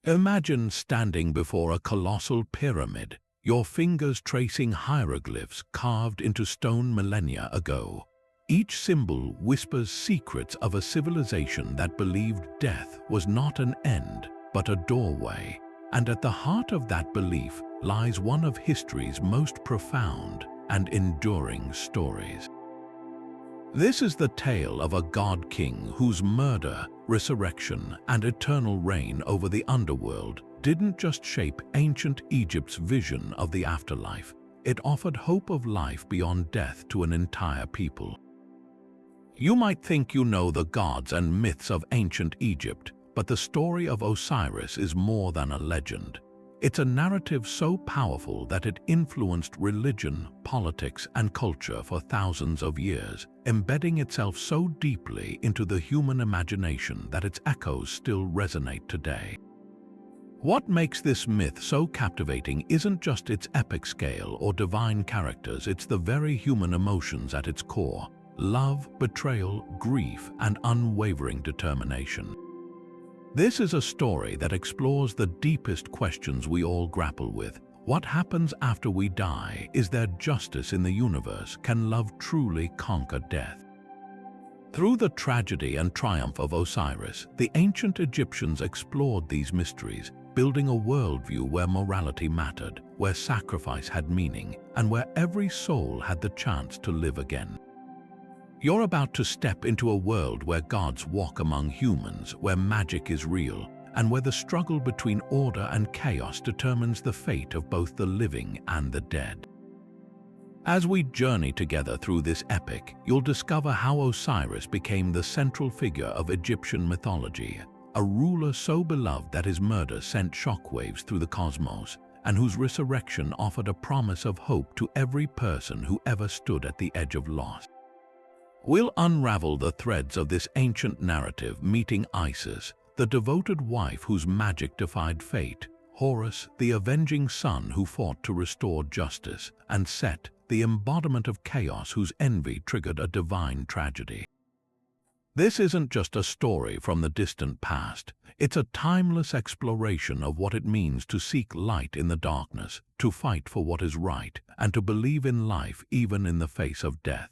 Imagine standing before a colossal pyramid, your fingers tracing hieroglyphs carved into stone millennia ago. Each symbol whispers secrets of a civilization that believed death was not an end, but a doorway. And at the heart of that belief lies one of history's most profound and enduring stories. This is the tale of a god-king whose murder, resurrection, and eternal reign over the underworld didn't just shape ancient Egypt's vision of the afterlife, it offered hope of life beyond death to an entire people. You might think you know the gods and myths of ancient Egypt, but the story of Osiris is more than a legend. It's a narrative so powerful that it influenced religion, politics, and culture for thousands of years, embedding itself so deeply into the human imagination that its echoes still resonate today. What makes this myth so captivating isn't just its epic scale or divine characters, it's the very human emotions at its core: love, betrayal, grief, and unwavering determination. This is a story that explores the deepest questions we all grapple with. What happens after we die? Is there justice in the universe? Can love truly conquer death? Through the tragedy and triumph of Osiris, the ancient Egyptians explored these mysteries, building a worldview where morality mattered, where sacrifice had meaning, and where every soul had the chance to live again. You're about to step into a world where gods walk among humans, where magic is real, and where the struggle between order and chaos determines the fate of both the living and the dead. As we journey together through this epic, you'll discover how Osiris became the central figure of Egyptian mythology, a ruler so beloved that his murder sent shockwaves through the cosmos, and whose resurrection offered a promise of hope to every person who ever stood at the edge of loss. We'll unravel the threads of this ancient narrative, meeting Isis, the devoted wife whose magic defied fate, Horus, the avenging son who fought to restore justice, and Set, the embodiment of chaos whose envy triggered a divine tragedy. This isn't just a story from the distant past, it's a timeless exploration of what it means to seek light in the darkness, to fight for what is right, and to believe in life even in the face of death.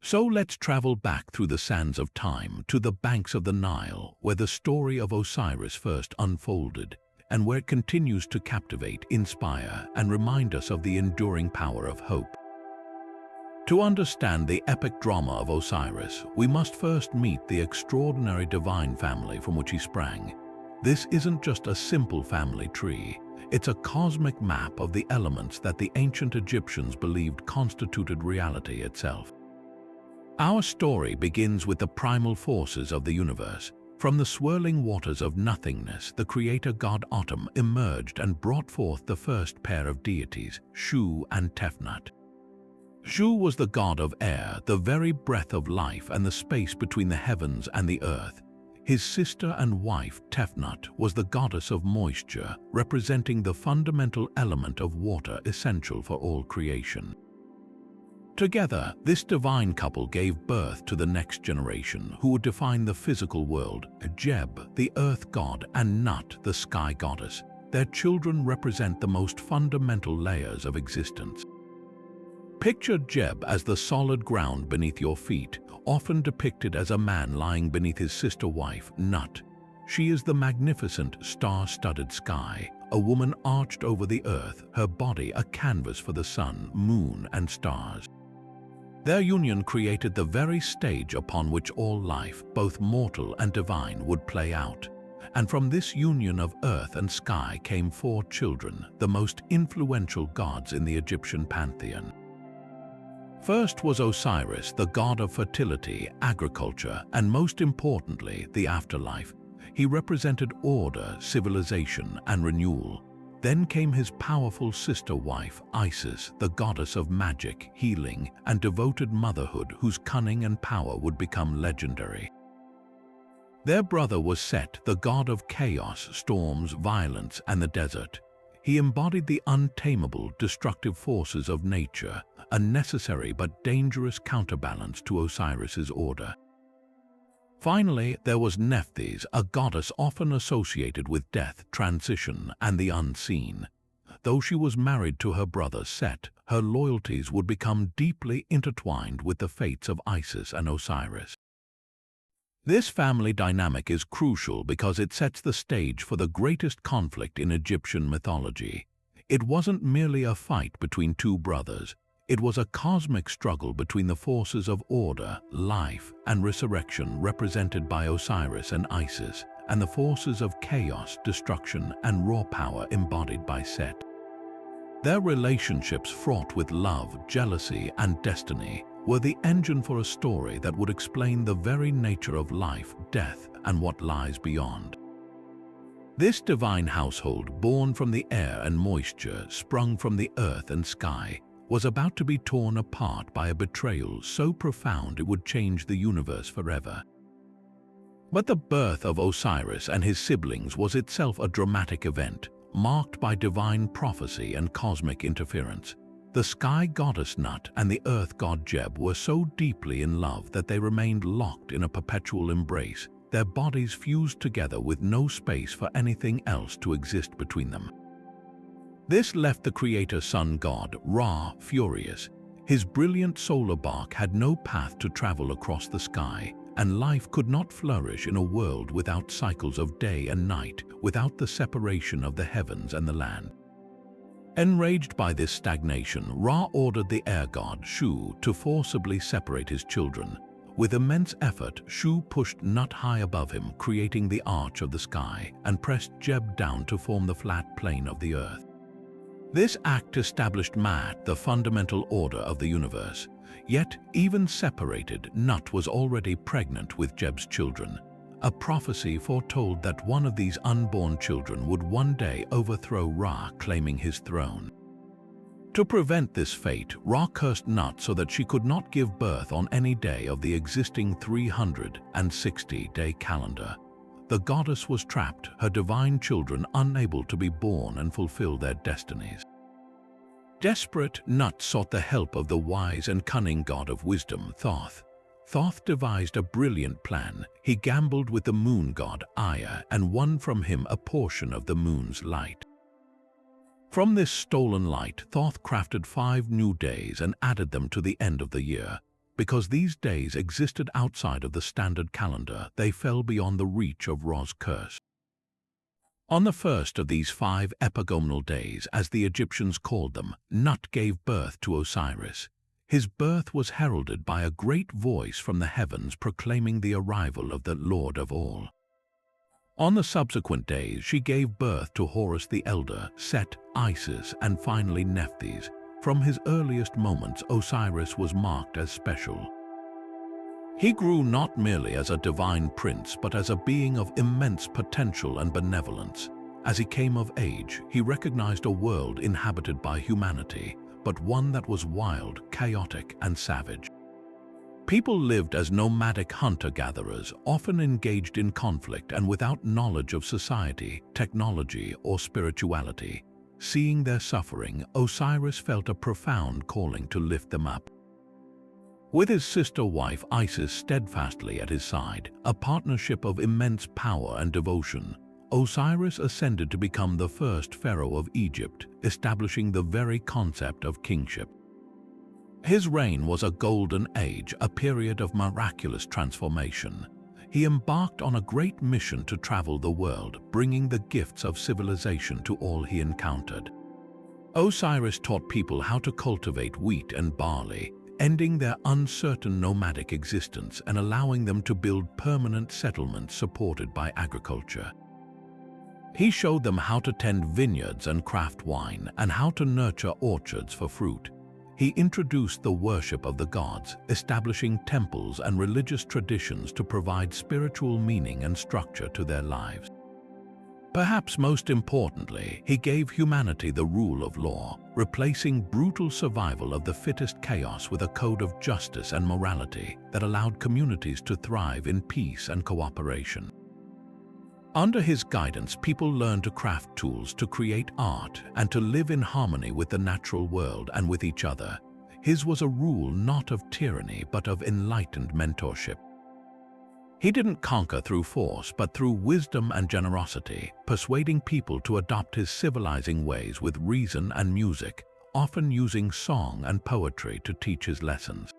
So let's travel back through the sands of time to the banks of the Nile, where the story of Osiris first unfolded, and where it continues to captivate, inspire, and remind us of the enduring power of hope. To understand the epic drama of Osiris, we must first meet the extraordinary divine family from which he sprang. This isn't just a simple family tree, it's a cosmic map of the elements that the ancient Egyptians believed constituted reality itself. Our story begins with the primal forces of the universe. From the swirling waters of nothingness, the creator god Atum emerged and brought forth the first pair of deities, Shu and Tefnut. Shu was the god of air, the very breath of life and the space between the heavens and the earth. His sister and wife, Tefnut, was the goddess of moisture, representing the fundamental element of water essential for all creation. Together, this divine couple gave birth to the next generation, who would define the physical world: Geb, the earth god, and Nut, the sky goddess. Their children represent the most fundamental layers of existence. Picture Geb as the solid ground beneath your feet, often depicted as a man lying beneath his sister wife, Nut. She is the magnificent, star-studded sky, a woman arched over the earth, her body a canvas for the sun, moon, and stars. Their union created the very stage upon which all life, both mortal and divine, would play out. And from this union of earth and sky came 4 children, the most influential gods in the Egyptian pantheon. First was Osiris, the god of fertility, agriculture, and most importantly, the afterlife. He represented order, civilization, and renewal. Then came his powerful sister wife, Isis, the goddess of magic, healing, and devoted motherhood, whose cunning and power would become legendary. Their brother was Set, the god of chaos, storms, violence, and the desert. He embodied the untamable, destructive forces of nature, a necessary but dangerous counterbalance to Osiris's order. Finally, there was Nephthys, a goddess often associated with death, transition, and the unseen. Though she was married to her brother Set, her loyalties would become deeply intertwined with the fates of Isis and Osiris. This family dynamic is crucial because it sets the stage for the greatest conflict in Egyptian mythology. It wasn't merely a fight between two brothers. It was a cosmic struggle between the forces of order, life, and resurrection represented by Osiris and Isis, and the forces of chaos, destruction, and raw power embodied by Set. Their relationships, fraught with love, jealousy, and destiny, were the engine for a story that would explain the very nature of life, death, and what lies beyond. This divine household, born from the air and moisture, sprung from the earth and sky, was about to be torn apart by a betrayal so profound it would change the universe forever. But the birth of Osiris and his siblings was itself a dramatic event, marked by divine prophecy and cosmic interference. The sky goddess Nut and the earth god Geb were so deeply in love that they remained locked in a perpetual embrace, their bodies fused together with no space for anything else to exist between them. This left the creator sun god, Ra, furious. His brilliant solar bark had no path to travel across the sky, and life could not flourish in a world without cycles of day and night, without the separation of the heavens and the land. Enraged by this stagnation, Ra ordered the air god, Shu, to forcibly separate his children. With immense effort, Shu pushed Nut high above him, creating the arch of the sky, and pressed Geb down to form the flat plane of the earth. This act established Ma'at, the fundamental order of the universe. Yet, even separated, Nut was already pregnant with Geb's children. A prophecy foretold that one of these unborn children would one day overthrow Ra, claiming his throne. To prevent this fate, Ra cursed Nut so that she could not give birth on any day of the existing 360-day calendar. The goddess was trapped, her divine children unable to be born and fulfill their destinies. Desperate, Nut sought the help of the wise and cunning god of wisdom, Thoth. Thoth devised a brilliant plan. He gambled with the moon god, Aya, and won from him a portion of the moon's light. From this stolen light, Thoth crafted 5 new days and added them to the end of the year. Because these days existed outside of the standard calendar, they fell beyond the reach of Ra's curse. On the first of these 5 epagomenal days, as the Egyptians called them, Nut gave birth to Osiris. His birth was heralded by a great voice from the heavens proclaiming the arrival of the Lord of all. On the subsequent days, she gave birth to Horus the Elder, Set, Isis, and finally Nephthys. From his earliest moments, Osiris was marked as special. He grew not merely as a divine prince, but as a being of immense potential and benevolence. As he came of age, he recognized a world inhabited by humanity, but one that was wild, chaotic, and savage. People lived as nomadic hunter-gatherers, often engaged in conflict and without knowledge of society, technology, or spirituality. Seeing their suffering, Osiris felt a profound calling to lift them up. With his sister-wife Isis steadfastly at his side, a partnership of immense power and devotion, Osiris ascended to become the first pharaoh of Egypt, establishing the very concept of kingship. His reign was a golden age, a period of miraculous transformation. He embarked on a great mission to travel the world, bringing the gifts of civilization to all he encountered. Osiris taught people how to cultivate wheat and barley, ending their uncertain nomadic existence and allowing them to build permanent settlements supported by agriculture. He showed them how to tend vineyards and craft wine, and how to nurture orchards for fruit. He introduced the worship of the gods, establishing temples and religious traditions to provide spiritual meaning and structure to their lives. Perhaps most importantly, he gave humanity the rule of law, replacing brutal survival of the fittest chaos with a code of justice and morality that allowed communities to thrive in peace and cooperation. Under his guidance, people learned to craft tools, to create art, and to live in harmony with the natural world and with each other. His was a rule not of tyranny but of enlightened mentorship. He didn't conquer through force, but through wisdom and generosity, persuading people to adopt his civilizing ways with reason and music, often using song and poetry to teach his lessons.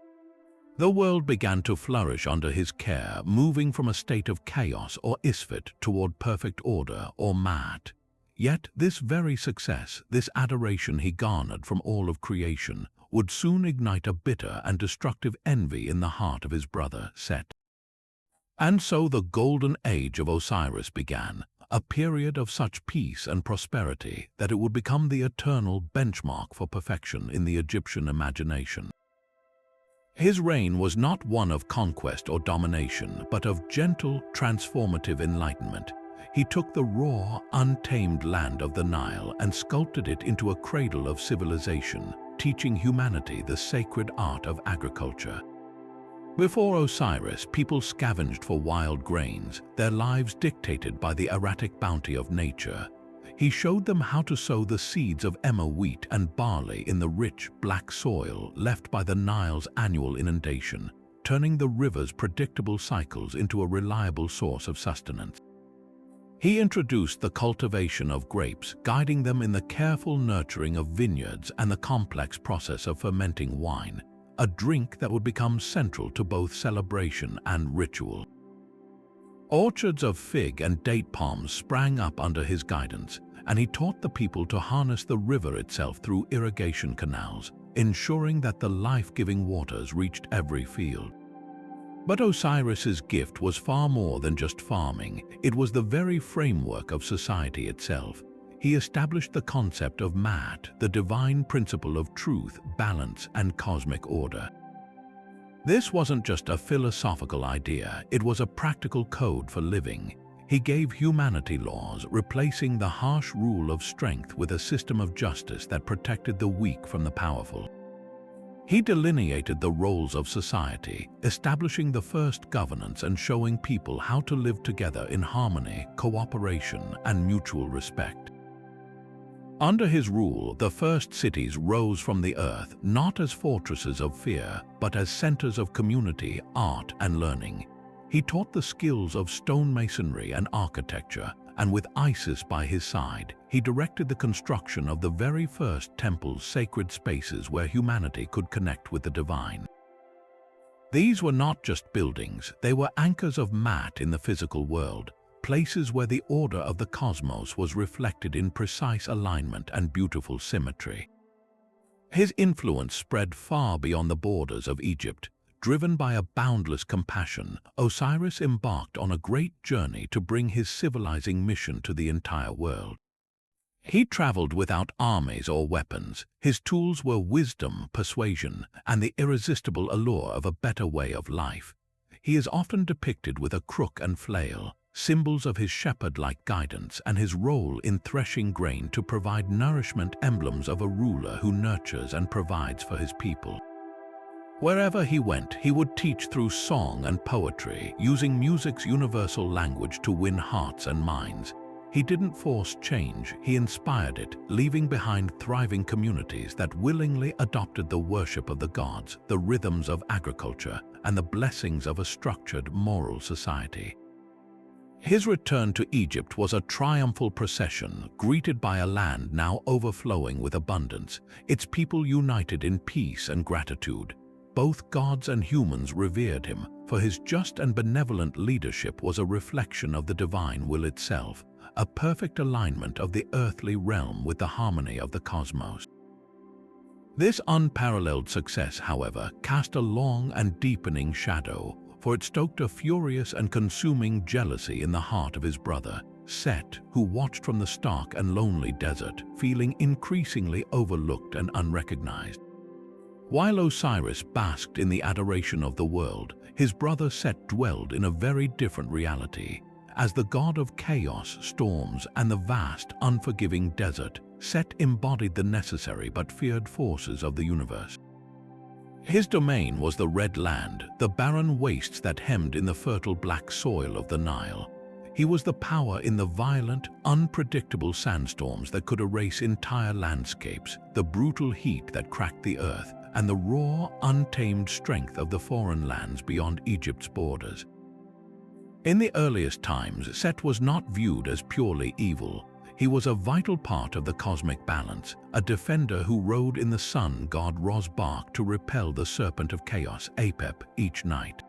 The world began to flourish under his care, moving from a state of chaos or isfet toward perfect order or ma'at. Yet this very success, this adoration he garnered from all of creation, would soon ignite a bitter and destructive envy in the heart of his brother Set. And so the golden age of Osiris began, a period of such peace and prosperity that it would become the eternal benchmark for perfection in the Egyptian imagination. His reign was not one of conquest or domination, but of gentle, transformative enlightenment. He took the raw, untamed land of the Nile and sculpted it into a cradle of civilization, teaching humanity the sacred art of agriculture. Before Osiris, people scavenged for wild grains, their lives dictated by the erratic bounty of nature. He showed them how to sow the seeds of emmer wheat and barley in the rich, black soil left by the Nile's annual inundation, turning the river's predictable cycles into a reliable source of sustenance. He introduced the cultivation of grapes, guiding them in the careful nurturing of vineyards and the complex process of fermenting wine, a drink that would become central to both celebration and ritual. Orchards of fig and date palms sprang up under his guidance, and he taught the people to harness the river itself through irrigation canals, ensuring that the life-giving waters reached every field. But Osiris's gift was far more than just farming. It was the very framework of society itself. He established the concept of ma'at, the divine principle of truth, balance, and cosmic order. This wasn't just a philosophical idea, it was a practical code for living. He gave humanity laws, replacing the harsh rule of strength with a system of justice that protected the weak from the powerful. He delineated the roles of society, establishing the first governance and showing people how to live together in harmony, cooperation, and mutual respect. Under his rule, the first cities rose from the earth, not as fortresses of fear, but as centers of community, art, and learning. He taught the skills of stonemasonry and architecture, and with Isis by his side, he directed the construction of the very first temples, sacred spaces where humanity could connect with the divine. These were not just buildings, they were anchors of ma'at in the physical world, places where the order of the cosmos was reflected in precise alignment and beautiful symmetry. His influence spread far beyond the borders of Egypt. Driven by a boundless compassion, Osiris embarked on a great journey to bring his civilizing mission to the entire world. He traveled without armies or weapons. His tools were wisdom, persuasion, and the irresistible allure of a better way of life. He is often depicted with a crook and flail, symbols of his shepherd-like guidance and his role in threshing grain to provide nourishment, emblems of a ruler who nurtures and provides for his people. Wherever he went, he would teach through song and poetry, using music's universal language to win hearts and minds. He didn't force change, he inspired it, leaving behind thriving communities that willingly adopted the worship of the gods, the rhythms of agriculture, and the blessings of a structured, moral society. His return to Egypt was a triumphal procession, greeted by a land now overflowing with abundance, its people united in peace and gratitude. Both gods and humans revered him, for his just and benevolent leadership was a reflection of the divine will itself, a perfect alignment of the earthly realm with the harmony of the cosmos. This unparalleled success, however, cast a long and deepening shadow, for it stoked a furious and consuming jealousy in the heart of his brother, Set, who watched from the stark and lonely desert, feeling increasingly overlooked and unrecognized. While Osiris basked in the adoration of the world, his brother Set dwelled in a very different reality. As the god of chaos, storms, and the vast, unforgiving desert, Set embodied the necessary but feared forces of the universe. His domain was the Red Land, the barren wastes that hemmed in the fertile black soil of the Nile. He was the power in the violent, unpredictable sandstorms that could erase entire landscapes, the brutal heat that cracked the earth, and the raw, untamed strength of the foreign lands beyond Egypt's borders. In the earliest times, Set was not viewed as purely evil. He was a vital part of the cosmic balance, a defender who rode in the sun god Ra's bark to repel the serpent of chaos, Apep, each night.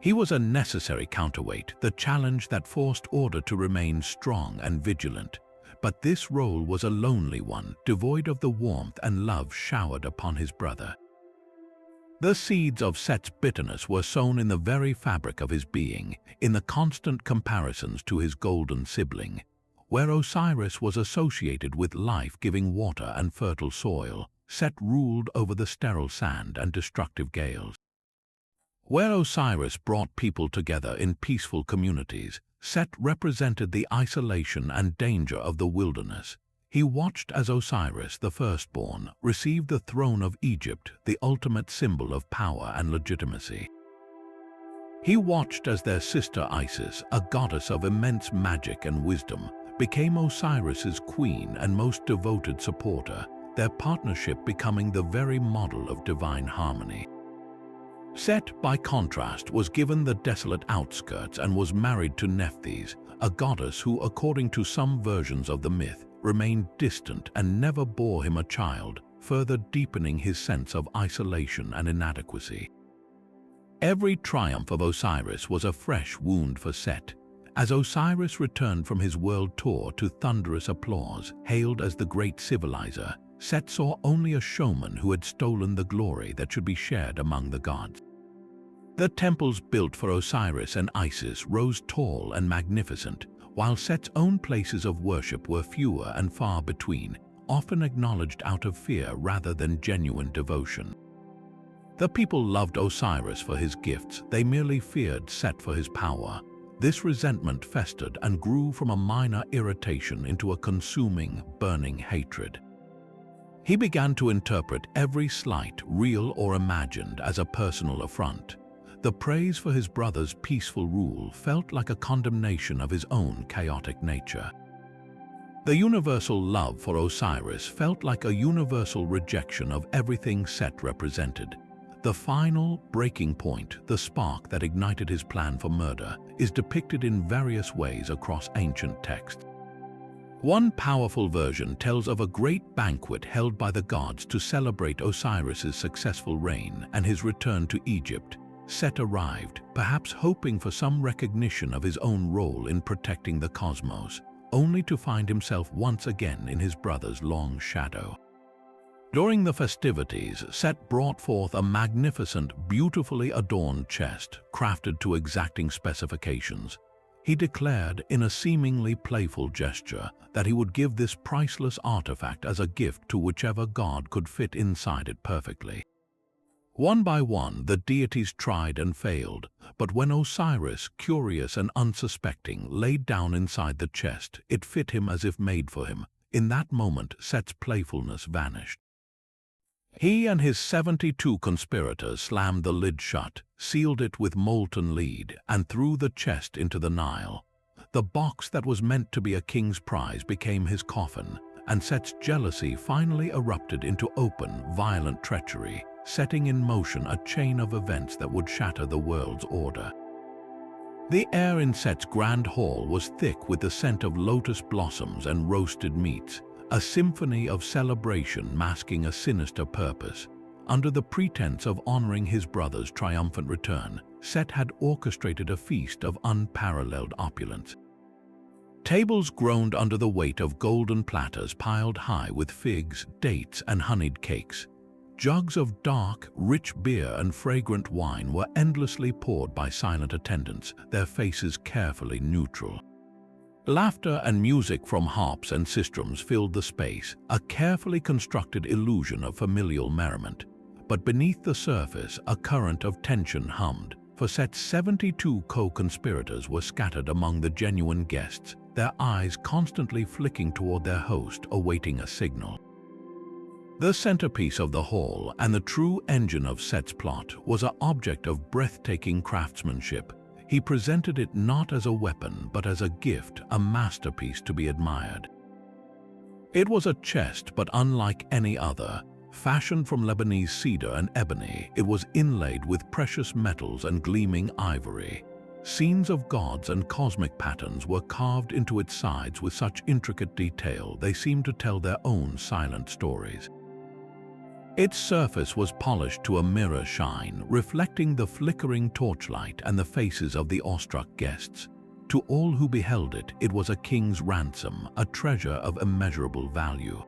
He was a necessary counterweight, the challenge that forced order to remain strong and vigilant. But this role was a lonely one, devoid of the warmth and love showered upon his brother. The seeds of Set's bitterness were sown in the very fabric of his being, in the constant comparisons to his golden sibling. Where Osiris was associated with life-giving water and fertile soil, Set ruled over the sterile sand and destructive gales. Where Osiris brought people together in peaceful communities, Set represented the isolation and danger of the wilderness. He watched as Osiris, the firstborn, received the throne of Egypt, the ultimate symbol of power and legitimacy. He watched as their sister Isis, a goddess of immense magic and wisdom, became Osiris's queen and most devoted supporter, their partnership becoming the very model of divine harmony. Set, by contrast, was given the desolate outskirts and was married to Nephthys, a goddess who, according to some versions of the myth, remained distant and never bore him a child, further deepening his sense of isolation and inadequacy. Every triumph of Osiris was a fresh wound for Set. As Osiris returned from his world tour to thunderous applause, hailed as the great civilizer, Set saw only a showman who had stolen the glory that should be shared among the gods. The temples built for Osiris and Isis rose tall and magnificent, while Set's own places of worship were fewer and far between, often acknowledged out of fear rather than genuine devotion. The people loved Osiris for his gifts, they merely feared Set for his power. This resentment festered and grew from a minor irritation into a consuming, burning hatred. He began to interpret every slight, real or imagined, as a personal affront. The praise for his brother's peaceful rule felt like a condemnation of his own chaotic nature. The universal love for Osiris felt like a universal rejection of everything Set represented. The final breaking point, the spark that ignited his plan for murder, is depicted in various ways across ancient texts. One powerful version tells of a great banquet held by the gods to celebrate Osiris's successful reign and his return to Egypt. Set arrived, perhaps hoping for some recognition of his own role in protecting the cosmos, only to find himself once again in his brother's long shadow. During the festivities, Set brought forth a magnificent, beautifully adorned chest, crafted to exacting specifications. He declared, in a seemingly playful gesture, that he would give this priceless artifact as a gift to whichever god could fit inside it perfectly. One by one, the deities tried and failed, but when Osiris, curious and unsuspecting, laid down inside the chest, it fit him as if made for him. In that moment, Set's playfulness vanished. He and his 72 conspirators slammed the lid shut, sealed it with molten lead, and threw the chest into the Nile. The box that was meant to be a king's prize became his coffin, and Set's jealousy finally erupted into open, violent treachery, setting in motion a chain of events that would shatter the world's order. The air in Set's grand hall was thick with the scent of lotus blossoms and roasted meats, a symphony of celebration masking a sinister purpose. Under the pretense of honoring his brother's triumphant return, Set had orchestrated a feast of unparalleled opulence. Tables groaned under the weight of golden platters piled high with figs, dates, and honeyed cakes. Jugs of dark, rich beer and fragrant wine were endlessly poured by silent attendants, their faces carefully neutral. Laughter and music from harps and sistrums filled the space, a carefully constructed illusion of familial merriment. But beneath the surface, a current of tension hummed, for Set's 72 co-conspirators were scattered among the genuine guests, their eyes constantly flicking toward their host, awaiting a signal. The centerpiece of the hall and the true engine of Set's plot was an object of breathtaking craftsmanship. He presented it not as a weapon, but as a gift, a masterpiece to be admired. It was a chest, but unlike any other. Fashioned from Lebanese cedar and ebony, it was inlaid with precious metals and gleaming ivory. Scenes of gods and cosmic patterns were carved into its sides with such intricate detail they seemed to tell their own silent stories. Its surface was polished to a mirror shine, reflecting the flickering torchlight and the faces of the awestruck guests. To all who beheld it, it was a king's ransom, a treasure of immeasurable value.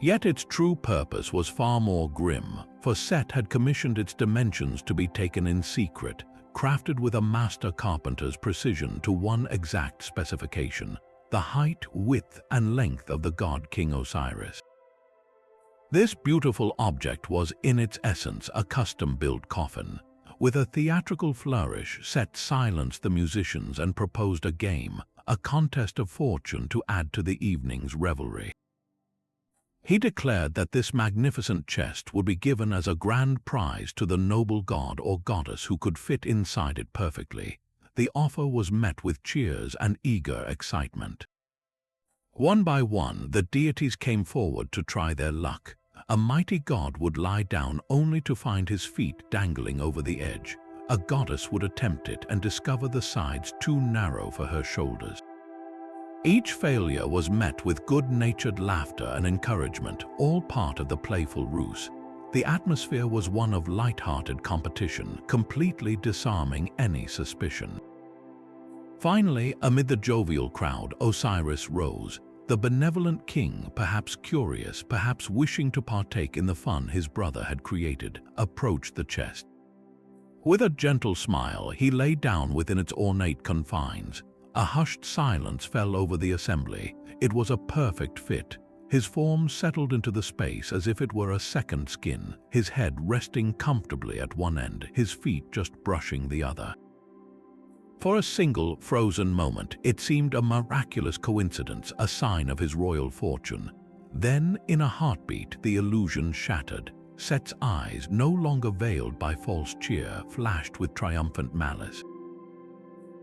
Yet its true purpose was far more grim, for Set had commissioned its dimensions to be taken in secret, crafted with a master carpenter's precision to one exact specification: the height, width, and length of the god King Osiris. This beautiful object was, in its essence, a custom-built coffin. With a theatrical flourish, Set silenced the musicians and proposed a game, a contest of fortune to add to the evening's revelry. He declared that this magnificent chest would be given as a grand prize to the noble god or goddess who could fit inside it perfectly. The offer was met with cheers and eager excitement. One by one, the deities came forward to try their luck. A mighty god would lie down only to find his feet dangling over the edge. A goddess would attempt it and discover the sides too narrow for her shoulders. Each failure was met with good-natured laughter and encouragement, all part of the playful ruse. The atmosphere was one of light-hearted competition, completely disarming any suspicion. Finally, amid the jovial crowd, Osiris rose. The benevolent king, perhaps curious, perhaps wishing to partake in the fun his brother had created, approached the chest. With a gentle smile, he lay down within its ornate confines. A hushed silence fell over the assembly. It was a perfect fit. His form settled into the space as if it were a second skin, his head resting comfortably at one end, his feet just brushing the other. For a single, frozen moment, it seemed a miraculous coincidence, a sign of his royal fortune. Then, in a heartbeat, the illusion shattered. Set's eyes, no longer veiled by false cheer, flashed with triumphant malice.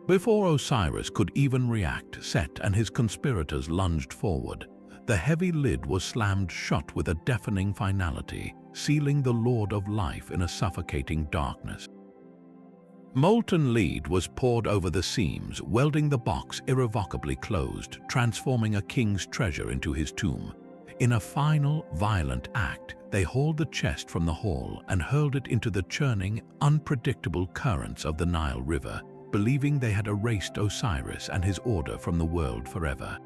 Before Osiris could even react, Set and his conspirators lunged forward. The heavy lid was slammed shut with a deafening finality, sealing the Lord of Life in a suffocating darkness. Molten lead was poured over the seams, welding the box irrevocably closed, transforming a king's treasure into his tomb. In a final, violent act, they hauled the chest from the hall and hurled it into the churning, unpredictable currents of the Nile River, believing they had erased Osiris and his order from the world forever.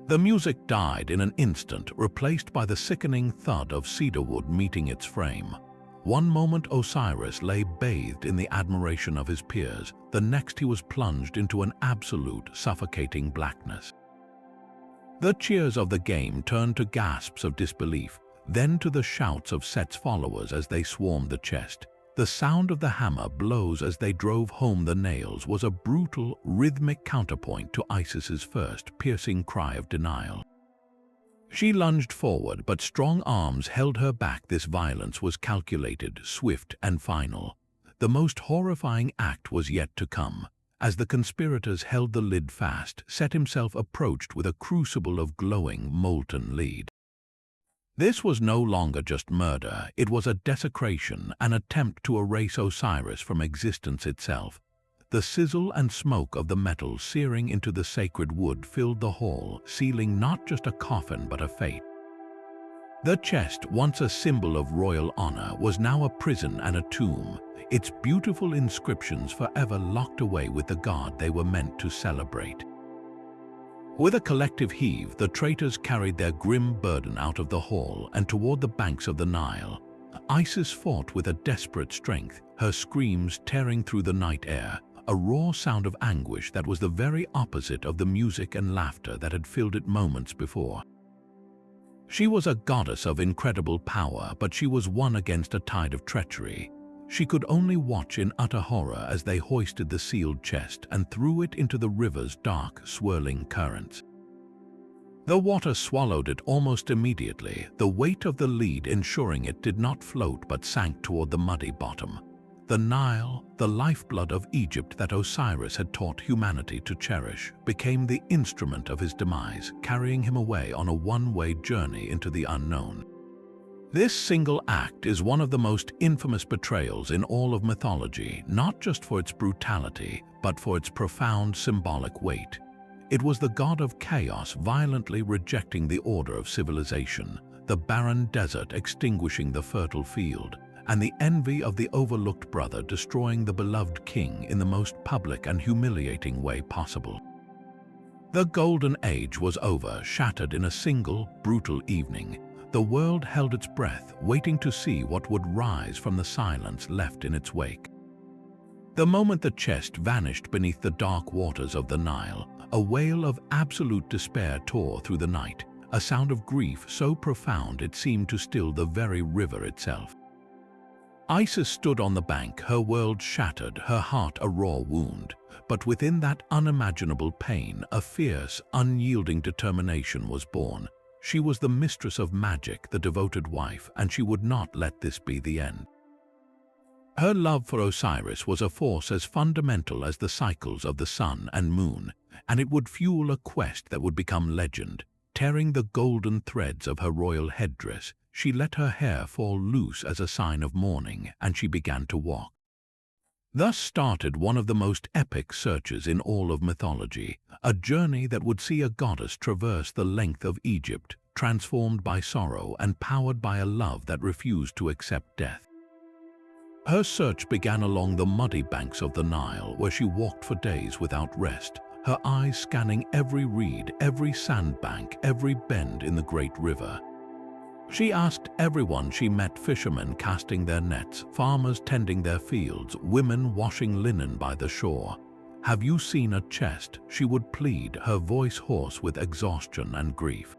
The music died in an instant, replaced by the sickening thud of cedarwood meeting its frame. One moment Osiris lay bathed in the admiration of his peers, the next he was plunged into an absolute, suffocating blackness. The cheers of the game turned to gasps of disbelief, then to the shouts of Set's followers as they swarmed the chest. The sound of the hammer blows as they drove home the nails was a brutal, rhythmic counterpoint to Isis's first, piercing cry of denial. She lunged forward, but strong arms held her back. This violence was calculated, swift, and final. The most horrifying act was yet to come. As the conspirators held the lid fast, Set himself approached with a crucible of glowing, molten lead. This was no longer just murder, it was a desecration, an attempt to erase Osiris from existence itself. The sizzle and smoke of the metal searing into the sacred wood filled the hall, sealing not just a coffin but a fate. The chest, once a symbol of royal honor, was now a prison and a tomb, its beautiful inscriptions forever locked away with the god they were meant to celebrate. With a collective heave, the traitors carried their grim burden out of the hall and toward the banks of the Nile. Isis fought with a desperate strength, her screams tearing through the night air, a raw sound of anguish that was the very opposite of the music and laughter that had filled it moments before. She was a goddess of incredible power, but she was one against a tide of treachery. She could only watch in utter horror as they hoisted the sealed chest and threw it into the river's dark, swirling currents. The water swallowed it almost immediately, the weight of the lead ensuring it did not float but sank toward the muddy bottom. The Nile, the lifeblood of Egypt that Osiris had taught humanity to cherish, became the instrument of his demise, carrying him away on a one-way journey into the unknown. This single act is one of the most infamous betrayals in all of mythology, not just for its brutality, but for its profound symbolic weight. It was the god of chaos violently rejecting the order of civilization, the barren desert extinguishing the fertile field, and the envy of the overlooked brother destroying the beloved king in the most public and humiliating way possible. The Golden Age was over, shattered in a single, brutal evening. The world held its breath, waiting to see what would rise from the silence left in its wake. The moment the chest vanished beneath the dark waters of the Nile, a wail of absolute despair tore through the night, a sound of grief so profound it seemed to still the very river itself. Isis stood on the bank, her world shattered, her heart a raw wound. But within that unimaginable pain, a fierce, unyielding determination was born. She was the mistress of magic, the devoted wife, and she would not let this be the end. Her love for Osiris was a force as fundamental as the cycles of the sun and moon, and it would fuel a quest that would become legend. Tearing the golden threads of her royal headdress, she let her hair fall loose as a sign of mourning, and she began to walk. Thus started one of the most epic searches in all of mythology, a journey that would see a goddess traverse the length of Egypt, transformed by sorrow and powered by a love that refused to accept death. Her search began along the muddy banks of the Nile, where she walked for days without rest, her eyes scanning every reed, every sandbank, every bend in the great river. She asked everyone she met, fishermen casting their nets, farmers tending their fields, women washing linen by the shore. "Have you seen a chest?" she would plead, her voice hoarse with exhaustion and grief.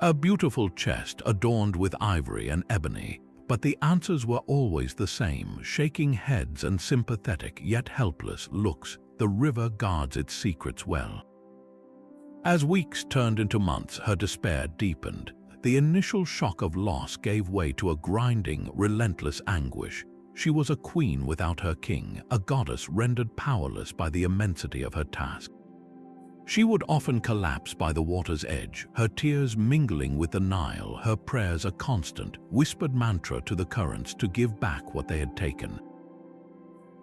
A beautiful chest adorned with ivory and ebony, but the answers were always the same, shaking heads and sympathetic yet helpless looks. The river guards its secrets well. As weeks turned into months, her despair deepened. The initial shock of loss gave way to a grinding, relentless anguish. She was a queen without her king, a goddess rendered powerless by the immensity of her task. She would often collapse by the water's edge, her tears mingling with the Nile, her prayers a constant, whispered mantra to the currents to give back what they had taken.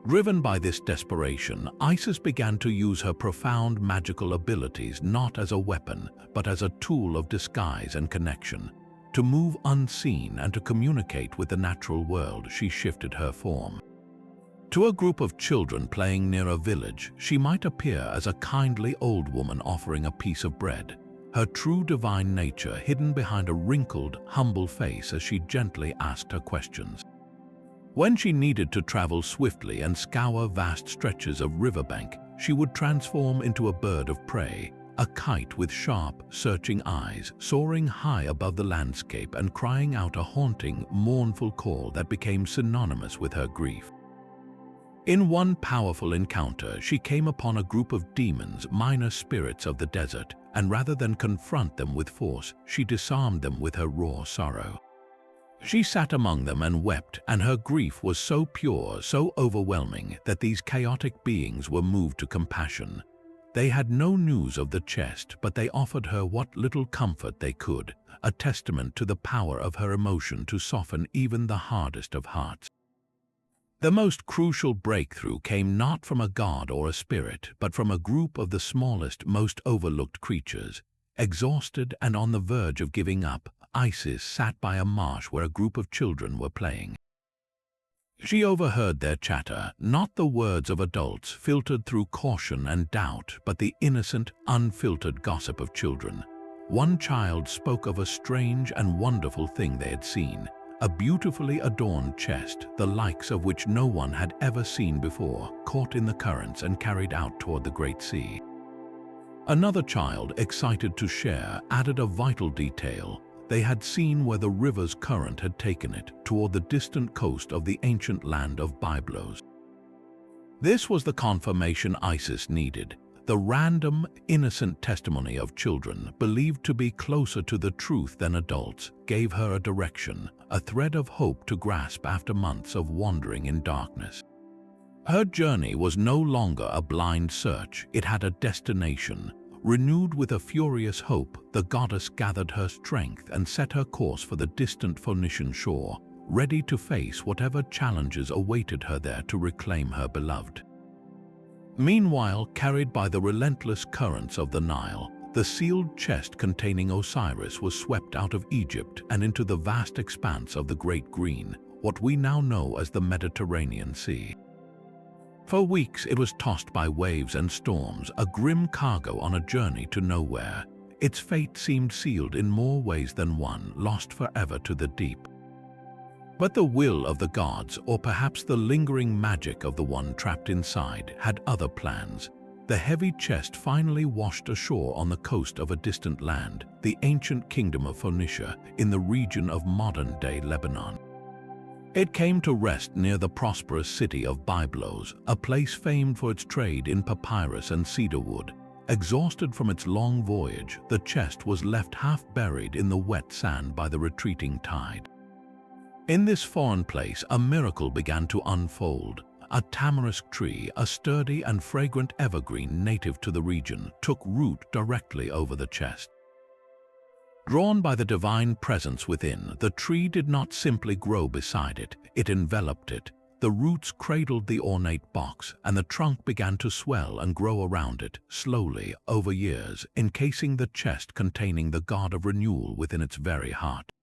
Driven by this desperation, Isis began to use her profound magical abilities not as a weapon, but as a tool of disguise and connection. To move unseen and to communicate with the natural world, she shifted her form. To a group of children playing near a village, she might appear as a kindly old woman offering a piece of bread, her true divine nature hidden behind a wrinkled, humble face as she gently asked her questions. When she needed to travel swiftly and scour vast stretches of riverbank, she would transform into a bird of prey, a kite with sharp, searching eyes, soaring high above the landscape and crying out a haunting, mournful call that became synonymous with her grief. In one powerful encounter, she came upon a group of demons, minor spirits of the desert, and rather than confront them with force, she disarmed them with her raw sorrow. She sat among them and wept, and her grief was so pure, so overwhelming, that these chaotic beings were moved to compassion. They had no news of the chest, but they offered her what little comfort they could, a testament to the power of her emotion to soften even the hardest of hearts. The most crucial breakthrough came not from a god or a spirit, but from a group of the smallest, most overlooked creatures. Exhausted and on the verge of giving up, Isis sat by a marsh where a group of children were playing. She overheard their chatter, not the words of adults filtered through caution and doubt, but the innocent, unfiltered gossip of children. One child spoke of a strange and wonderful thing they had seen, a beautifully adorned chest, the likes of which no one had ever seen before, caught in the currents and carried out toward the great sea. Another child, excited to share, added a vital detail. They had seen where the river's current had taken it, toward the distant coast of the ancient land of Byblos. This was the confirmation Isis needed. The random, innocent testimony of children, believed to be closer to the truth than adults, gave her a direction, a thread of hope to grasp after months of wandering in darkness. Her journey was no longer a blind search, it had a destination. Renewed with a furious hope, the goddess gathered her strength and set her course for the distant Phoenician shore, ready to face whatever challenges awaited her there to reclaim her beloved. Meanwhile, carried by the relentless currents of the Nile, the sealed chest containing Osiris was swept out of Egypt and into the vast expanse of the Great Green, what we now know as the Mediterranean Sea. For weeks it was tossed by waves and storms, a grim cargo on a journey to nowhere. Its fate seemed sealed in more ways than one, lost forever to the deep. But the will of the gods, or perhaps the lingering magic of the one trapped inside, had other plans. The heavy chest finally washed ashore on the coast of a distant land, the ancient kingdom of Phoenicia, in the region of modern-day Lebanon. It came to rest near the prosperous city of Byblos, a place famed for its trade in papyrus and cedar wood. Exhausted from its long voyage, the chest was left half buried in the wet sand by the retreating tide. In this foreign place, a miracle began to unfold. A tamarisk tree, a sturdy and fragrant evergreen native to the region, took root directly over the chest. Drawn by the divine presence within, the tree did not simply grow beside it, it enveloped it. The roots cradled the ornate box, and the trunk began to swell and grow around it, slowly, over years, encasing the chest containing the god of renewal within its very heart.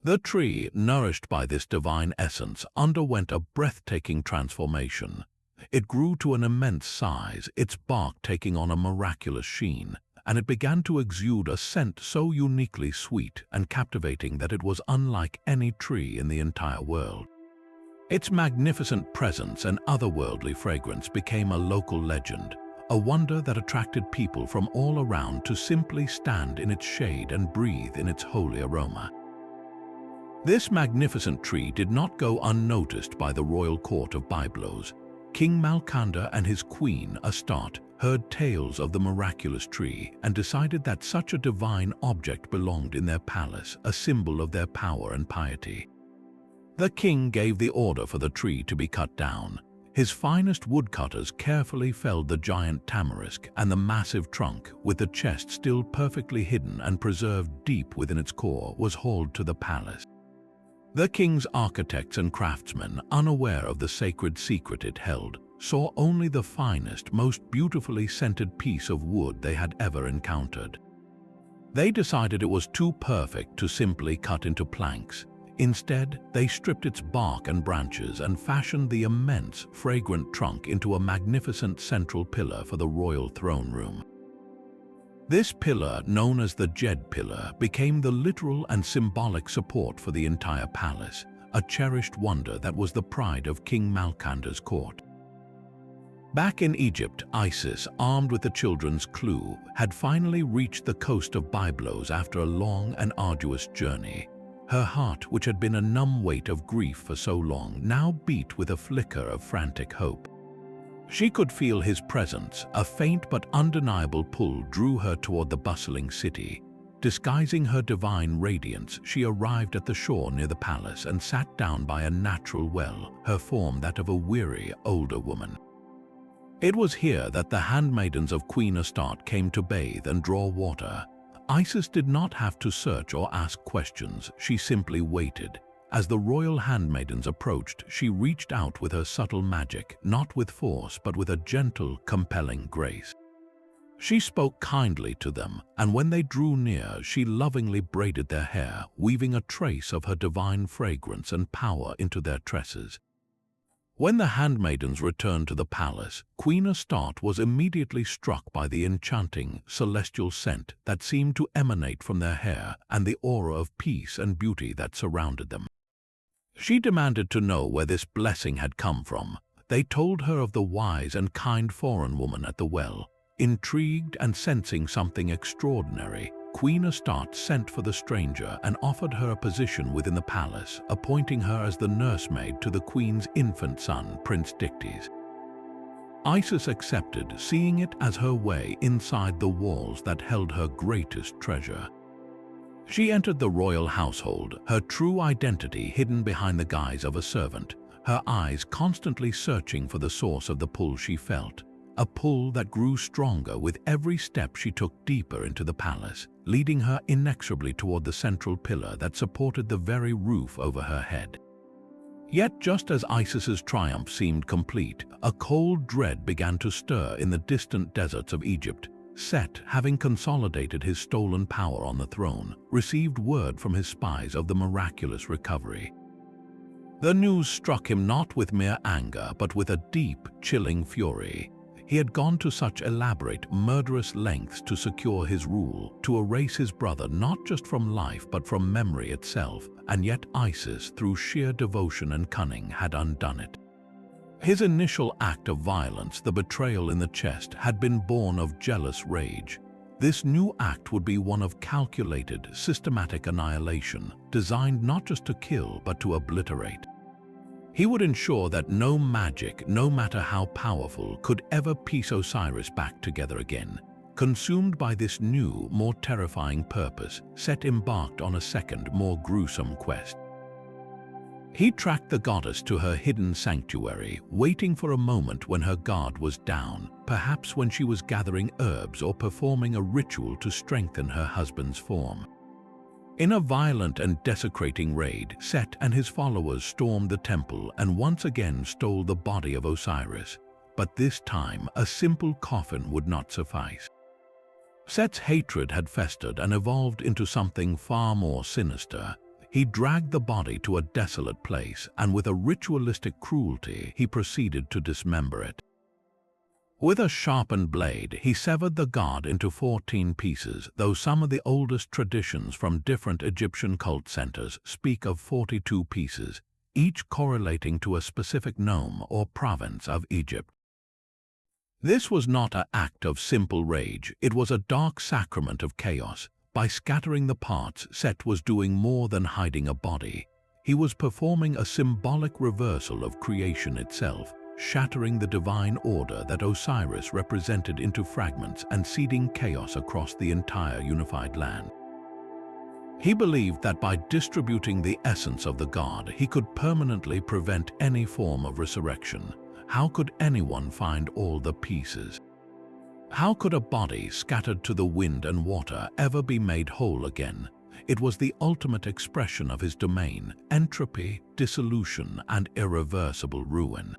The tree, nourished by this divine essence, underwent a breathtaking transformation. It grew to an immense size, its bark taking on a miraculous sheen, and it began to exude a scent so uniquely sweet and captivating that it was unlike any tree in the entire world. Its magnificent presence and otherworldly fragrance became a local legend, a wonder that attracted people from all around to simply stand in its shade and breathe in its holy aroma. This magnificent tree did not go unnoticed by the royal court of Byblos. King Malkander and his queen, Astarte, heard tales of the miraculous tree and decided that such a divine object belonged in their palace, a symbol of their power and piety. The king gave the order for the tree to be cut down. His finest woodcutters carefully felled the giant tamarisk, and the massive trunk, with the chest still perfectly hidden and preserved deep within its core, was hauled to the palace. The king's architects and craftsmen, unaware of the sacred secret it held, saw only the finest, most beautifully scented piece of wood they had ever encountered. They decided it was too perfect to simply cut into planks. Instead, they stripped its bark and branches and fashioned the immense, fragrant trunk into a magnificent central pillar for the royal throne room. This pillar, known as the Jed Pillar, became the literal and symbolic support for the entire palace, a cherished wonder that was the pride of King Malkander's court. Back in Egypt, Isis, armed with the children's clue, had finally reached the coast of Byblos after a long and arduous journey. Her heart, which had been a numb weight of grief for so long, now beat with a flicker of frantic hope. She could feel his presence. A faint but undeniable pull drew her toward the bustling city. Disguising her divine radiance, she arrived at the shore near the palace and sat down by a natural well, her form that of a weary, older woman. It was here that the handmaidens of Queen Astarte came to bathe and draw water. Isis did not have to search or ask questions, she simply waited. As the royal handmaidens approached, she reached out with her subtle magic, not with force but with a gentle, compelling grace. She spoke kindly to them, and when they drew near, she lovingly braided their hair, weaving a trace of her divine fragrance and power into their tresses. When the handmaidens returned to the palace, Queen Astarte was immediately struck by the enchanting, celestial scent that seemed to emanate from their hair and the aura of peace and beauty that surrounded them. She demanded to know where this blessing had come from. They told her of the wise and kind foreign woman at the well. Intrigued and sensing something extraordinary, Queen Astarte sent for the stranger and offered her a position within the palace, appointing her as the nursemaid to the queen's infant son, Prince Dictys. Isis accepted, seeing it as her way inside the walls that held her greatest treasure. She entered the royal household, her true identity hidden behind the guise of a servant, her eyes constantly searching for the source of the pull she felt. a pull that grew stronger with every step she took deeper into the palace, leading her inexorably toward the central pillar that supported the very roof over her head. Yet just as Isis's triumph seemed complete, a cold dread began to stir in the distant deserts of Egypt. Set, having consolidated his stolen power on the throne, received word from his spies of the miraculous recovery. The news struck him not with mere anger, but with a deep, chilling fury. He had gone to such elaborate, murderous lengths to secure his rule, to erase his brother not just from life but from memory itself, and yet Isis, through sheer devotion and cunning, had undone it. His initial act of violence, the betrayal in the chest, had been born of jealous rage. This new act would be one of calculated, systematic annihilation, designed not just to kill but to obliterate. He would ensure that no magic, no matter how powerful, could ever piece Osiris back together again. Consumed by this new, more terrifying purpose, Set embarked on a second, more gruesome quest. He tracked the goddess to her hidden sanctuary, waiting for a moment when her guard was down, perhaps when she was gathering herbs or performing a ritual to strengthen her husband's form. In a violent and desecrating raid, Set and his followers stormed the temple and once again stole the body of Osiris. But this time, a simple coffin would not suffice. Set's hatred had festered and evolved into something far more sinister. He dragged the body to a desolate place, and with a ritualistic cruelty, he proceeded to dismember it. With a sharpened blade, he severed the god into 14 pieces, though some of the oldest traditions from different Egyptian cult centers speak of 42 pieces, each correlating to a specific nome or province of Egypt. This was not an act of simple rage, it was a dark sacrament of chaos. By scattering the parts, Set was doing more than hiding a body. He was performing a symbolic reversal of creation itself, shattering the divine order that Osiris represented into fragments and seeding chaos across the entire unified land. He believed that by distributing the essence of the god, he could permanently prevent any form of resurrection. How could anyone find all the pieces? How could a body scattered to the wind and water ever be made whole again? It was the ultimate expression of his domain, entropy, dissolution, and irreversible ruin.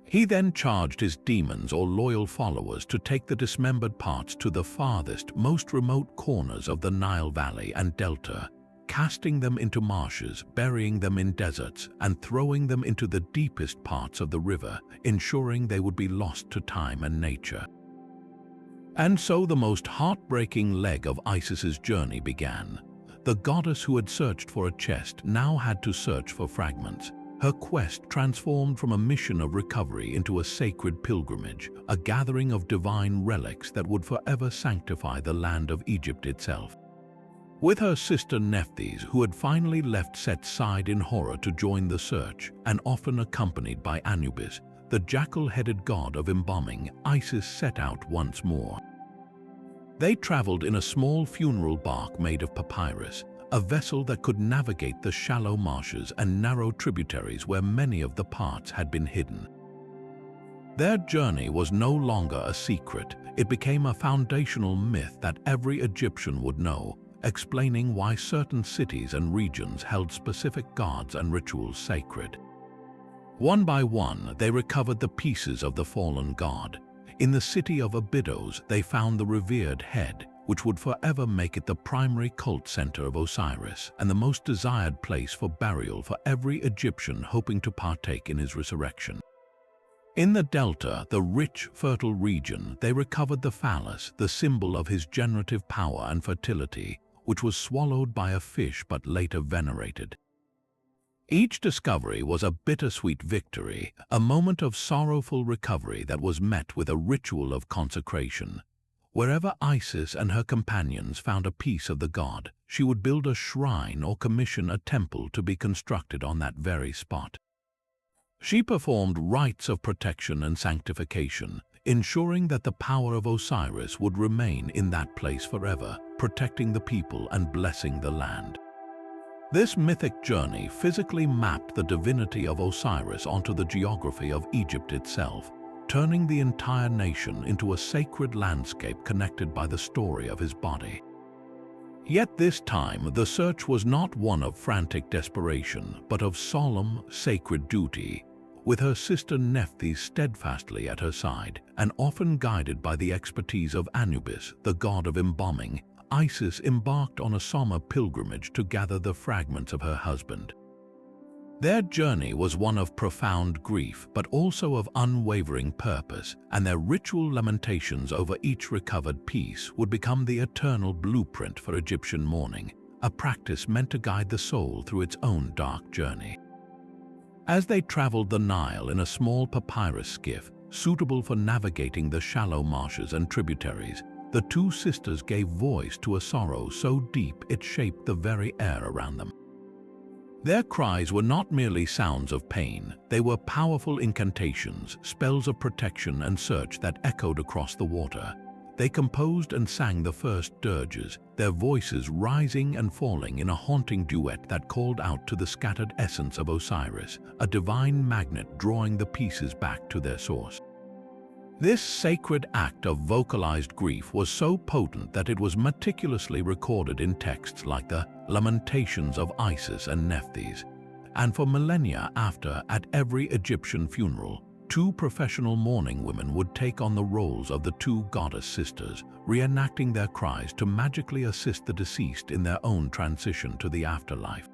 He then charged his demons or loyal followers to take the dismembered parts to the farthest, most remote corners of the Nile Valley and Delta, casting them into marshes, burying them in deserts, and throwing them into the deepest parts of the river, ensuring they would be lost to time and nature. And so the most heartbreaking leg of Isis's journey began. The goddess who had searched for a chest now had to search for fragments. Her quest transformed from a mission of recovery into a sacred pilgrimage, a gathering of divine relics that would forever sanctify the land of Egypt itself. With her sister Nephthys, who had finally left Set's side in horror to join the search, and often accompanied by Anubis, the jackal-headed god of embalming, Isis set out once more. They traveled in a small funeral bark made of papyrus, a vessel that could navigate the shallow marshes and narrow tributaries where many of the parts had been hidden. Their journey was no longer a secret. It became a foundational myth that every Egyptian would know, explaining why certain cities and regions held specific gods and rituals sacred. One by one, they recovered the pieces of the fallen god. In the city of Abydos, they found the revered head, which would forever make it the primary cult center of Osiris and the most desired place for burial for every Egyptian hoping to partake in his resurrection. In the Delta, the rich, fertile region, they recovered the phallus, the symbol of his generative power and fertility, which was swallowed by a fish but later venerated. Each discovery was a bittersweet victory, a moment of sorrowful recovery that was met with a ritual of consecration. Wherever Isis and her companions found a piece of the god, she would build a shrine or commission a temple to be constructed on that very spot. She performed rites of protection and sanctification, ensuring that the power of Osiris would remain in that place forever, protecting the people and blessing the land. This mythic journey physically mapped the divinity of Osiris onto the geography of Egypt itself. turning the entire nation into a sacred landscape connected by the story of his body. Yet this time, the search was not one of frantic desperation, but of solemn, sacred duty, with her sister Nephthys steadfastly at her side, and often guided by the expertise of Anubis, the god of embalming. Isis embarked on a somber pilgrimage to gather the fragments of her husband. Their journey was one of profound grief, but also of unwavering purpose, and their ritual lamentations over each recovered piece would become the eternal blueprint for Egyptian mourning, a practice meant to guide the soul through its own dark journey. As they traveled the Nile in a small papyrus skiff, suitable for navigating the shallow marshes and tributaries, the two sisters gave voice to a sorrow so deep it shaped the very air around them. Their cries were not merely sounds of pain, they were powerful incantations, spells of protection and search that echoed across the water. They composed and sang the first dirges, their voices rising and falling in a haunting duet that called out to the scattered essence of Osiris, a divine magnet drawing the pieces back to their source. This sacred act of vocalized grief was so potent that it was meticulously recorded in texts like the Lamentations of Isis and Nephthys. And for millennia after, at every Egyptian funeral, two professional mourning women would take on the roles of the two goddess sisters, reenacting their cries to magically assist the deceased in their own transition to the afterlife.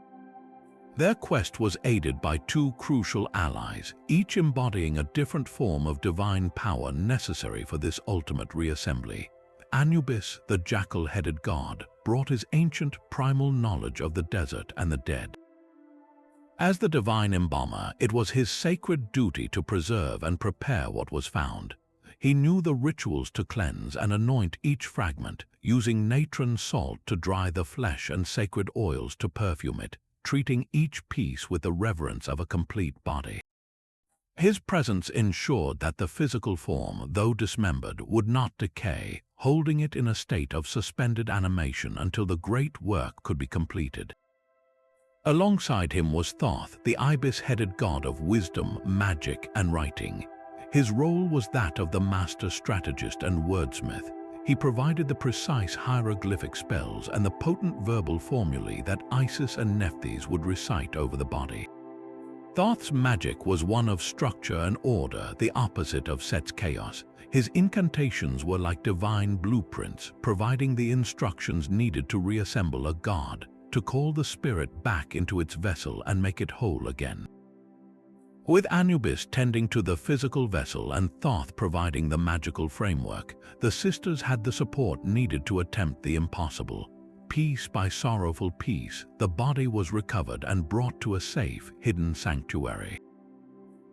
Their quest was aided by two crucial allies, each embodying a different form of divine power necessary for this ultimate reassembly. Anubis, the jackal-headed god, brought his ancient primal knowledge of the desert and the dead. As the divine embalmer, it was his sacred duty to preserve and prepare what was found. He knew the rituals to cleanse and anoint each fragment, using natron salt to dry the flesh and sacred oils to perfume it, treating each piece with the reverence of a complete body. His presence ensured that the physical form, though dismembered, would not decay, holding it in a state of suspended animation until the great work could be completed. Alongside him was Thoth, the ibis-headed god of wisdom, magic, and writing. His role was that of the master strategist and wordsmith. He provided the precise hieroglyphic spells and the potent verbal formulae that Isis and Nephthys would recite over the body. Thoth's magic was one of structure and order, the opposite of Set's chaos. His incantations were like divine blueprints, providing the instructions needed to reassemble a god, to call the spirit back into its vessel and make it whole again. With Anubis tending to the physical vessel and Thoth providing the magical framework, the sisters had the support needed to attempt the impossible. Piece by sorrowful piece, the body was recovered and brought to a safe, hidden sanctuary.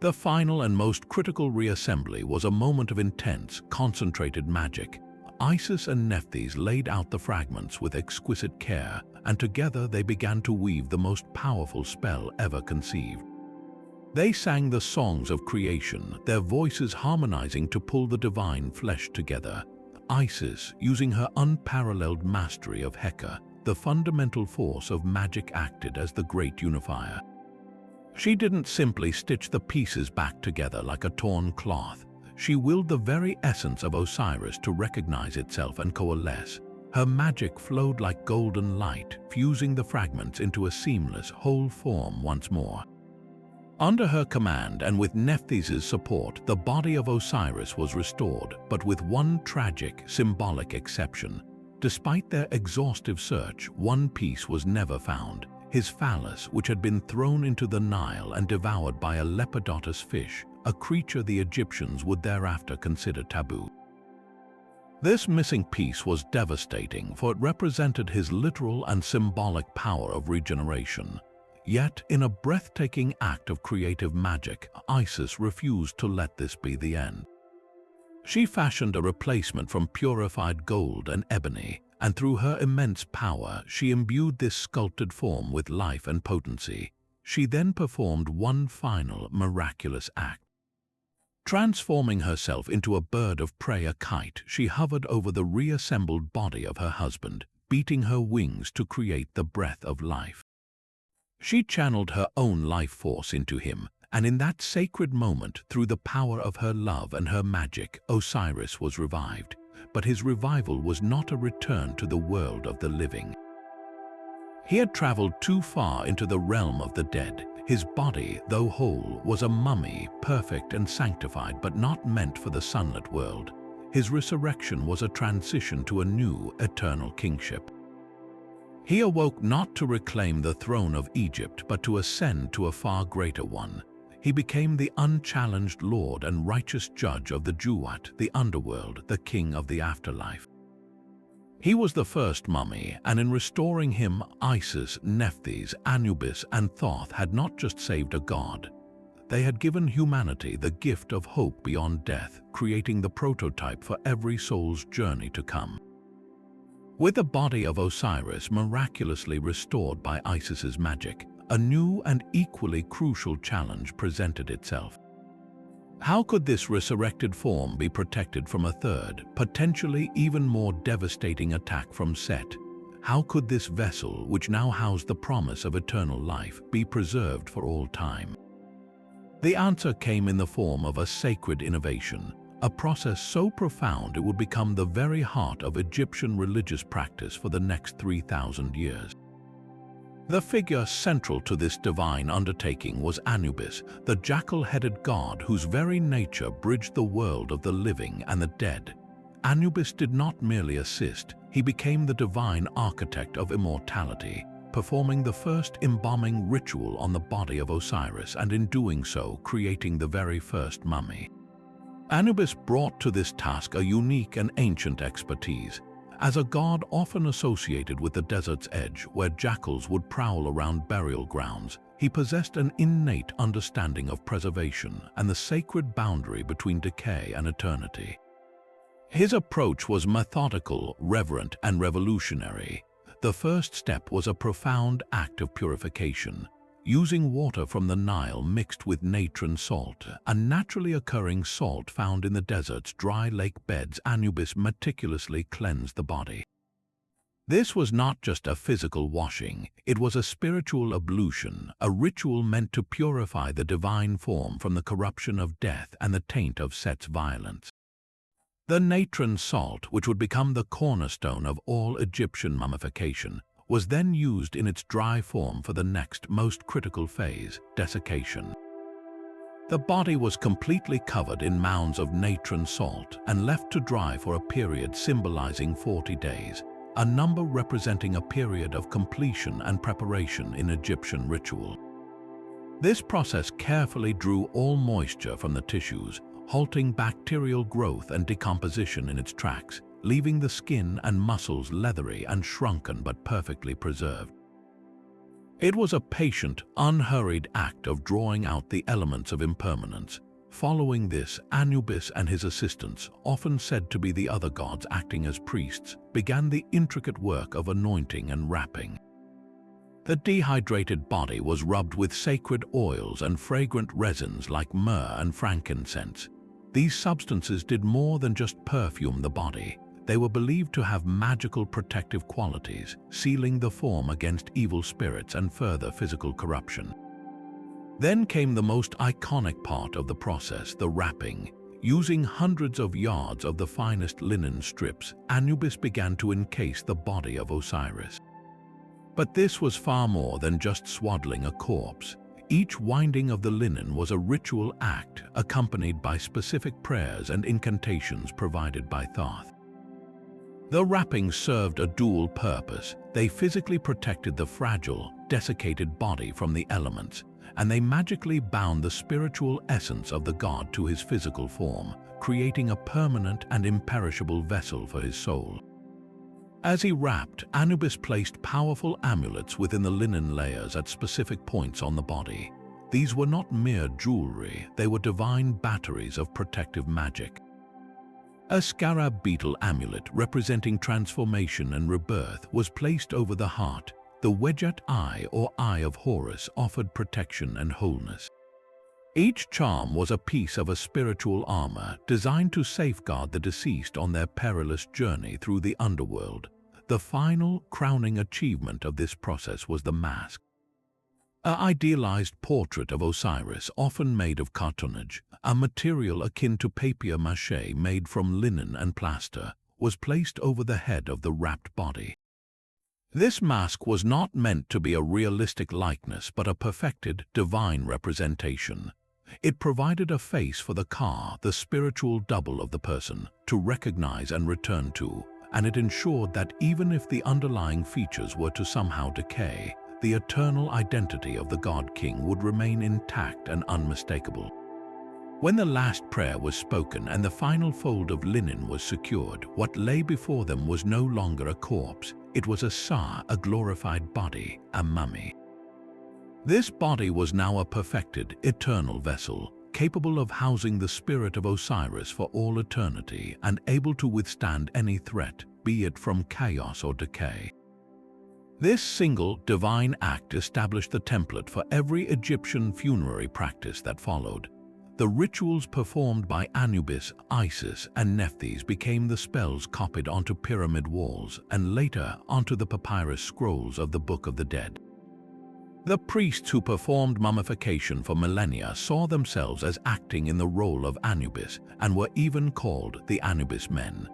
The final and most critical reassembly was a moment of intense, concentrated magic. Isis and Nephthys laid out the fragments with exquisite care, and together they began to weave the most powerful spell ever conceived. They sang the songs of creation, their voices harmonizing to pull the divine flesh together. Isis, using her unparalleled mastery of Heka, the fundamental force of magic, acted as the great unifier. She didn't simply stitch the pieces back together like a torn cloth. She willed the very essence of Osiris to recognize itself and coalesce. Her magic flowed like golden light, fusing the fragments into a seamless, whole form once more. Under her command and with Nephthys' support, the body of Osiris was restored, but with one tragic, symbolic exception. Despite their exhaustive search, one piece was never found: his phallus, which had been thrown into the Nile and devoured by a lepidotous fish, a creature the Egyptians would thereafter consider taboo. This missing piece was devastating, for it represented his literal and symbolic power of regeneration. Yet, in a breathtaking act of creative magic, Isis refused to let this be the end. She fashioned a replacement from purified gold and ebony, and through her immense power, she imbued this sculpted form with life and potency. She then performed one final, miraculous act. Transforming herself into a bird of prey, a kite, she hovered over the reassembled body of her husband, beating her wings to create the breath of life. She channeled her own life force into him, And in that sacred moment, through the power of her love and her magic, Osiris was revived. But his revival was not a return to the world of the living. He had traveled too far into the realm of the dead. His body, though whole, was a mummy, perfect and sanctified, but not meant for the sunlit world. His resurrection was a transition to a new, eternal kingship. He awoke not to reclaim the throne of Egypt, but to ascend to a far greater one. He became the unchallenged lord and righteous judge of the Duat, the underworld, the king of the afterlife. He was the first mummy, and in restoring him, Isis, Nephthys, Anubis, and Thoth had not just saved a god. They had given humanity the gift of hope beyond death, creating the prototype for every soul's journey to come. With the body of Osiris miraculously restored by Isis's magic, a new and equally crucial challenge presented itself. How could this resurrected form be protected from a third, potentially even more devastating attack from Set? How could this vessel, which now housed the promise of eternal life, be preserved for all time? The answer came in the form of a sacred innovation, a process so profound it would become the very heart of Egyptian religious practice for the next 3,000 years. The figure central to this divine undertaking was Anubis, the jackal-headed god whose very nature bridged the world of the living and the dead. Anubis did not merely assist, he became the divine architect of immortality, performing the first embalming ritual on the body of Osiris and in doing so creating the very first mummy. Anubis brought to this task a unique and ancient expertise. As a god often associated with the desert's edge, where jackals would prowl around burial grounds, he possessed an innate understanding of preservation and the sacred boundary between decay and eternity. His approach was methodical, reverent, and revolutionary. The first step was a profound act of purification. Using water from the Nile mixed with natron salt, a naturally occurring salt found in the desert's dry lake beds, Anubis meticulously cleansed the body. This was not just a physical washing, it was a spiritual ablution, a ritual meant to purify the divine form from the corruption of death and the taint of Set's violence. The natron salt, which would become the cornerstone of all Egyptian mummification, was then used in its dry form for the next most critical phase, desiccation. The body was completely covered in mounds of natron salt and left to dry for a period symbolizing 40 days, a number representing a period of completion and preparation in Egyptian ritual. This process carefully drew all moisture from the tissues, halting bacterial growth and decomposition in its tracks, leaving the skin and muscles leathery and shrunken but perfectly preserved. It was a patient, unhurried act of drawing out the elements of impermanence. Following this, Anubis and his assistants, often said to be the other gods acting as priests, began the intricate work of anointing and wrapping. The dehydrated body was rubbed with sacred oils and fragrant resins like myrrh and frankincense. These substances did more than just perfume the body. They were believed to have magical protective qualities, sealing the form against evil spirits and further physical corruption. Then came the most iconic part of the process, the wrapping. Using hundreds of yards of the finest linen strips, Anubis began to encase the body of Osiris. But this was far more than just swaddling a corpse. Each winding of the linen was a ritual act, accompanied by specific prayers and incantations provided by Thoth. The wrappings served a dual purpose. They physically protected the fragile, desiccated body from the elements, and they magically bound the spiritual essence of the god to his physical form, creating a permanent and imperishable vessel for his soul. As he wrapped, Anubis placed powerful amulets within the linen layers at specific points on the body. These were not mere jewelry, they were divine batteries of protective magic. A scarab beetle amulet representing transformation and rebirth was placed over the heart. The Wedget Eye, or Eye of Horus, offered protection and wholeness. Each charm was a piece of a spiritual armor designed to safeguard the deceased on their perilous journey through the underworld. The final, crowning achievement of this process was the mask. An idealized portrait of Osiris, often made of cartonnage, a material akin to papier-mâché made from linen and plaster, was placed over the head of the wrapped body. This mask was not meant to be a realistic likeness but a perfected, divine representation. It provided a face for the Ka, the spiritual double of the person, to recognize and return to, and it ensured that even if the underlying features were to somehow decay, the eternal identity of the God-King would remain intact and unmistakable. When the last prayer was spoken and the final fold of linen was secured, what lay before them was no longer a corpse. It was a glorified body, a mummy. This body was now a perfected, eternal vessel, capable of housing the spirit of Osiris for all eternity and able to withstand any threat, be it from chaos or decay. This single divine act established the template for every Egyptian funerary practice that followed. The rituals performed by Anubis, Isis, and Nephthys became the spells copied onto pyramid walls and later onto the papyrus scrolls of the Book of the Dead. The priests who performed mummification for millennia saw themselves as acting in the role of Anubis and were even called the Anubis men.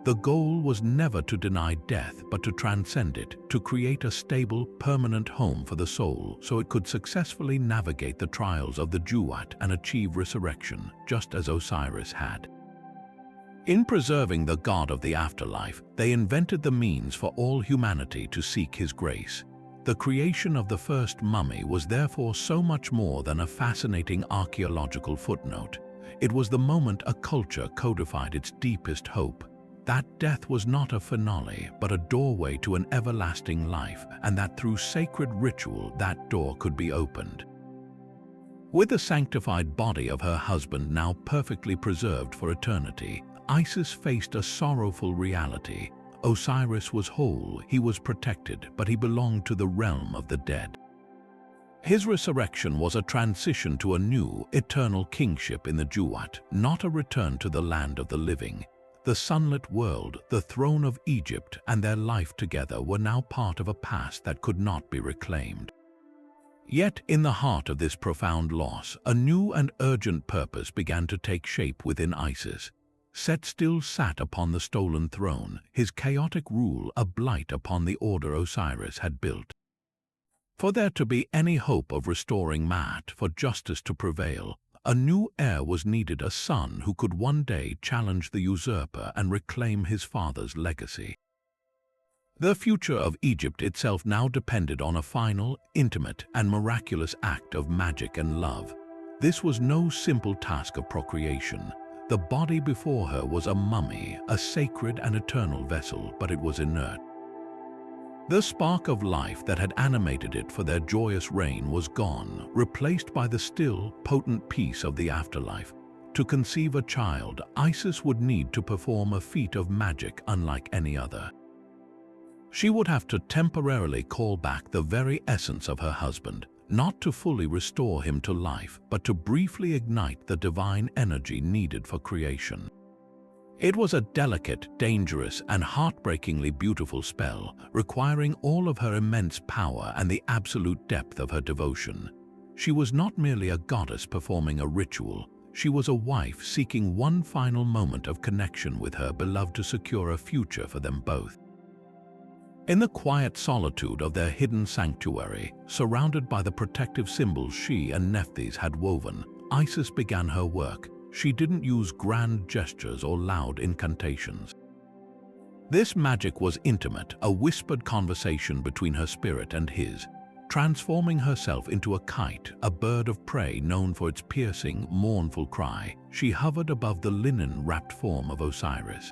The goal was never to deny death but to transcend it, to create a stable, permanent home for the soul so it could successfully navigate the trials of the Duat and achieve resurrection, just as Osiris had. In preserving the god of the afterlife, they invented the means for all humanity to seek his grace. The creation of the first mummy was therefore so much more than a fascinating archaeological footnote. It was the moment a culture codified its deepest hope, that death was not a finale but a doorway to an everlasting life, and that through sacred ritual that door could be opened. With the sanctified body of her husband now perfectly preserved for eternity, Isis faced a sorrowful reality. Osiris was whole, he was protected, but he belonged to the realm of the dead. His resurrection was a transition to a new, eternal kingship in the Duat, not a return to the land of the living. The sunlit world, the throne of Egypt, and their life together were now part of a past that could not be reclaimed. Yet, in the heart of this profound loss, a new and urgent purpose began to take shape within Isis. Set still sat upon the stolen throne, his chaotic rule a blight upon the order Osiris had built. For there to be any hope of restoring Maat, for justice to prevail, a new heir was needed, a son who could one day challenge the usurper and reclaim his father's legacy. The future of Egypt itself now depended on a final, intimate, and miraculous act of magic and love. This was no simple task of procreation. The body before her was a mummy, a sacred and eternal vessel, but it was inert. The spark of life that had animated it for their joyous reign was gone, replaced by the still, potent peace of the afterlife. To conceive a child, Isis would need to perform a feat of magic unlike any other. She would have to temporarily call back the very essence of her husband, not to fully restore him to life, but to briefly ignite the divine energy needed for creation. It was a delicate, dangerous, and heartbreakingly beautiful spell, requiring all of her immense power and the absolute depth of her devotion. She was not merely a goddess performing a ritual, she was a wife seeking one final moment of connection with her beloved to secure a future for them both. In the quiet solitude of their hidden sanctuary, surrounded by the protective symbols she and Nephthys had woven, Isis began her work. She didn't use grand gestures or loud incantations. This magic was intimate, a whispered conversation between her spirit and his. Transforming herself into a kite, a bird of prey known for its piercing, mournful cry, she hovered above the linen-wrapped form of Osiris.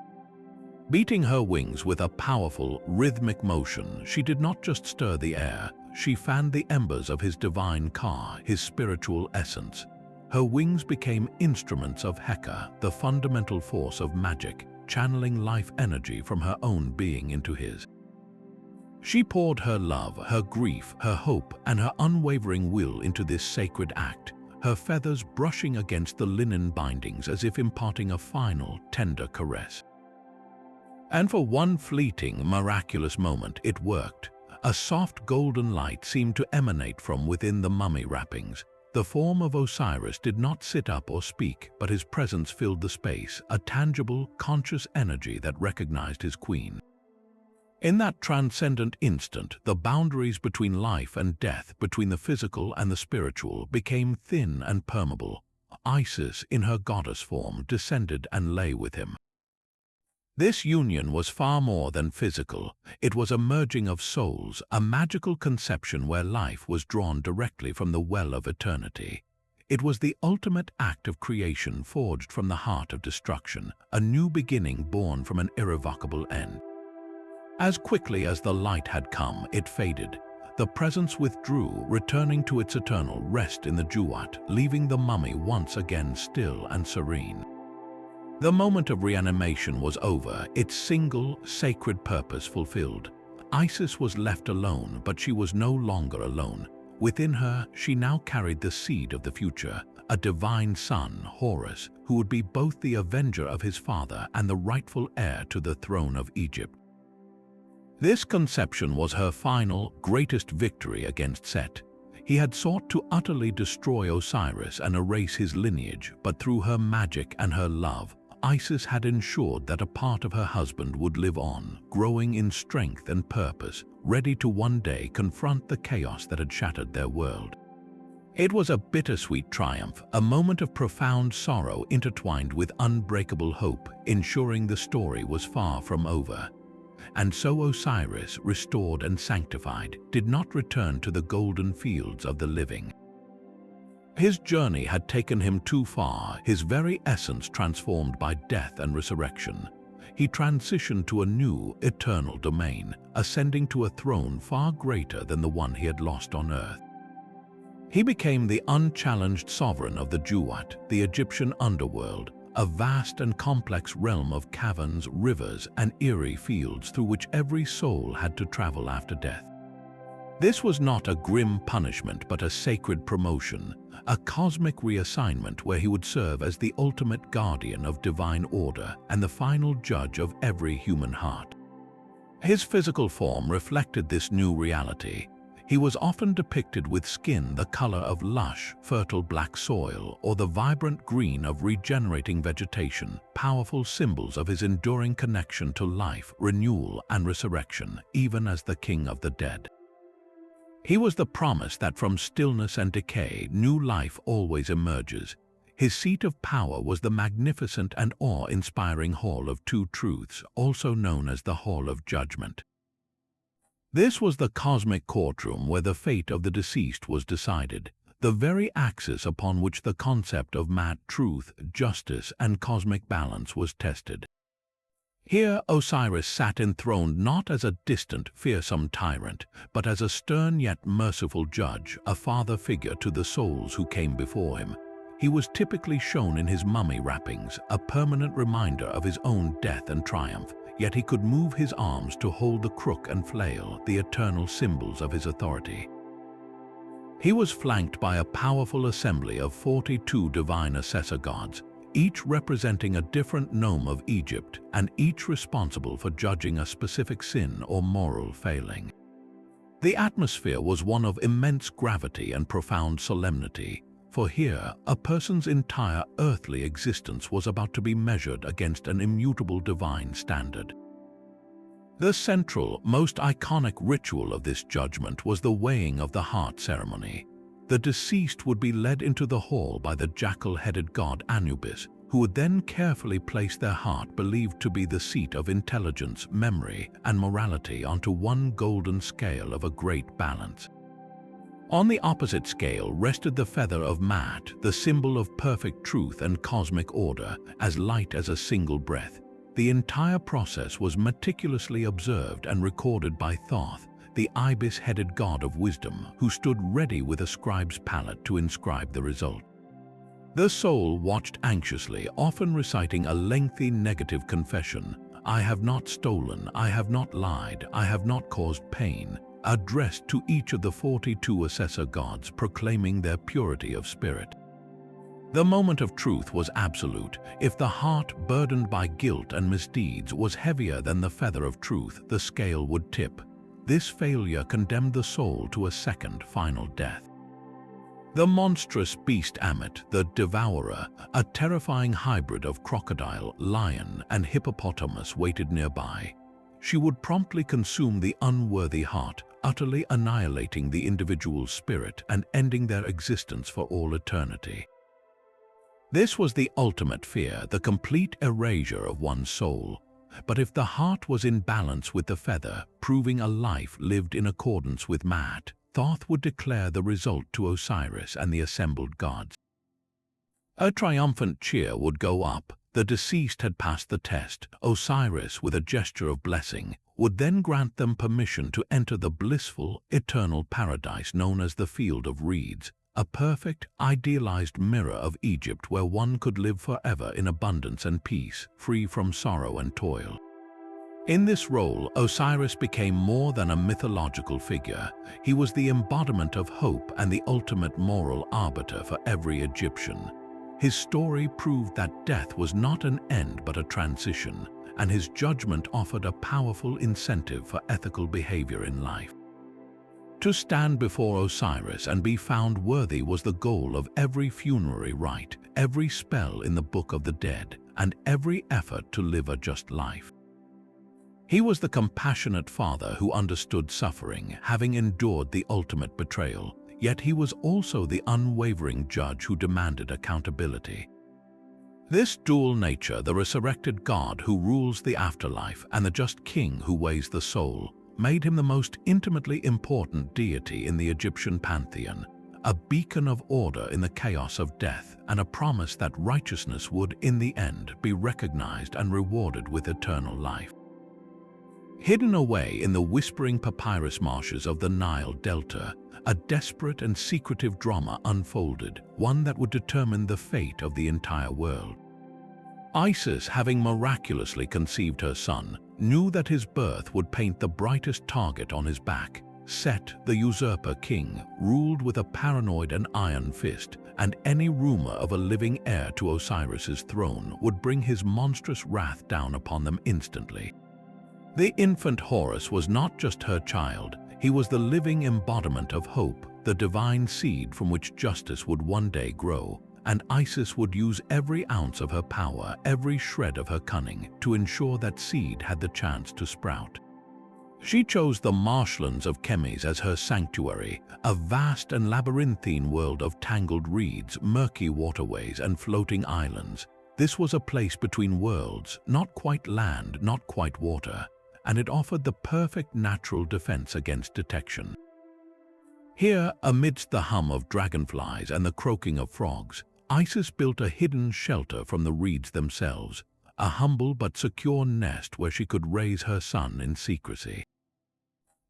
Beating her wings with a powerful, rhythmic motion, she did not just stir the air, she fanned the embers of his divine Ka, his spiritual essence. Her wings became instruments of Heka, the fundamental force of magic, channeling life energy from her own being into his. She poured her love, her grief, her hope, and her unwavering will into this sacred act, her feathers brushing against the linen bindings as if imparting a final, tender caress. And for one fleeting, miraculous moment, it worked. A soft golden light seemed to emanate from within the mummy wrappings. The form of Osiris did not sit up or speak, but his presence filled the space, a tangible, conscious energy that recognized his queen. In that transcendent instant, the boundaries between life and death, between the physical and the spiritual, became thin and permeable. Isis, in her goddess form, descended and lay with him. This union was far more than physical. It was a merging of souls, a magical conception where life was drawn directly from the well of eternity. It was the ultimate act of creation forged from the heart of destruction, a new beginning born from an irrevocable end. As quickly as the light had come, it faded. The presence withdrew, returning to its eternal rest in the Duat, leaving the mummy once again still and serene. The moment of reanimation was over, its single, sacred purpose fulfilled. Isis was left alone, but she was no longer alone. Within her, she now carried the seed of the future, a divine son, Horus, who would be both the avenger of his father and the rightful heir to the throne of Egypt. This conception was her final, greatest victory against Set. He had sought to utterly destroy Osiris and erase his lineage, but through her magic and her love, Isis had ensured that a part of her husband would live on, growing in strength and purpose, ready to one day confront the chaos that had shattered their world. It was a bittersweet triumph, a moment of profound sorrow intertwined with unbreakable hope, ensuring the story was far from over. And so Osiris, restored and sanctified, did not return to the golden fields of the living. His journey had taken him too far, his very essence transformed by death and resurrection. He transitioned to a new, eternal domain, ascending to a throne far greater than the one he had lost on earth. He became the unchallenged sovereign of the Duat, the Egyptian underworld, a vast and complex realm of caverns, rivers, and eerie fields through which every soul had to travel after death. This was not a grim punishment but a sacred promotion, a cosmic reassignment where he would serve as the ultimate guardian of divine order and the final judge of every human heart. His physical form reflected this new reality. He was often depicted with skin the color of lush, fertile black soil or the vibrant green of regenerating vegetation, powerful symbols of his enduring connection to life, renewal, and resurrection, even as the king of the dead. He was the promise that from stillness and decay, new life always emerges. His seat of power was the magnificent and awe-inspiring Hall of Two Truths, also known as the Hall of Judgment. This was the cosmic courtroom where the fate of the deceased was decided, the very axis upon which the concept of truth, justice, and cosmic balance was tested. Here Osiris sat enthroned not as a distant, fearsome tyrant, but as a stern yet merciful judge, a father figure to the souls who came before him. He was typically shown in his mummy wrappings, a permanent reminder of his own death and triumph, yet he could move his arms to hold the crook and flail, the eternal symbols of his authority. He was flanked by a powerful assembly of 42 divine assessor gods, each representing a different nome of Egypt and each responsible for judging a specific sin or moral failing. The atmosphere was one of immense gravity and profound solemnity, for here a person's entire earthly existence was about to be measured against an immutable divine standard. The central, most iconic ritual of this judgment was the weighing of the heart ceremony. The deceased would be led into the hall by the jackal-headed god Anubis, who would then carefully place their heart, believed to be the seat of intelligence, memory, and morality, onto one golden scale of a great balance. On the opposite scale rested the feather of Maat, the symbol of perfect truth and cosmic order, as light as a single breath. The entire process was meticulously observed and recorded by Thoth, the ibis-headed god of wisdom, who stood ready with a scribe's palette to inscribe the result. The soul watched anxiously, often reciting a lengthy negative confession: "I have not stolen, I have not lied, I have not caused pain," addressed to each of the 42 assessor gods, proclaiming their purity of spirit. The moment of truth was absolute. If the heart, burdened by guilt and misdeeds, was heavier than the feather of truth, the scale would tip. This failure condemned the soul to a second final death. The monstrous beast Ammit, the devourer, a terrifying hybrid of crocodile, lion, and hippopotamus, waited nearby. She would promptly consume the unworthy heart, utterly annihilating the individual's spirit and ending their existence for all eternity. This was the ultimate fear, the complete erasure of one's soul. But if the heart was in balance with the feather, proving a life lived in accordance with Ma'at, Thoth would declare the result to Osiris and the assembled gods. A triumphant cheer would go up. The deceased had passed the test. Osiris, with a gesture of blessing, would then grant them permission to enter the blissful, eternal paradise known as the Field of Reeds, a perfect, idealized mirror of Egypt where one could live forever in abundance and peace, free from sorrow and toil. In this role, Osiris became more than a mythological figure. He was the embodiment of hope and the ultimate moral arbiter for every Egyptian. His story proved that death was not an end but a transition, and his judgment offered a powerful incentive for ethical behavior in life. To stand before Osiris and be found worthy was the goal of every funerary rite, every spell in the Book of the Dead, and every effort to live a just life. He was the compassionate father who understood suffering, having endured the ultimate betrayal, yet he was also the unwavering judge who demanded accountability. This dual nature, the resurrected God who rules the afterlife and the just king who weighs the soul, made him the most intimately important deity in the Egyptian pantheon, a beacon of order in the chaos of death and a promise that righteousness would, in the end, be recognized and rewarded with eternal life. Hidden away in the whispering papyrus marshes of the Nile Delta, a desperate and secretive drama unfolded, one that would determine the fate of the entire world. Isis, having miraculously conceived her son, knew that his birth would paint the brightest target on his back. Set, the usurper king, ruled with a paranoid and iron fist, and any rumor of a living heir to Osiris's throne would bring his monstrous wrath down upon them instantly. The infant Horus was not just her child, he was the living embodiment of hope, the divine seed from which justice would one day grow, and Isis would use every ounce of her power, every shred of her cunning, to ensure that seed had the chance to sprout. She chose the marshlands of Chemis as her sanctuary, a vast and labyrinthine world of tangled reeds, murky waterways, and floating islands. This was a place between worlds, not quite land, not quite water, and it offered the perfect natural defense against detection. Here, amidst the hum of dragonflies and the croaking of frogs, Isis built a hidden shelter from the reeds themselves, a humble but secure nest where she could raise her son in secrecy.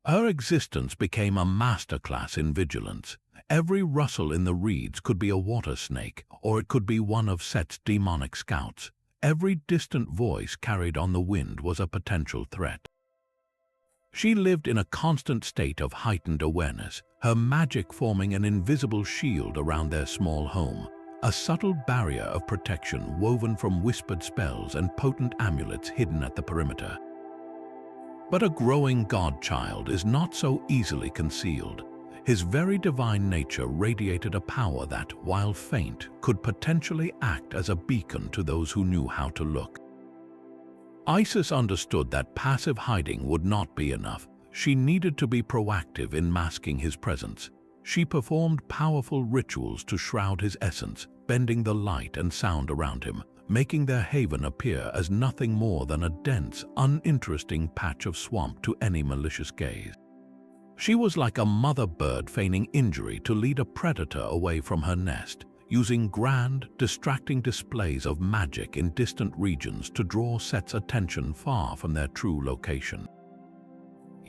Her existence became a masterclass in vigilance. Every rustle in the reeds could be a water snake, or it could be one of Set's demonic scouts. Every distant voice carried on the wind was a potential threat. She lived in a constant state of heightened awareness, her magic forming an invisible shield around their small home, a subtle barrier of protection woven from whispered spells and potent amulets hidden at the perimeter. But a growing god-child is not so easily concealed. His very divine nature radiated a power that, while faint, could potentially act as a beacon to those who knew how to look. Isis understood that passive hiding would not be enough. She needed to be proactive in masking his presence. She performed powerful rituals to shroud his essence, bending the light and sound around him, making their haven appear as nothing more than a dense, uninteresting patch of swamp to any malicious gaze. She was like a mother bird feigning injury to lead a predator away from her nest, using grand, distracting displays of magic in distant regions to draw Set's attention far from their true location.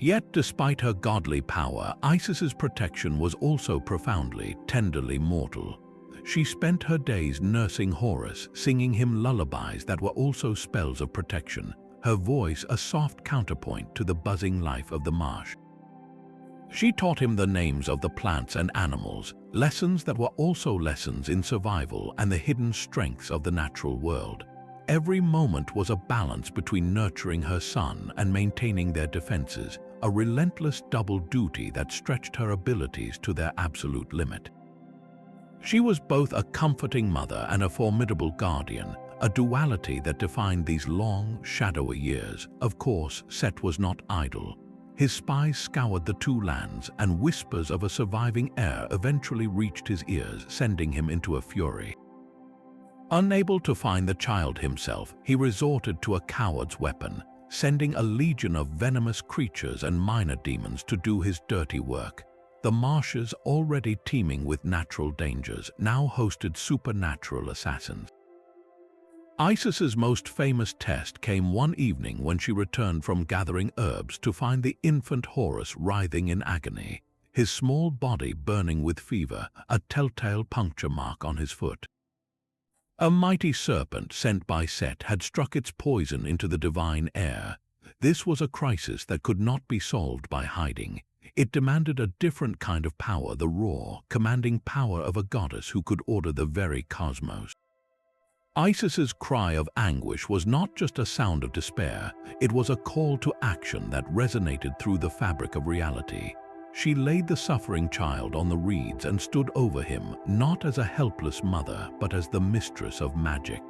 Yet, despite her godly power, Isis's protection was also profoundly, tenderly mortal. She spent her days nursing Horus, singing him lullabies that were also spells of protection, her voice a soft counterpoint to the buzzing life of the marsh. She taught him the names of the plants and animals, lessons that were also lessons in survival and the hidden strengths of the natural world. Every moment was a balance between nurturing her son and maintaining their defenses, a relentless double duty that stretched her abilities to their absolute limit. She was both a comforting mother and a formidable guardian, a duality that defined these long, shadowy years. Of course, Set was not idle. His spies scoured the two lands, and whispers of a surviving heir eventually reached his ears, sending him into a fury. Unable to find the child himself, he resorted to a coward's weapon, sending a legion of venomous creatures and minor demons to do his dirty work. The marshes, already teeming with natural dangers, now hosted supernatural assassins. Isis's most famous test came one evening when she returned from gathering herbs to find the infant Horus writhing in agony, his small body burning with fever, a telltale puncture mark on his foot. A mighty serpent sent by Set had struck its poison into the divine air. This was a crisis that could not be solved by hiding. It demanded a different kind of power, the raw, commanding power of a goddess who could order the very cosmos. Isis's cry of anguish was not just a sound of despair, it was a call to action that resonated through the fabric of reality. She laid the suffering child on the reeds and stood over him, not as a helpless mother, but as the mistress of magic.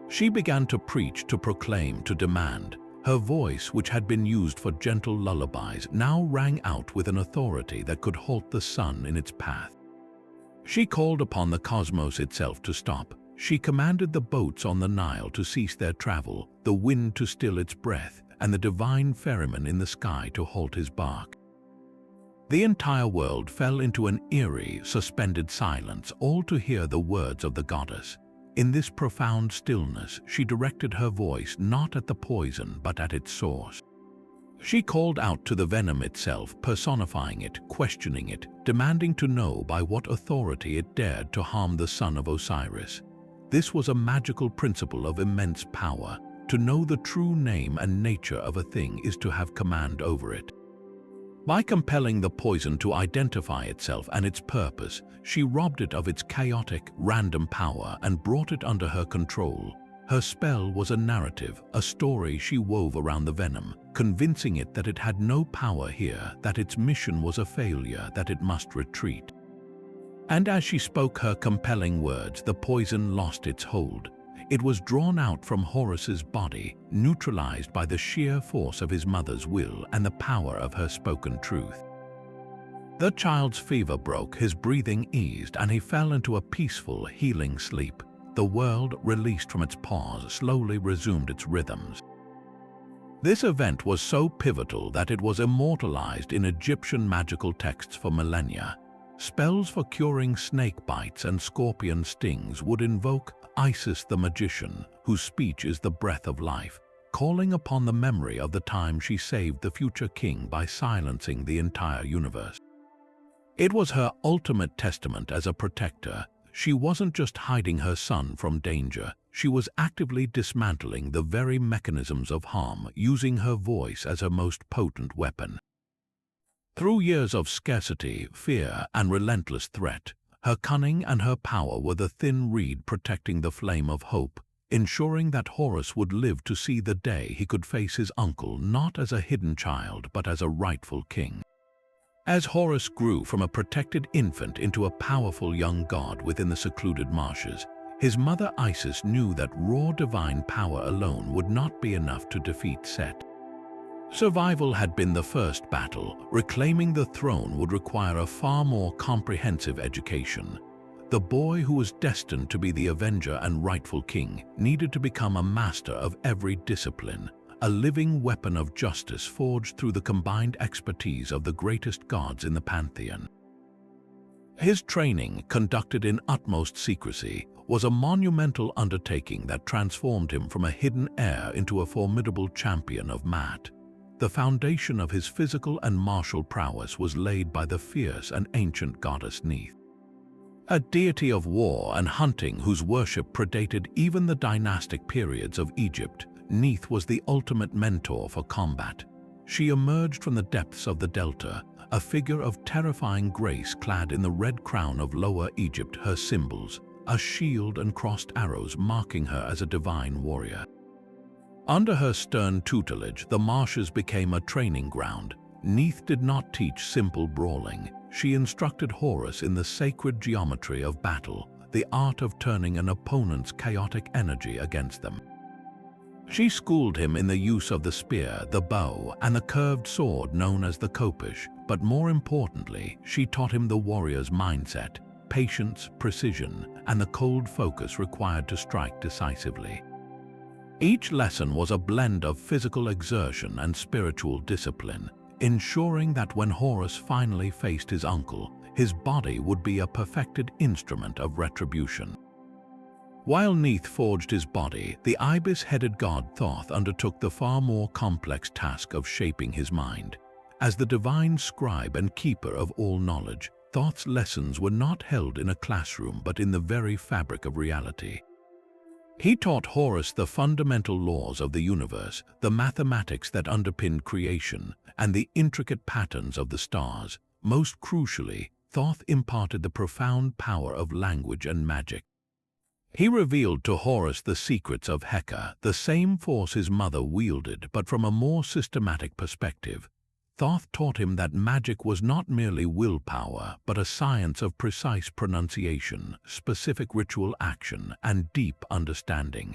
She began to preach, to proclaim, to demand. Her voice, which had been used for gentle lullabies, now rang out with an authority that could halt the sun in its path. She called upon the cosmos itself to stop. She commanded the boats on the Nile to cease their travel, the wind to still its breath, and the divine ferryman in the sky to halt his bark. The entire world fell into an eerie, suspended silence, all to hear the words of the goddess. In this profound stillness, she directed her voice not at the poison but at its source. She called out to the venom itself, personifying it, questioning it, demanding to know by what authority it dared to harm the son of Osiris. This was a magical principle of immense power. To know the true name and nature of a thing is to have command over it. By compelling the poison to identify itself and its purpose, she robbed it of its chaotic, random power and brought it under her control. Her spell was a narrative, a story she wove around the venom, convincing it that it had no power here, that its mission was a failure, that it must retreat. And as she spoke her compelling words, the poison lost its hold. It was drawn out from Horus's body, neutralized by the sheer force of his mother's will and the power of her spoken truth. The child's fever broke, his breathing eased, and he fell into a peaceful, healing sleep. The world, released from its pause, slowly resumed its rhythms. This event was so pivotal that it was immortalized in Egyptian magical texts for millennia. Spells for curing snake bites and scorpion stings would invoke Isis the magician, whose speech is the breath of life, calling upon the memory of the time she saved the future king by silencing the entire universe. It was her ultimate testament as a protector. She wasn't just hiding her son from danger, she was actively dismantling the very mechanisms of harm, using her voice as her most potent weapon. Through years of scarcity, fear, and relentless threat, her cunning and her power were the thin reed protecting the flame of hope, ensuring that Horus would live to see the day he could face his uncle not as a hidden child but as a rightful king. As Horus grew from a protected infant into a powerful young god within the secluded marshes, his mother Isis knew that raw divine power alone would not be enough to defeat Set. Survival had been the first battle. Reclaiming the throne would require a far more comprehensive education. The boy who was destined to be the avenger and rightful king needed to become a master of every discipline, a living weapon of justice forged through the combined expertise of the greatest gods in the pantheon. His training, conducted in utmost secrecy, was a monumental undertaking that transformed him from a hidden heir into a formidable champion of Maat. The foundation of his physical and martial prowess was laid by the fierce and ancient goddess Neith. A deity of war and hunting whose worship predated even the dynastic periods of Egypt, Neith was the ultimate mentor for combat. She emerged from the depths of the Delta, a figure of terrifying grace clad in the red crown of Lower Egypt, her symbols, a shield and crossed arrows marking her as a divine warrior. Under her stern tutelage, the marshes became a training ground. Neith did not teach simple brawling. She instructed Horus in the sacred geometry of battle, the art of turning an opponent's chaotic energy against them. She schooled him in the use of the spear, the bow, and the curved sword known as the khopesh, but more importantly, she taught him the warrior's mindset, patience, precision, and the cold focus required to strike decisively. Each lesson was a blend of physical exertion and spiritual discipline, ensuring that when Horus finally faced his uncle, his body would be a perfected instrument of retribution. While Neith forged his body, the ibis-headed god Thoth undertook the far more complex task of shaping his mind. As the divine scribe and keeper of all knowledge, Thoth's lessons were not held in a classroom but in the very fabric of reality. He taught Horus the fundamental laws of the universe, the mathematics that underpinned creation, and the intricate patterns of the stars. Most crucially, Thoth imparted the profound power of language and magic. He revealed to Horus the secrets of Heka, the same force his mother wielded, but from a more systematic perspective. Thoth taught him that magic was not merely willpower, but a science of precise pronunciation, specific ritual action, and deep understanding.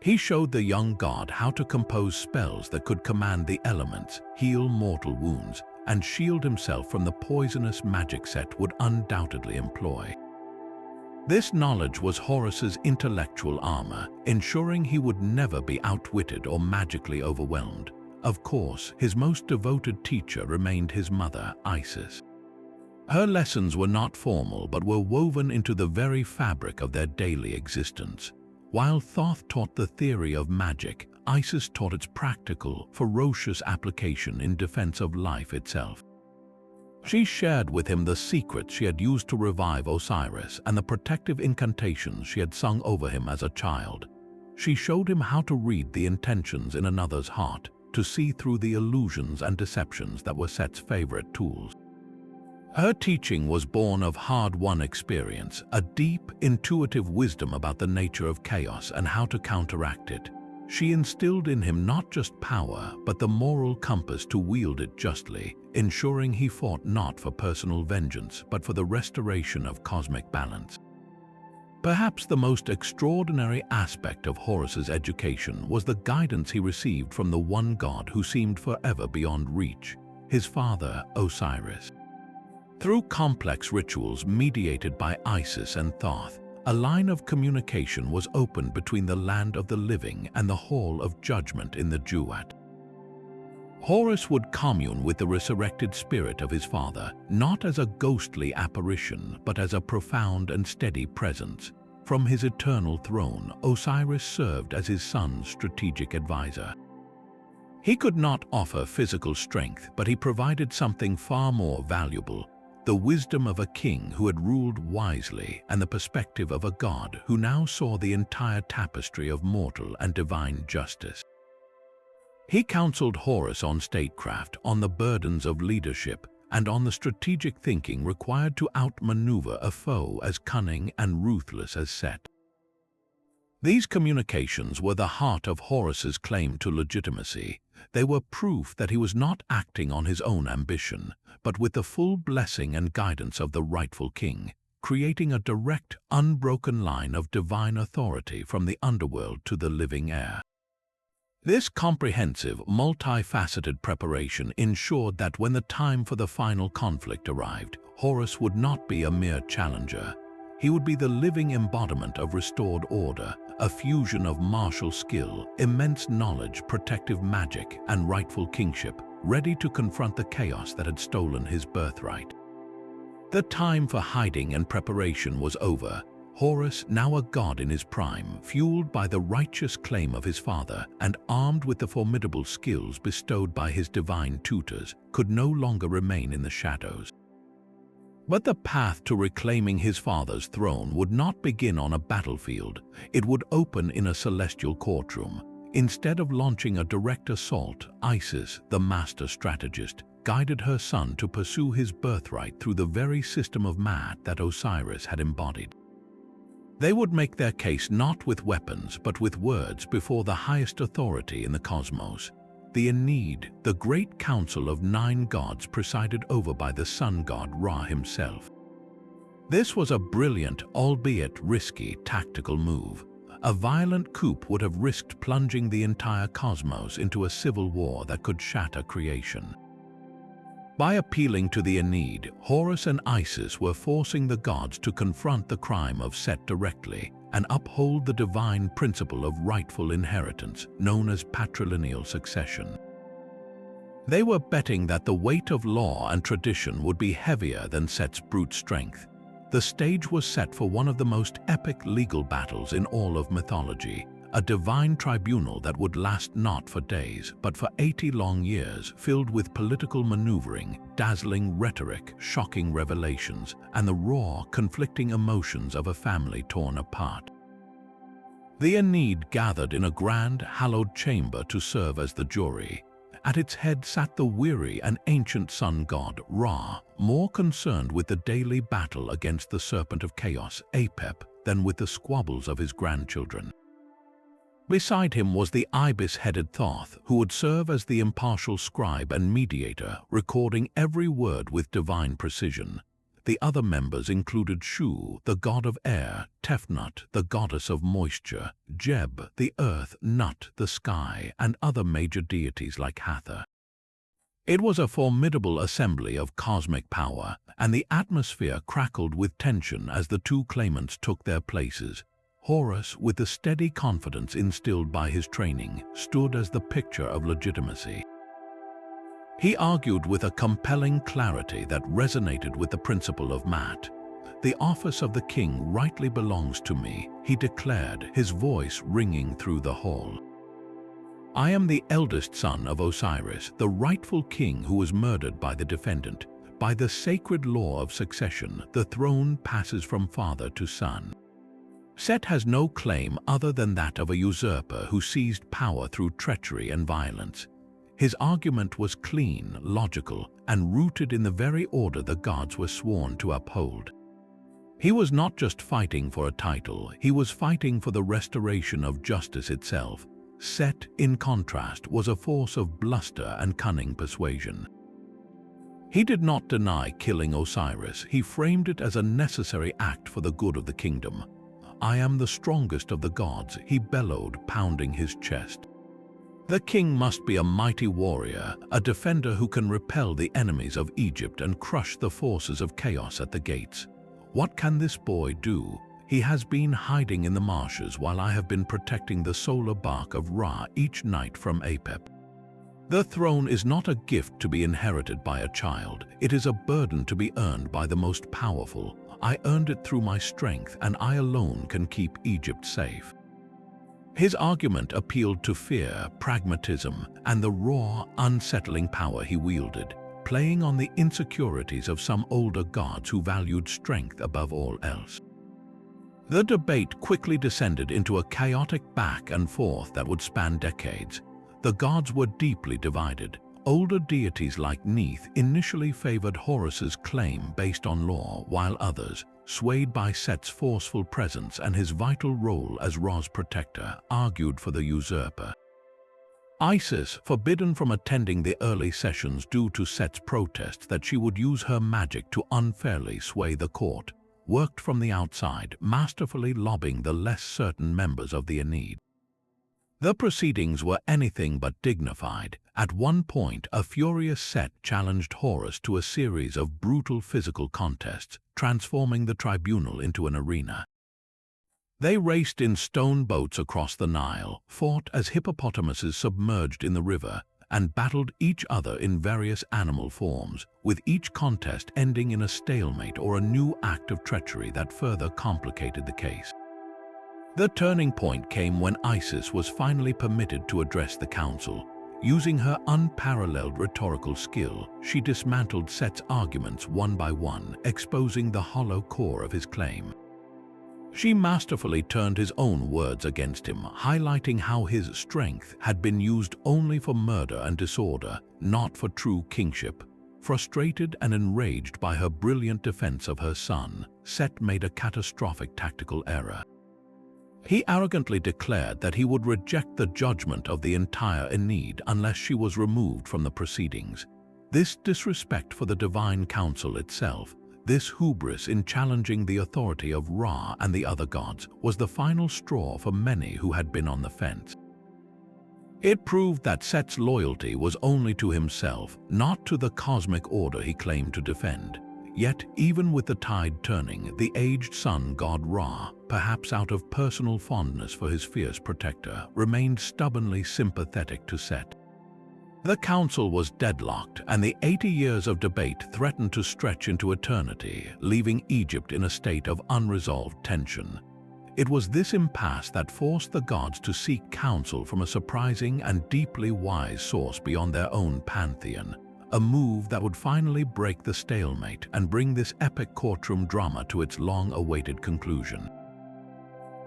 He showed the young god how to compose spells that could command the elements, heal mortal wounds, and shield himself from the poisonous magic Set would undoubtedly employ. This knowledge was Horus's intellectual armor, ensuring he would never be outwitted or magically overwhelmed. Of course, his most devoted teacher remained his mother, Isis. Her lessons were not formal but were woven into the very fabric of their daily existence. While Thoth taught the theory of magic, Isis taught its practical, ferocious application in defense of life itself. She shared with him the secrets she had used to revive Osiris and the protective incantations she had sung over him as a child. She showed him how to read the intentions in another's heart, to see through the illusions and deceptions that were Set's favorite tools. Her teaching was born of hard-won experience, a deep, intuitive wisdom about the nature of chaos and how to counteract it. She instilled in him not just power, but the moral compass to wield it justly, ensuring he fought not for personal vengeance, but for the restoration of cosmic balance. Perhaps the most extraordinary aspect of Horus's education was the guidance he received from the one god who seemed forever beyond reach, his father, Osiris. Through complex rituals mediated by Isis and Thoth, a line of communication was opened between the land of the living and the hall of judgment in the Duat. Horus would commune with the resurrected spirit of his father, not as a ghostly apparition, but as a profound and steady presence. From his eternal throne, Osiris served as his son's strategic advisor. He could not offer physical strength, but he provided something far more valuable: the wisdom of a king who had ruled wisely and the perspective of a god who now saw the entire tapestry of mortal and divine justice. He counseled Horus on statecraft, on the burdens of leadership, and on the strategic thinking required to outmaneuver a foe as cunning and ruthless as Set. These communications were the heart of Horus's claim to legitimacy. They were proof that he was not acting on his own ambition, but with the full blessing and guidance of the rightful king, creating a direct, unbroken line of divine authority from the underworld to the living heir. This comprehensive, multifaceted preparation ensured that when the time for the final conflict arrived, Horus would not be a mere challenger. He would be the living embodiment of restored order, a fusion of martial skill, immense knowledge, protective magic, and rightful kingship, ready to confront the chaos that had stolen his birthright. The time for hiding and preparation was over. Horus, now a god in his prime, fueled by the righteous claim of his father and armed with the formidable skills bestowed by his divine tutors, could no longer remain in the shadows. But the path to reclaiming his father's throne would not begin on a battlefield. It would open in a celestial courtroom. Instead of launching a direct assault, Isis, the master strategist, guided her son to pursue his birthright through the very system of math that Osiris had embodied. They would make their case not with weapons but with words before the highest authority in the cosmos, the Aeneid, the great council of 9 gods presided over by the sun god Ra himself. This was a brilliant, albeit risky, tactical move. A violent coup would have risked plunging the entire cosmos into a civil war that could shatter creation. By appealing to the Aeneid, Horus and Isis were forcing the gods to confront the crime of Set directly and uphold the divine principle of rightful inheritance, known as patrilineal succession. They were betting that the weight of law and tradition would be heavier than Set's brute strength. The stage was set for one of the most epic legal battles in all of mythology, a divine tribunal that would last not for days, but for 80 long years, filled with political maneuvering, dazzling rhetoric, shocking revelations, and the raw, conflicting emotions of a family torn apart. The Aeneid gathered in a grand, hallowed chamber to serve as the jury. At its head sat the weary and ancient sun god, Ra, more concerned with the daily battle against the serpent of chaos, Apep, than with the squabbles of his grandchildren. Beside him was the ibis-headed Thoth, who would serve as the impartial scribe and mediator, recording every word with divine precision. The other members included Shu, the god of air, Tefnut, the goddess of moisture, Geb, the earth, Nut, the sky, and other major deities like Hathor. It was a formidable assembly of cosmic power, and the atmosphere crackled with tension as the 2 claimants took their places. Horus, with the steady confidence instilled by his training, stood as the picture of legitimacy. He argued with a compelling clarity that resonated with the principle of Mat. "The office of the king rightly belongs to me," he declared, his voice ringing through the hall. "I am the eldest son of Osiris, the rightful king who was murdered by the defendant. By the sacred law of succession, the throne passes from father to son. Set has no claim other than that of a usurper who seized power through treachery and violence." His argument was clean, logical, and rooted in the very order the gods were sworn to uphold. He was not just fighting for a title, he was fighting for the restoration of justice itself. Set, in contrast, was a force of bluster and cunning persuasion. He did not deny killing Osiris, he framed it as a necessary act for the good of the kingdom. "I am the strongest of the gods," he bellowed, pounding his chest. "The king must be a mighty warrior, a defender who can repel the enemies of Egypt and crush the forces of chaos at the gates. What can this boy do? He has been hiding in the marshes while I have been protecting the solar bark of Ra each night from Apep. The throne is not a gift to be inherited by a child, it is a burden to be earned by the most powerful. I earned it through my strength, and I alone can keep Egypt safe." His argument appealed to fear, pragmatism, and the raw, unsettling power he wielded, playing on the insecurities of some older gods who valued strength above all else. The debate quickly descended into a chaotic back and forth that would span decades. The gods were deeply divided. Older deities like Neith initially favored Horus's claim based on law, while others, swayed by Set's forceful presence and his vital role as Ra's protector, argued for the usurper. Isis, forbidden from attending the early sessions due to Set's protests that she would use her magic to unfairly sway the court, worked from the outside, masterfully lobbying the less certain members of the Aeneid. The proceedings were anything but dignified. At one point, a furious Set challenged Horus to a series of brutal physical contests, transforming the tribunal into an arena. They raced in stone boats across the Nile, fought as hippopotamuses submerged in the river, and battled each other in various animal forms, with each contest ending in a stalemate or a new act of treachery that further complicated the case. The turning point came when Isis was finally permitted to address the council. Using her unparalleled rhetorical skill, she dismantled Set's arguments one by one, exposing the hollow core of his claim. She masterfully turned his own words against him, highlighting how his strength had been used only for murder and disorder, not for true kingship. Frustrated and enraged by her brilliant defense of her son, Set made a catastrophic tactical error. He arrogantly declared that he would reject the judgment of the entire Aeneid unless she was removed from the proceedings. This disrespect for the divine council itself, this hubris in challenging the authority of Ra and the other gods, was the final straw for many who had been on the fence. It proved that Set's loyalty was only to himself, not to the cosmic order he claimed to defend. Yet, even with the tide turning, the aged sun god Ra, perhaps out of personal fondness for his fierce protector, remained stubbornly sympathetic to Set. The council was deadlocked, and the 80 years of debate threatened to stretch into eternity, leaving Egypt in a state of unresolved tension. It was this impasse that forced the gods to seek counsel from a surprising and deeply wise source beyond their own pantheon, a move that would finally break the stalemate and bring this epic courtroom drama to its long-awaited conclusion.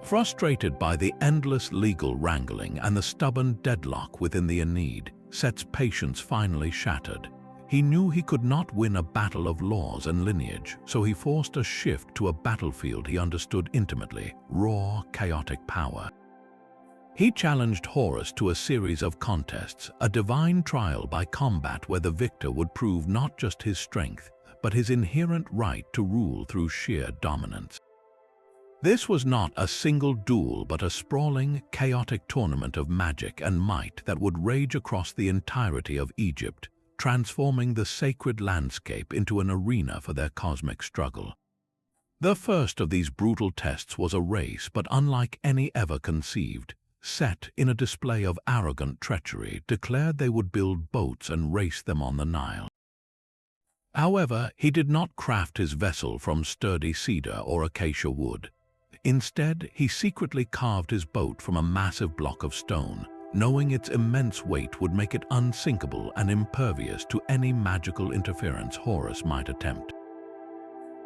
Frustrated by the endless legal wrangling and the stubborn deadlock within the Aeneid, Set's patience finally shattered. He knew he could not win a battle of laws and lineage, so he forced a shift to a battlefield he understood intimately: raw, chaotic power. He challenged Horus to a series of contests, a divine trial by combat where the victor would prove not just his strength, but his inherent right to rule through sheer dominance. This was not a single duel, but a sprawling, chaotic tournament of magic and might that would rage across the entirety of Egypt, transforming the sacred landscape into an arena for their cosmic struggle. The first of these brutal tests was a race, but unlike any ever conceived. Set, in a display of arrogant treachery, declared they would build boats and race them on the Nile. However, he did not craft his vessel from sturdy cedar or acacia wood. Instead, he secretly carved his boat from a massive block of stone, knowing its immense weight would make it unsinkable and impervious to any magical interference Horus might attempt.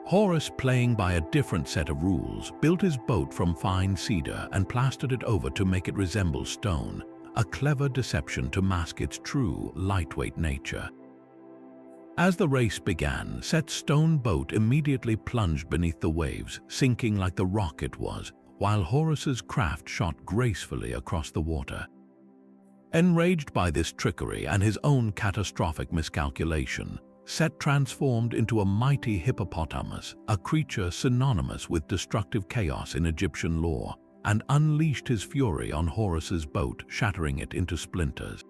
Horus, playing by a different set of rules, built his boat from fine cedar and plastered it over to make it resemble stone, a clever deception to mask its true, lightweight nature. As the race began, Set's stone boat immediately plunged beneath the waves, sinking like the rock it was, while Horus's craft shot gracefully across the water. Enraged by this trickery and his own catastrophic miscalculation, Set transformed into a mighty hippopotamus, a creature synonymous with destructive chaos in Egyptian lore, and unleashed his fury on Horus's boat, shattering it into splinters.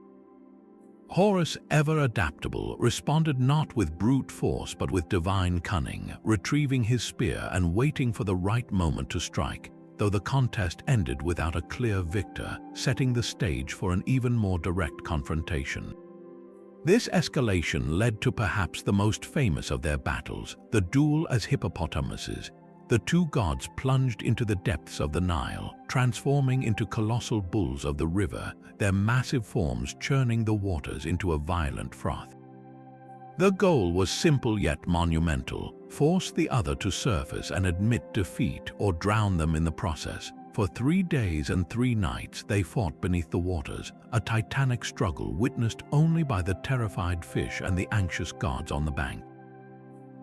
Horus, ever adaptable, responded not with brute force but with divine cunning, retrieving his spear and waiting for the right moment to strike, though the contest ended without a clear victor, setting the stage for an even more direct confrontation. This escalation led to perhaps the most famous of their battles, the duel as hippopotamuses. The two gods plunged into the depths of the Nile, transforming into colossal bulls of the river, their massive forms churning the waters into a violent froth. The goal was simple yet monumental: force the other to surface and admit defeat, or drown them in the process. For 3 days and 3 nights they fought beneath the waters, a titanic struggle witnessed only by the terrified fish and the anxious gods on the bank.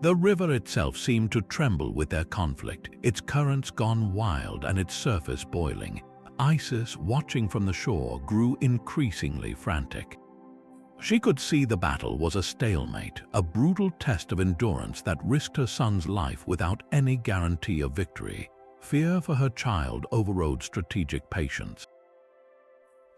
The river itself seemed to tremble with their conflict, its currents gone wild and its surface boiling. Isis, watching from the shore, grew increasingly frantic. She could see the battle was a stalemate, a brutal test of endurance that risked her son's life without any guarantee of victory. Fear for her child overrode strategic patience.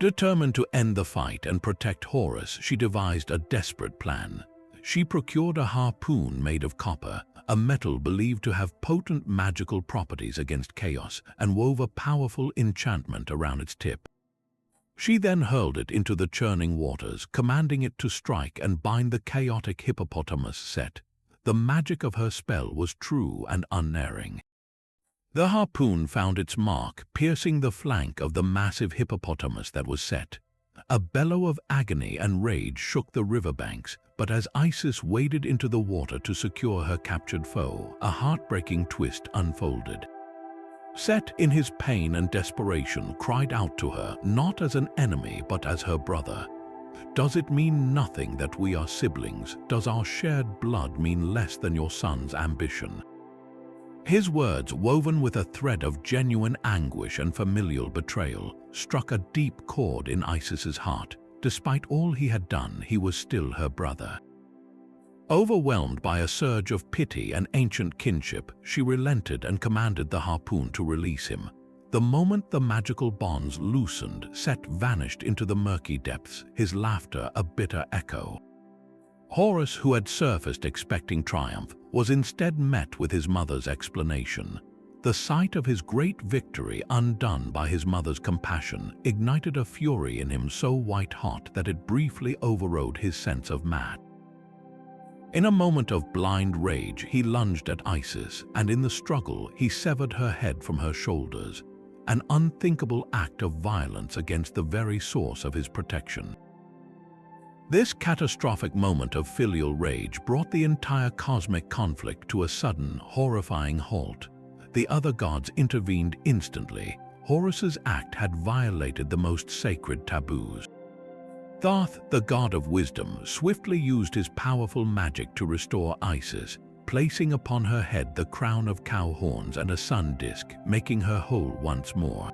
Determined to end the fight and protect Horus, she devised a desperate plan. She procured a harpoon made of copper, a metal believed to have potent magical properties against chaos, and wove a powerful enchantment around its tip. She then hurled it into the churning waters, commanding it to strike and bind the chaotic hippopotamus Set. The magic of her spell was true and unerring. The harpoon found its mark, piercing the flank of the massive hippopotamus that was Set. A bellow of agony and rage shook the riverbanks, but as Isis waded into the water to secure her captured foe, a heartbreaking twist unfolded. Set, in his pain and desperation, cried out to her, not as an enemy but as her brother. Does it mean nothing that we are siblings? Does our shared blood mean less than your son's ambition? His words, woven with a thread of genuine anguish and familial betrayal, struck a deep chord in Isis's heart. Despite all he had done, he was still her brother. Overwhelmed by a surge of pity and ancient kinship, she relented and commanded the harpoon to release him. The moment the magical bonds loosened, Set vanished into the murky depths, his laughter a bitter echo. Horus, who had surfaced expecting triumph, was instead met with his mother's explanation. The sight of his great victory, undone by his mother's compassion, ignited a fury in him so white-hot that it briefly overrode his sense of man. In a moment of blind rage, he lunged at Isis, and in the struggle, he severed her head from her shoulders, an unthinkable act of violence against the very source of his protection. This catastrophic moment of filial rage brought the entire cosmic conflict to a sudden, horrifying halt. The other gods intervened instantly. Horus's act had violated the most sacred taboos. Thoth, the god of wisdom, swiftly used his powerful magic to restore Isis, placing upon her head the crown of cow horns and a sun disk, making her whole once more.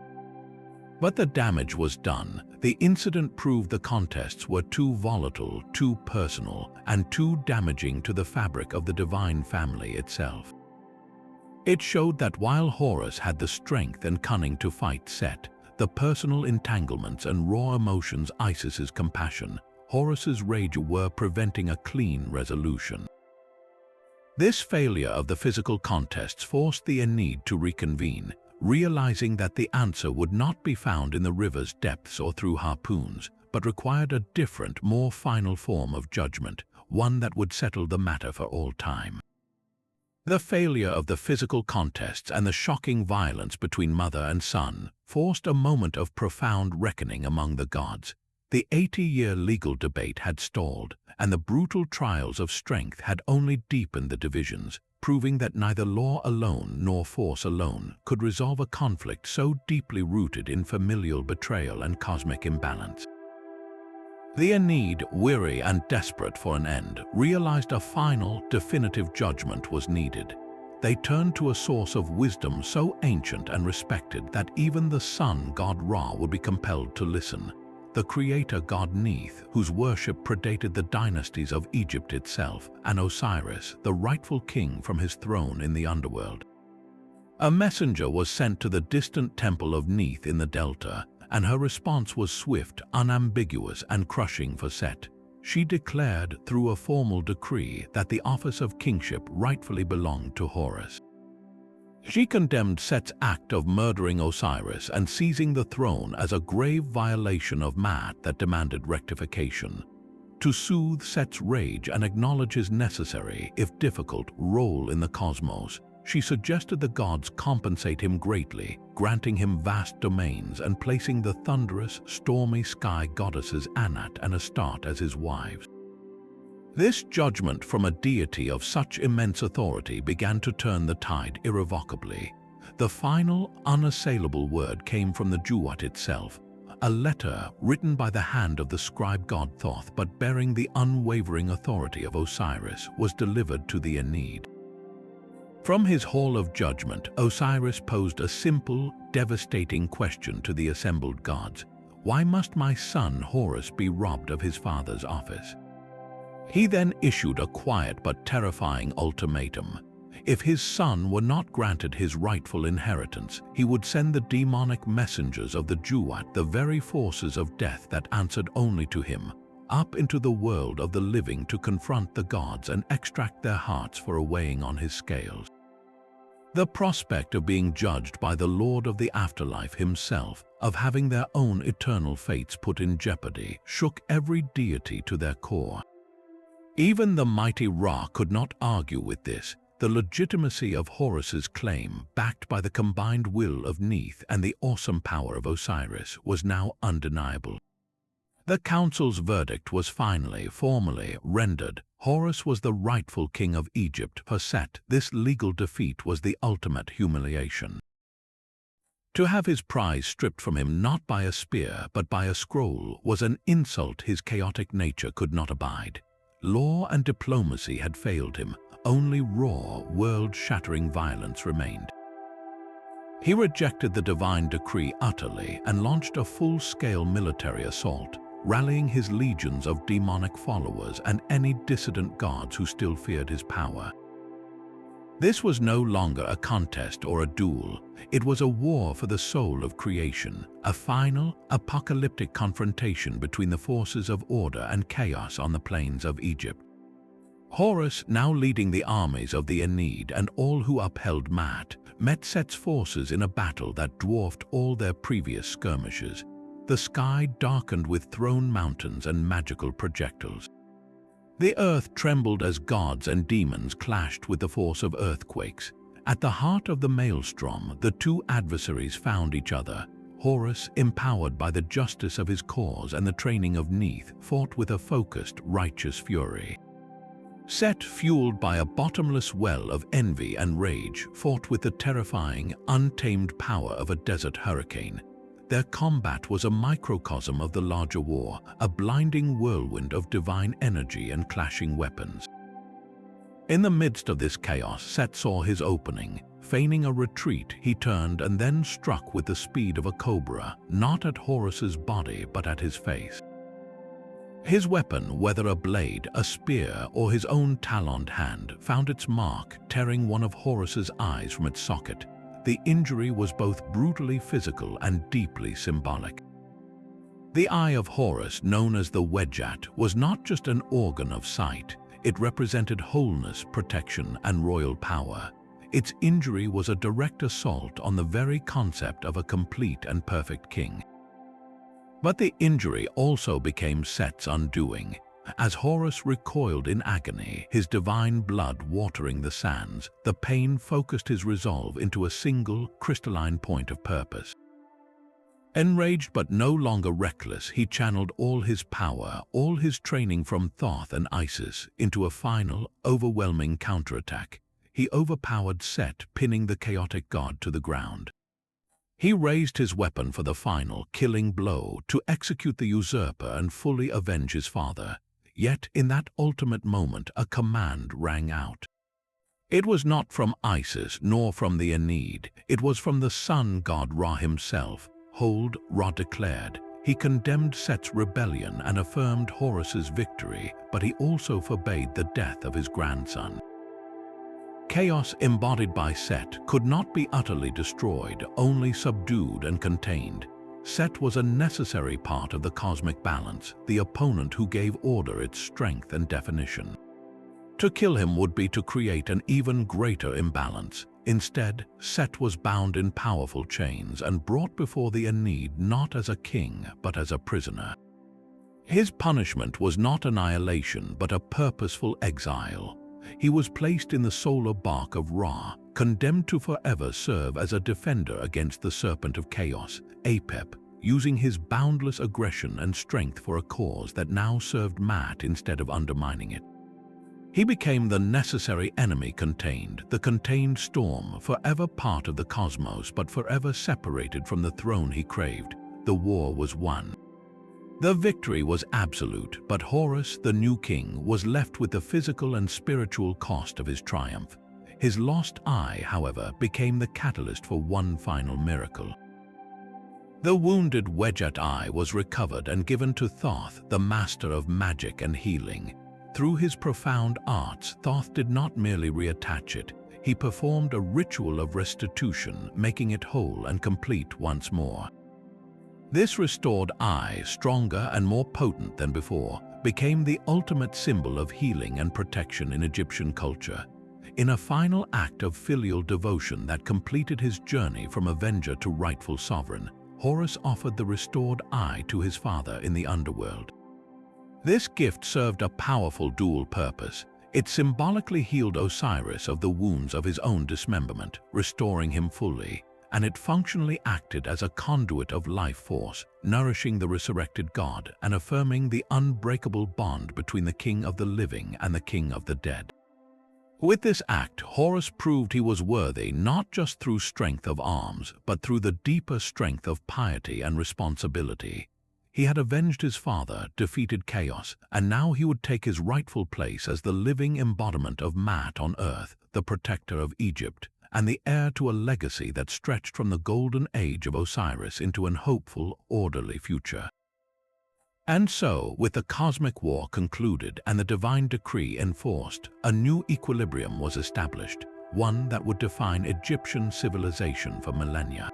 But the damage was done. The incident proved the contests were too volatile, too personal, and too damaging to the fabric of the divine family itself. It showed that while Horus had the strength and cunning to fight Set, the personal entanglements and raw emotions, Isis's compassion, Horus's rage were preventing a clean resolution. This failure of the physical contests forced the Aeneid to reconvene, realizing that the answer would not be found in the river's depths or through harpoons, but required a different, more final form of judgment, one that would settle the matter for all time. The failure of the physical contests and the shocking violence between mother and son forced a moment of profound reckoning among the gods. The 80-year legal debate had stalled, and the brutal trials of strength had only deepened the divisions, proving that neither law alone nor force alone could resolve a conflict so deeply rooted in familial betrayal and cosmic imbalance. The Aeneid, weary and desperate for an end, realized a final, definitive judgment was needed. They turned to a source of wisdom so ancient and respected that even the sun god Ra would be compelled to listen. The creator god Neith, whose worship predated the dynasties of Egypt itself, and Osiris, the rightful king from his throne in the underworld. A messenger was sent to the distant temple of Neith in the Delta, and her response was swift, unambiguous, and crushing for Set. She declared through a formal decree that the office of kingship rightfully belonged to Horus. She condemned Set's act of murdering Osiris and seizing the throne as a grave violation of Maat that demanded rectification. To soothe Set's rage and acknowledge his necessary, if difficult, role in the cosmos, she suggested the gods compensate him greatly, granting him vast domains and placing the thunderous, stormy sky goddesses Anat and Astarte as his wives. This judgment from a deity of such immense authority began to turn the tide irrevocably. The final, unassailable word came from the Duat itself, a letter written by the hand of the scribe god Thoth but bearing the unwavering authority of Osiris was delivered to the Aeneid. From his hall of judgment, Osiris posed a simple, devastating question to the assembled gods. Why must my son Horus be robbed of his father's office? He then issued a quiet but terrifying ultimatum. If his son were not granted his rightful inheritance, he would send the demonic messengers of the Duat, the very forces of death that answered only to him, up into the world of the living to confront the gods and extract their hearts for a weighing on his scales. The prospect of being judged by the Lord of the Afterlife himself, of having their own eternal fates put in jeopardy, shook every deity to their core. Even the mighty Ra could not argue with this. The legitimacy of Horus's claim, backed by the combined will of Neith and the awesome power of Osiris, was now undeniable. The council's verdict was finally, formally rendered. Horus was the rightful king of Egypt. For Set, this legal defeat was the ultimate humiliation. To have his prize stripped from him not by a spear but by a scroll was an insult his chaotic nature could not abide. Law and diplomacy had failed him. Only raw, world-shattering violence remained. He rejected the divine decree utterly and launched a full-scale military assault, rallying his legions of demonic followers and any dissident gods who still feared his power. This was no longer a contest or a duel. It was a war for the soul of creation, a final, apocalyptic confrontation between the forces of order and chaos on the plains of Egypt. Horus, now leading the armies of the Aeneid and all who upheld Maat, met Set's forces in a battle that dwarfed all their previous skirmishes. The sky darkened with thrown mountains and magical projectiles. The earth trembled as gods and demons clashed with the force of earthquakes. At the heart of the maelstrom, the two adversaries found each other. Horus, empowered by the justice of his cause and the training of Neith, fought with a focused, righteous fury. Set, fueled by a bottomless well of envy and rage, fought with the terrifying, untamed power of a desert hurricane. Their combat was a microcosm of the larger war, a blinding whirlwind of divine energy and clashing weapons. In the midst of this chaos, Set saw his opening. Feigning a retreat, he turned and then struck with the speed of a cobra, not at Horus's body but at his face. His weapon, whether a blade, a spear, or his own taloned hand, found its mark, tearing one of Horus's eyes from its socket. The injury was both brutally physical and deeply symbolic. The eye of Horus, known as the Wedjat, was not just an organ of sight. It represented wholeness, protection, and royal power. Its injury was a direct assault on the very concept of a complete and perfect king. But the injury also became Set's undoing. As Horus recoiled in agony, his divine blood watering the sands, the pain focused his resolve into a single, crystalline point of purpose. Enraged but no longer reckless, he channeled all his power, all his training from Thoth and Isis, into a final, overwhelming counterattack. He overpowered Set, pinning the chaotic god to the ground. He raised his weapon for the final, killing blow to execute the usurper and fully avenge his father. Yet in that ultimate moment, a command rang out. It was not from Isis nor from the Aeneid. It was from the sun god Ra himself. Hold, Ra declared. He condemned Set's rebellion and affirmed Horus's victory, but he also forbade the death of his grandson. Chaos embodied by Set could not be utterly destroyed, only subdued and contained. Set was a necessary part of the cosmic balance, the opponent who gave order its strength and definition. To kill him would be to create an even greater imbalance. Instead, Set was bound in powerful chains and brought before the Aeneid not as a king, but as a prisoner. His punishment was not annihilation, but a purposeful exile. He was placed in the solar bark of Ra, condemned to forever serve as a defender against the serpent of chaos, Apep, using his boundless aggression and strength for a cause that now served Maat instead of undermining it. He became the necessary enemy contained, the contained storm, forever part of the cosmos but forever separated from the throne he craved. The war was won. The victory was absolute, but Horus, the new king, was left with the physical and spiritual cost of his triumph. His lost eye, however, became the catalyst for one final miracle. The wounded Wedjat eye was recovered and given to Thoth, the master of magic and healing. Through his profound arts, Thoth did not merely reattach it. He performed a ritual of restitution, making it whole and complete once more. This restored eye, stronger and more potent than before, became the ultimate symbol of healing and protection in Egyptian culture. In a final act of filial devotion that completed his journey from avenger to rightful sovereign, Horus offered the restored eye to his father in the underworld. This gift served a powerful dual purpose. It symbolically healed Osiris of the wounds of his own dismemberment, restoring him fully, and it functionally acted as a conduit of life force, nourishing the resurrected god and affirming the unbreakable bond between the king of the living and the king of the dead. With this act, Horus proved he was worthy not just through strength of arms, but through the deeper strength of piety and responsibility. He had avenged his father, defeated chaos, and now he would take his rightful place as the living embodiment of Maat on earth, the protector of Egypt, and the heir to a legacy that stretched from the golden age of Osiris into an hopeful, orderly future. And so, with the cosmic war concluded and the divine decree enforced, a new equilibrium was established, one that would define Egyptian civilization for millennia.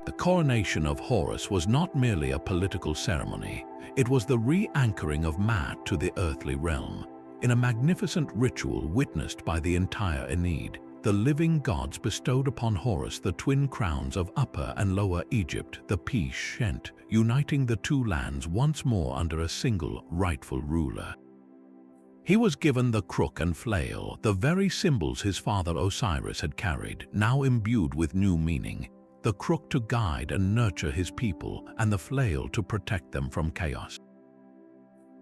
The coronation of Horus was not merely a political ceremony, it was the re-anchoring of Maat to the earthly realm. In a magnificent ritual witnessed by the entire Aeneid, the living gods bestowed upon Horus the twin crowns of Upper and Lower Egypt, the Shent, uniting the two lands once more under a single rightful ruler. He was given the crook and flail, the very symbols his father Osiris had carried, now imbued with new meaning. The crook to guide and nurture his people, and the flail to protect them from chaos.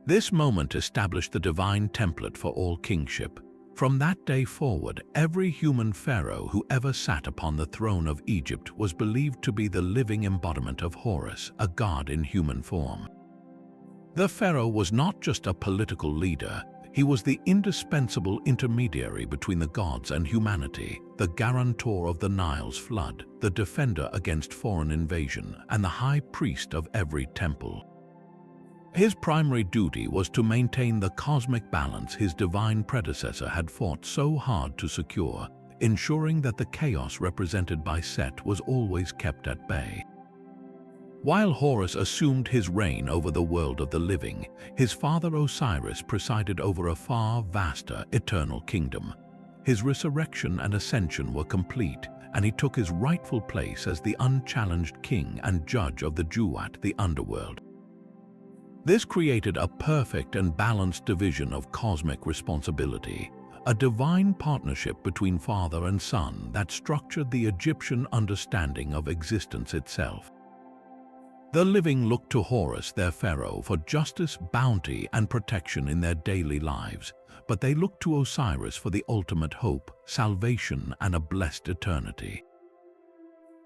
This moment established the divine template for all kingship. From that day forward, every human pharaoh who ever sat upon the throne of Egypt was believed to be the living embodiment of Horus, a god in human form. The pharaoh was not just a political leader, he was the indispensable intermediary between the gods and humanity, the guarantor of the Nile's flood, the defender against foreign invasion, and the high priest of every temple. His primary duty was to maintain the cosmic balance his divine predecessor had fought so hard to secure, ensuring that the chaos represented by Set was always kept at bay. While Horus assumed his reign over the world of the living, his father Osiris presided over a far vaster, eternal kingdom. His resurrection and ascension were complete, and he took his rightful place as the unchallenged king and judge of the Duat, the underworld. This created a perfect and balanced division of cosmic responsibility, a divine partnership between father and son that structured the Egyptian understanding of existence itself. The living looked to Horus, their pharaoh, for justice, bounty, and protection in their daily lives, but they looked to Osiris for the ultimate hope, salvation, and a blessed eternity.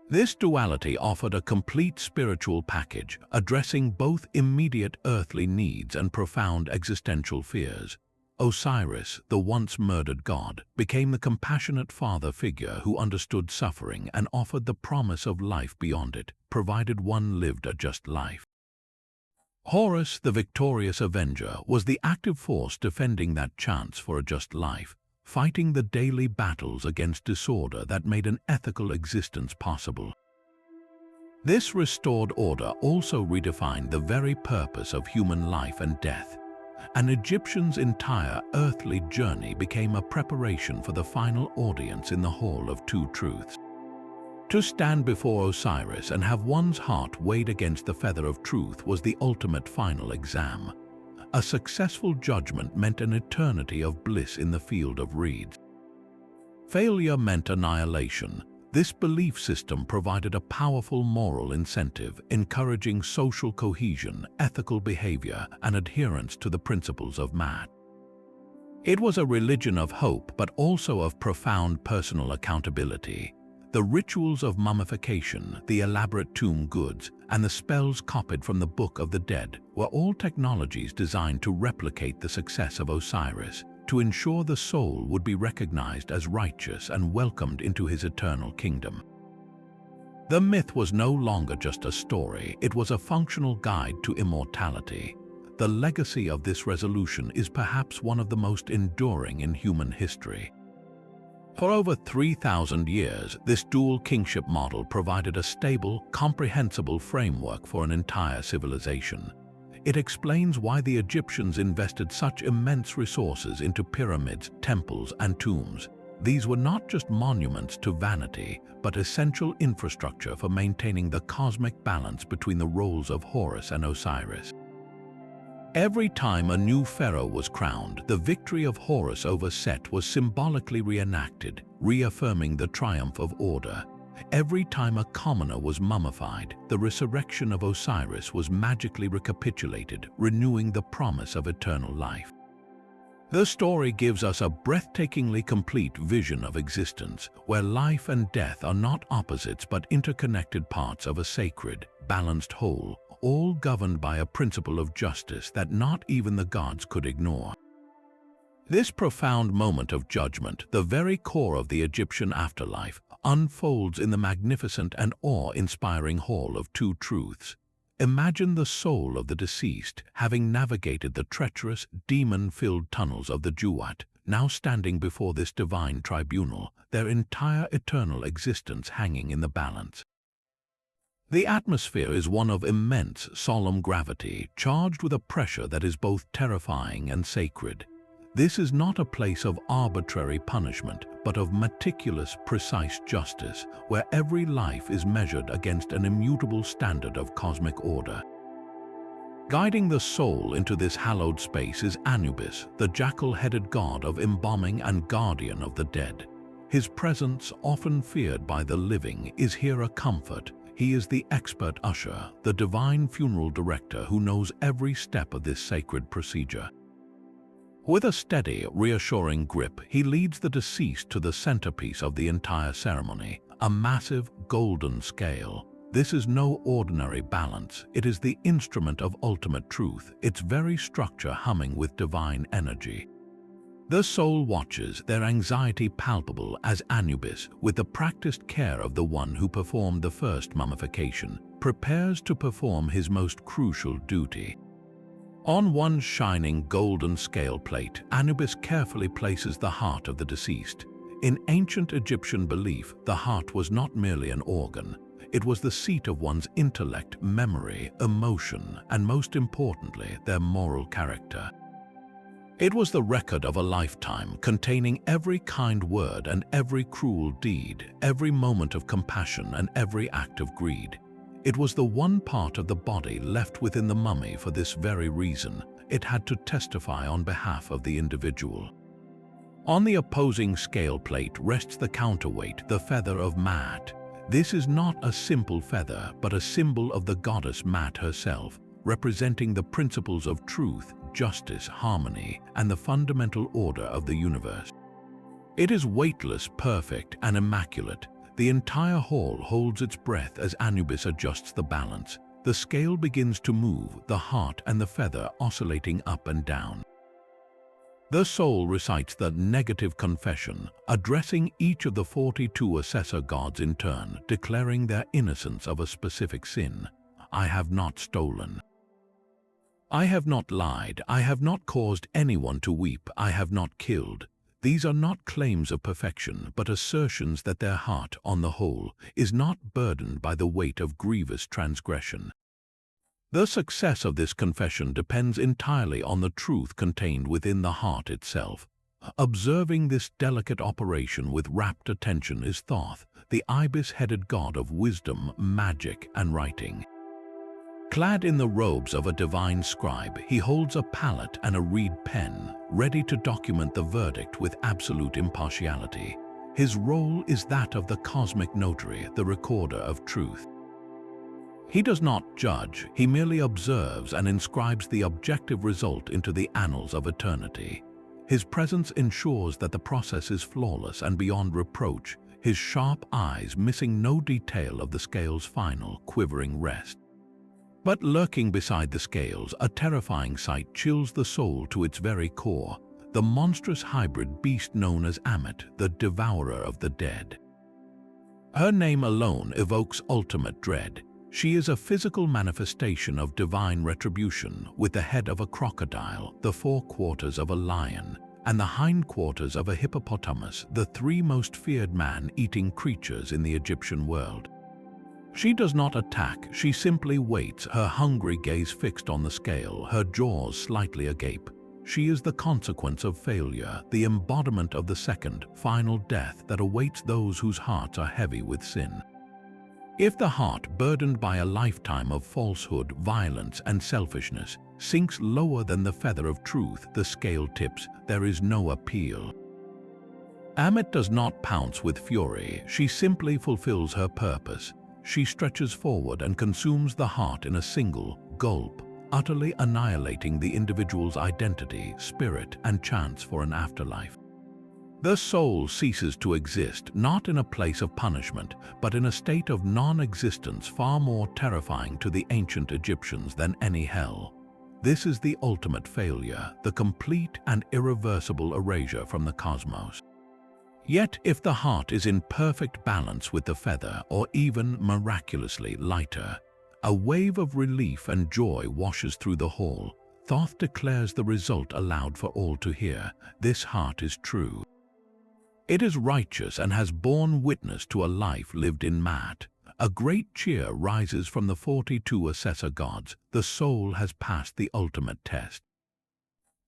This duality offered a complete spiritual package, addressing both immediate earthly needs and profound existential fears. Osiris, the once murdered god, became the compassionate father figure who understood suffering and offered the promise of life beyond it, provided one lived a just life. Horus, the victorious avenger, was the active force defending that chance for a just life, fighting the daily battles against disorder that made an ethical existence possible. This restored order also redefined the very purpose of human life and death. An Egyptian's entire earthly journey became a preparation for the final audience in the Hall of Two Truths. To stand before Osiris and have one's heart weighed against the feather of truth was the ultimate final exam. A successful judgment meant an eternity of bliss in the field of reeds. Failure meant annihilation. This belief system provided a powerful moral incentive, encouraging social cohesion, ethical behavior, and adherence to the principles of Maat. It was a religion of hope, but also of profound personal accountability. The rituals of mummification, the elaborate tomb goods, and the spells copied from the Book of the Dead were all technologies designed to replicate the success of Osiris, to ensure the soul would be recognized as righteous and welcomed into his eternal kingdom. The myth was no longer just a story, it was a functional guide to immortality. The legacy of this resolution is perhaps one of the most enduring in human history. For over 3,000 years, this dual kingship model provided a stable, comprehensible framework for an entire civilization. It explains why the Egyptians invested such immense resources into pyramids, temples, and tombs. These were not just monuments to vanity, but essential infrastructure for maintaining the cosmic balance between the roles of Horus and Osiris. Every time a new pharaoh was crowned, the victory of Horus over Set was symbolically reenacted, reaffirming the triumph of order. Every time a commoner was mummified, the resurrection of Osiris was magically recapitulated, renewing the promise of eternal life. The story gives us a breathtakingly complete vision of existence, where life and death are not opposites but interconnected parts of a sacred, balanced whole, all governed by a principle of justice that not even the gods could ignore. This profound moment of judgment, the very core of the Egyptian afterlife, unfolds in the magnificent and awe-inspiring Hall of Two Truths. Imagine the soul of the deceased, having navigated the treacherous, demon-filled tunnels of the Duat, now standing before this divine tribunal, their entire eternal existence hanging in the balance. The atmosphere is one of immense, solemn gravity, charged with a pressure that is both terrifying and sacred. This is not a place of arbitrary punishment, but of meticulous, precise justice, where every life is measured against an immutable standard of cosmic order. Guiding the soul into this hallowed space is Anubis, the jackal-headed god of embalming and guardian of the dead. His presence, often feared by the living, is here a comfort. He is the expert usher, the divine funeral director who knows every step of this sacred procedure. With a steady, reassuring grip, he leads the deceased to the centerpiece of the entire ceremony, a massive golden scale. This is no ordinary balance. It is the instrument of ultimate truth, its very structure humming with divine energy. The soul watches, their anxiety palpable as Anubis, with the practiced care of the one who performed the first mummification, prepares to perform his most crucial duty. On one shining golden scale plate, Anubis carefully places the heart of the deceased. In ancient Egyptian belief, the heart was not merely an organ. It was the seat of one's intellect, memory, emotion, and most importantly, their moral character. It was the record of a lifetime, containing every kind word and every cruel deed, every moment of compassion and every act of greed. It was the one part of the body left within the mummy for this very reason. It had to testify on behalf of the individual. On the opposing scale plate rests the counterweight, the feather of Maat. This is not a simple feather, but a symbol of the goddess Maat herself, representing the principles of truth, justice, harmony, and the fundamental order of the universe. It is weightless, perfect, and immaculate. The entire hall holds its breath as Anubis adjusts the balance. The scale begins to move, the heart and the feather oscillating up and down. The soul recites the negative confession, addressing each of the 42 assessor gods in turn, declaring their innocence of a specific sin. I have not stolen. I have not lied. I have not caused anyone to weep. I have not killed. These are not claims of perfection, but assertions that their heart, on the whole, is not burdened by the weight of grievous transgression. The success of this confession depends entirely on the truth contained within the heart itself. Observing this delicate operation with rapt attention is Thoth, the ibis-headed god of wisdom, magic, and writing. Clad in the robes of a divine scribe, he holds a palette and a reed pen, ready to document the verdict with absolute impartiality. His role is that of the cosmic notary, the recorder of truth. He does not judge, he merely observes and inscribes the objective result into the annals of eternity. His presence ensures that the process is flawless and beyond reproach, his sharp eyes missing no detail of the scale's final, quivering rest. But lurking beside the scales, a terrifying sight chills the soul to its very core, the monstrous hybrid beast known as Ammit, the devourer of the dead. Her name alone evokes ultimate dread. She is a physical manifestation of divine retribution, with the head of a crocodile, the forequarters of a lion, and the hindquarters of a hippopotamus, the three most feared man-eating creatures in the Egyptian world. She does not attack, she simply waits, her hungry gaze fixed on the scale, her jaws slightly agape. She is the consequence of failure, the embodiment of the second, final death that awaits those whose hearts are heavy with sin. If the heart, burdened by a lifetime of falsehood, violence, and selfishness, sinks lower than the feather of truth, the scale tips, there is no appeal. Ammit does not pounce with fury, she simply fulfills her purpose. She stretches forward and consumes the heart in a single gulp, utterly annihilating the individual's identity, spirit, and chance for an afterlife. The soul ceases to exist not in a place of punishment, but in a state of non-existence far more terrifying to the ancient Egyptians than any hell. This is the ultimate failure, the complete and irreversible erasure from the cosmos. Yet, if the heart is in perfect balance with the feather, or even miraculously lighter, a wave of relief and joy washes through the hall. Thoth declares the result aloud for all to hear: this heart is true. It is righteous and has borne witness to a life lived in Maat. A great cheer rises from the 42 assessor gods. The soul has passed the ultimate test.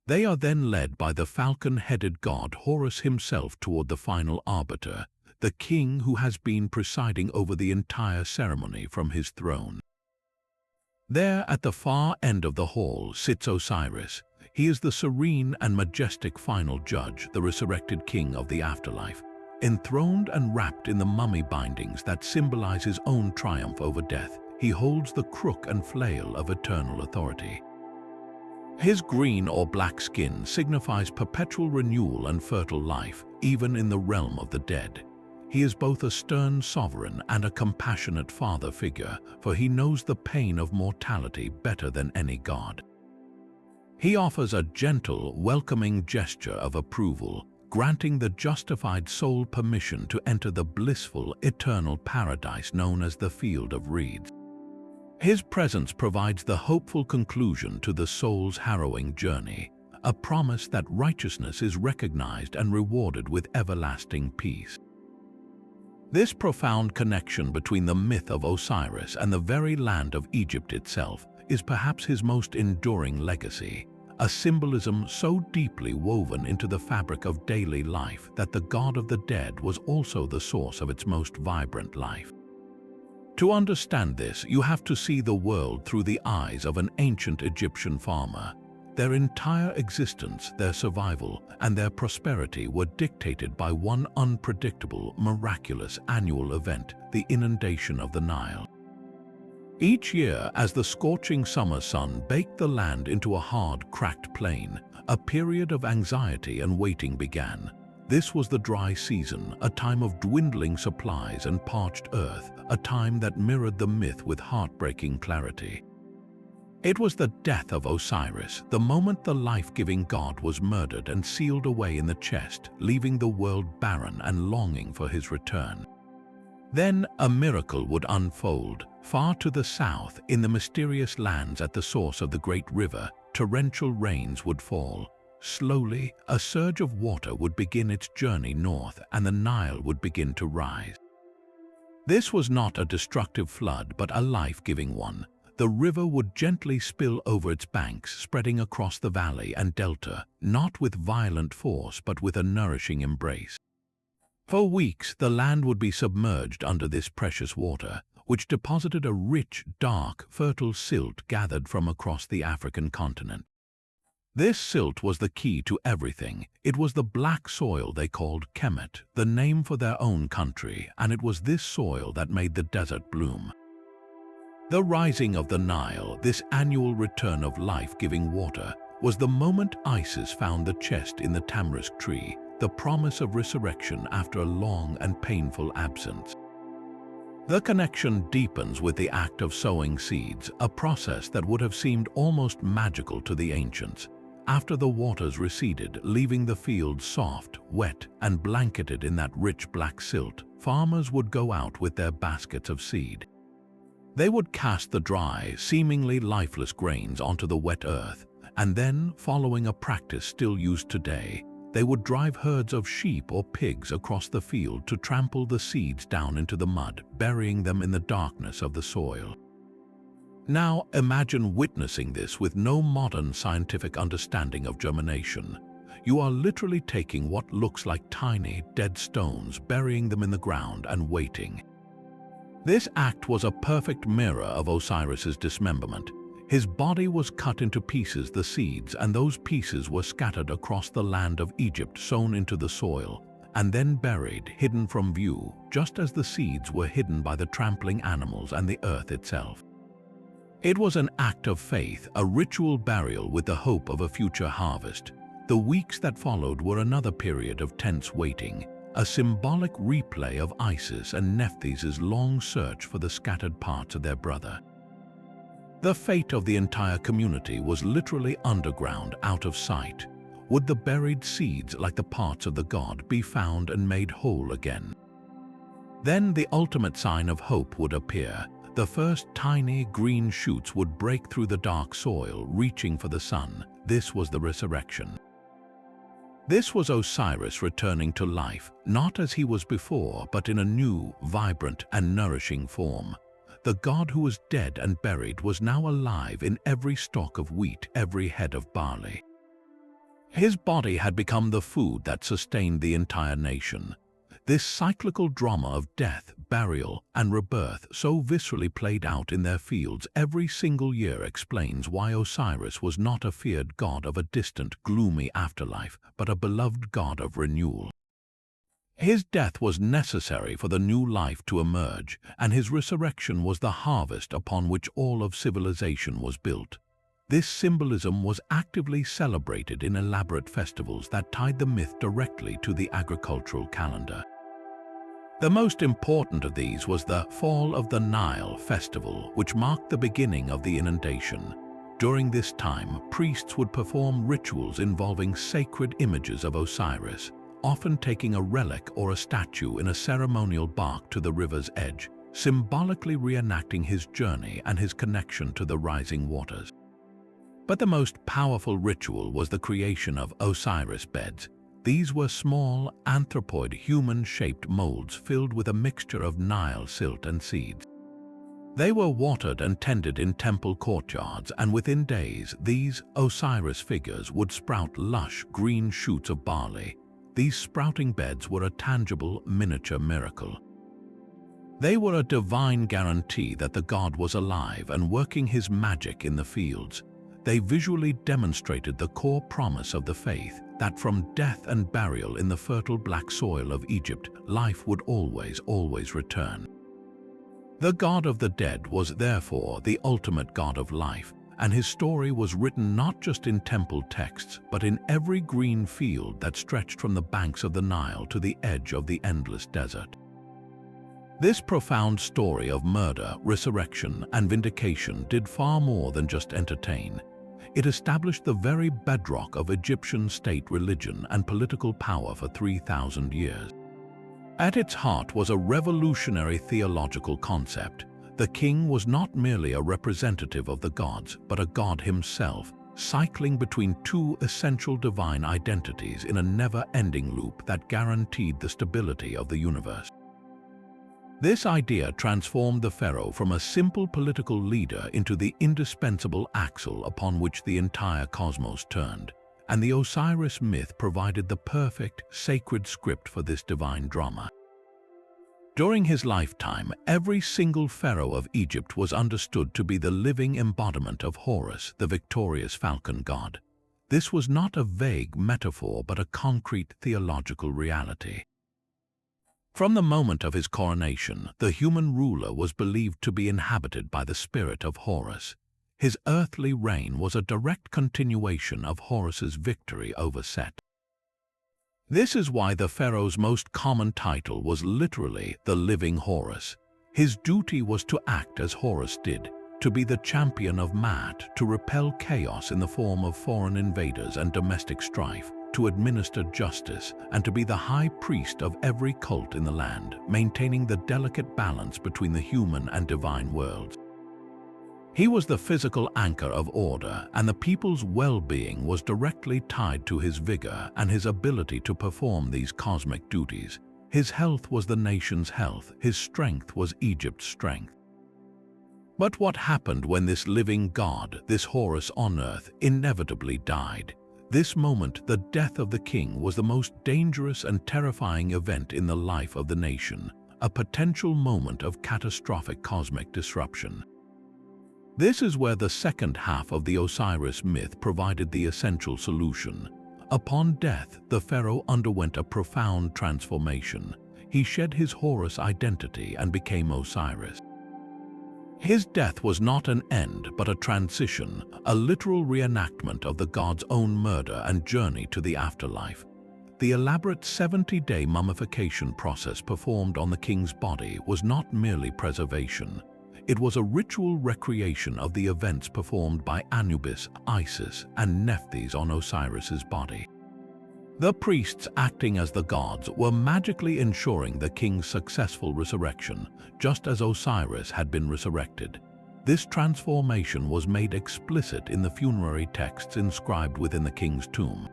They are then led by the falcon-headed god Horus himself toward the final arbiter, the king who has been presiding over the entire ceremony from his throne. There, at the far end of the hall, sits Osiris. He is the serene and majestic final judge, the resurrected king of the afterlife, enthroned and wrapped in the mummy bindings that symbolize his own triumph over death. He holds the crook and flail of eternal authority. His green or black skin signifies perpetual renewal and fertile life, even in the realm of the dead. He is both a stern sovereign and a compassionate father figure, for he knows the pain of mortality better than any god. He offers a gentle, welcoming gesture of approval, granting the justified soul permission to enter the blissful, eternal paradise known as the Field of Reeds. His presence provides the hopeful conclusion to the soul's harrowing journey, a promise that righteousness is recognized and rewarded with everlasting peace. This profound connection between the myth of Osiris and the very land of Egypt itself is perhaps his most enduring legacy, a symbolism so deeply woven into the fabric of daily life that the god of the dead was also the source of its most vibrant life. To understand this, you have to see the world through the eyes of an ancient Egyptian farmer. Their entire existence, their survival, and their prosperity were dictated by one unpredictable, miraculous annual event: the inundation of the Nile. Each year, as the scorching summer sun baked the land into a hard, cracked plain, a period of anxiety and waiting began. This was the dry season, a time of dwindling supplies and parched earth, a time that mirrored the myth with heartbreaking clarity. It was the death of Osiris, the moment the life-giving god was murdered and sealed away in the chest, leaving the world barren and longing for his return. Then a miracle would unfold. Far to the south, in the mysterious lands at the source of the great river, torrential rains would fall. Slowly, a surge of water would begin its journey north, and the Nile would begin to rise. This was not a destructive flood, but a life-giving one. The river would gently spill over its banks, spreading across the valley and delta, not with violent force, but with a nourishing embrace. For weeks, the land would be submerged under this precious water, which deposited a rich, dark, fertile silt gathered from across the African continent. This silt was the key to everything. It was the black soil they called Kemet, the name for their own country, and it was this soil that made the desert bloom. The rising of the Nile, this annual return of life-giving water, was the moment Isis found the chest in the tamarisk tree, the promise of resurrection after a long and painful absence. The connection deepens with the act of sowing seeds, a process that would have seemed almost magical to the ancients. After the waters receded, leaving the fields soft, wet, and blanketed in that rich black silt, farmers would go out with their baskets of seed. They would cast the dry, seemingly lifeless grains onto the wet earth, and then, following a practice still used today, they would drive herds of sheep or pigs across the field to trample the seeds down into the mud, burying them in the darkness of the soil. Now imagine witnessing this with no modern scientific understanding of germination. You are literally taking what looks like tiny, dead stones, burying them in the ground and waiting. This act was a perfect mirror of Osiris's dismemberment. His body was cut into pieces, the seeds, and those pieces were scattered across the land of Egypt, sown into the soil, and then buried, hidden from view, just as the seeds were hidden by the trampling animals and the earth itself. It was an act of faith, a ritual burial with the hope of a future harvest. The weeks that followed were another period of tense waiting, a symbolic replay of Isis and Nephthys' long search for the scattered parts of their brother. The fate of the entire community was literally underground, out of sight. Would the buried seeds, like the parts of the god, be found and made whole again? Then the ultimate sign of hope would appear. The first tiny green shoots would break through the dark soil, reaching for the sun. This was the resurrection. This was Osiris returning to life, not as he was before, but in a new, vibrant, and nourishing form. The god who was dead and buried was now alive in every stalk of wheat, every head of barley. His body had become the food that sustained the entire nation. This cyclical drama of death, burial, and rebirth, so viscerally played out in their fields every single year, explains why Osiris was not a feared god of a distant, gloomy afterlife, but a beloved god of renewal. His death was necessary for the new life to emerge, and his resurrection was the harvest upon which all of civilization was built. This symbolism was actively celebrated in elaborate festivals that tied the myth directly to the agricultural calendar. The most important of these was the Fall of the Nile festival, which marked the beginning of the inundation. During this time, priests would perform rituals involving sacred images of Osiris, often taking a relic or a statue in a ceremonial bark to the river's edge, symbolically reenacting his journey and his connection to the rising waters. But the most powerful ritual was the creation of Osiris beds. These were small, anthropoid, human-shaped molds filled with a mixture of Nile silt and seeds. They were watered and tended in temple courtyards, and within days, these Osiris figures would sprout lush, green shoots of barley. These sprouting beds were a tangible, miniature miracle. They were a divine guarantee that the god was alive and working his magic in the fields. They visually demonstrated the core promise of the faith, that from death and burial in the fertile black soil of Egypt, life would always return. The god of the dead was therefore the ultimate god of life, and his story was written not just in temple texts, but in every green field that stretched from the banks of the Nile to the edge of the endless desert. This profound story of murder, resurrection, and vindication did far more than just entertain. It established the very bedrock of Egyptian state religion and political power for 3,000 years. At its heart was a revolutionary theological concept. The king was not merely a representative of the gods, but a god himself, cycling between two essential divine identities in a never-ending loop that guaranteed the stability of the universe. This idea transformed the pharaoh from a simple political leader into the indispensable axle upon which the entire cosmos turned, and the Osiris myth provided the perfect, sacred script for this divine drama. During his lifetime, every single pharaoh of Egypt was understood to be the living embodiment of Horus, the victorious falcon god. This was not a vague metaphor, but a concrete theological reality. From the moment of his coronation, the human ruler was believed to be inhabited by the spirit of Horus. His earthly reign was a direct continuation of Horus's victory over Set. This is why the pharaoh's most common title was literally the living Horus. His duty was to act as Horus did, to be the champion of Maat, to repel chaos in the form of foreign invaders and domestic strife, to administer justice, and to be the high priest of every cult in the land, maintaining the delicate balance between the human and divine worlds. He was the physical anchor of order, and the people's well-being was directly tied to his vigor and his ability to perform these cosmic duties. His health was the nation's health, his strength was Egypt's strength. But what happened when this living god, this Horus on earth, inevitably died? This moment, the death of the king, was the most dangerous and terrifying event in the life of the nation, a potential moment of catastrophic cosmic disruption. This is where the second half of the Osiris myth provided the essential solution. Upon death, the pharaoh underwent a profound transformation. He shed his Horus identity and became Osiris. His death was not an end but a transition, a literal reenactment of the god's own murder and journey to the afterlife. The elaborate 70-day mummification process performed on the king's body was not merely preservation. It was a ritual recreation of the events performed by Anubis, Isis, and Nephthys on Osiris's body. The priests, acting as the gods, were magically ensuring the king's successful resurrection, just as Osiris had been resurrected. This transformation was made explicit in the funerary texts inscribed within the king's tomb.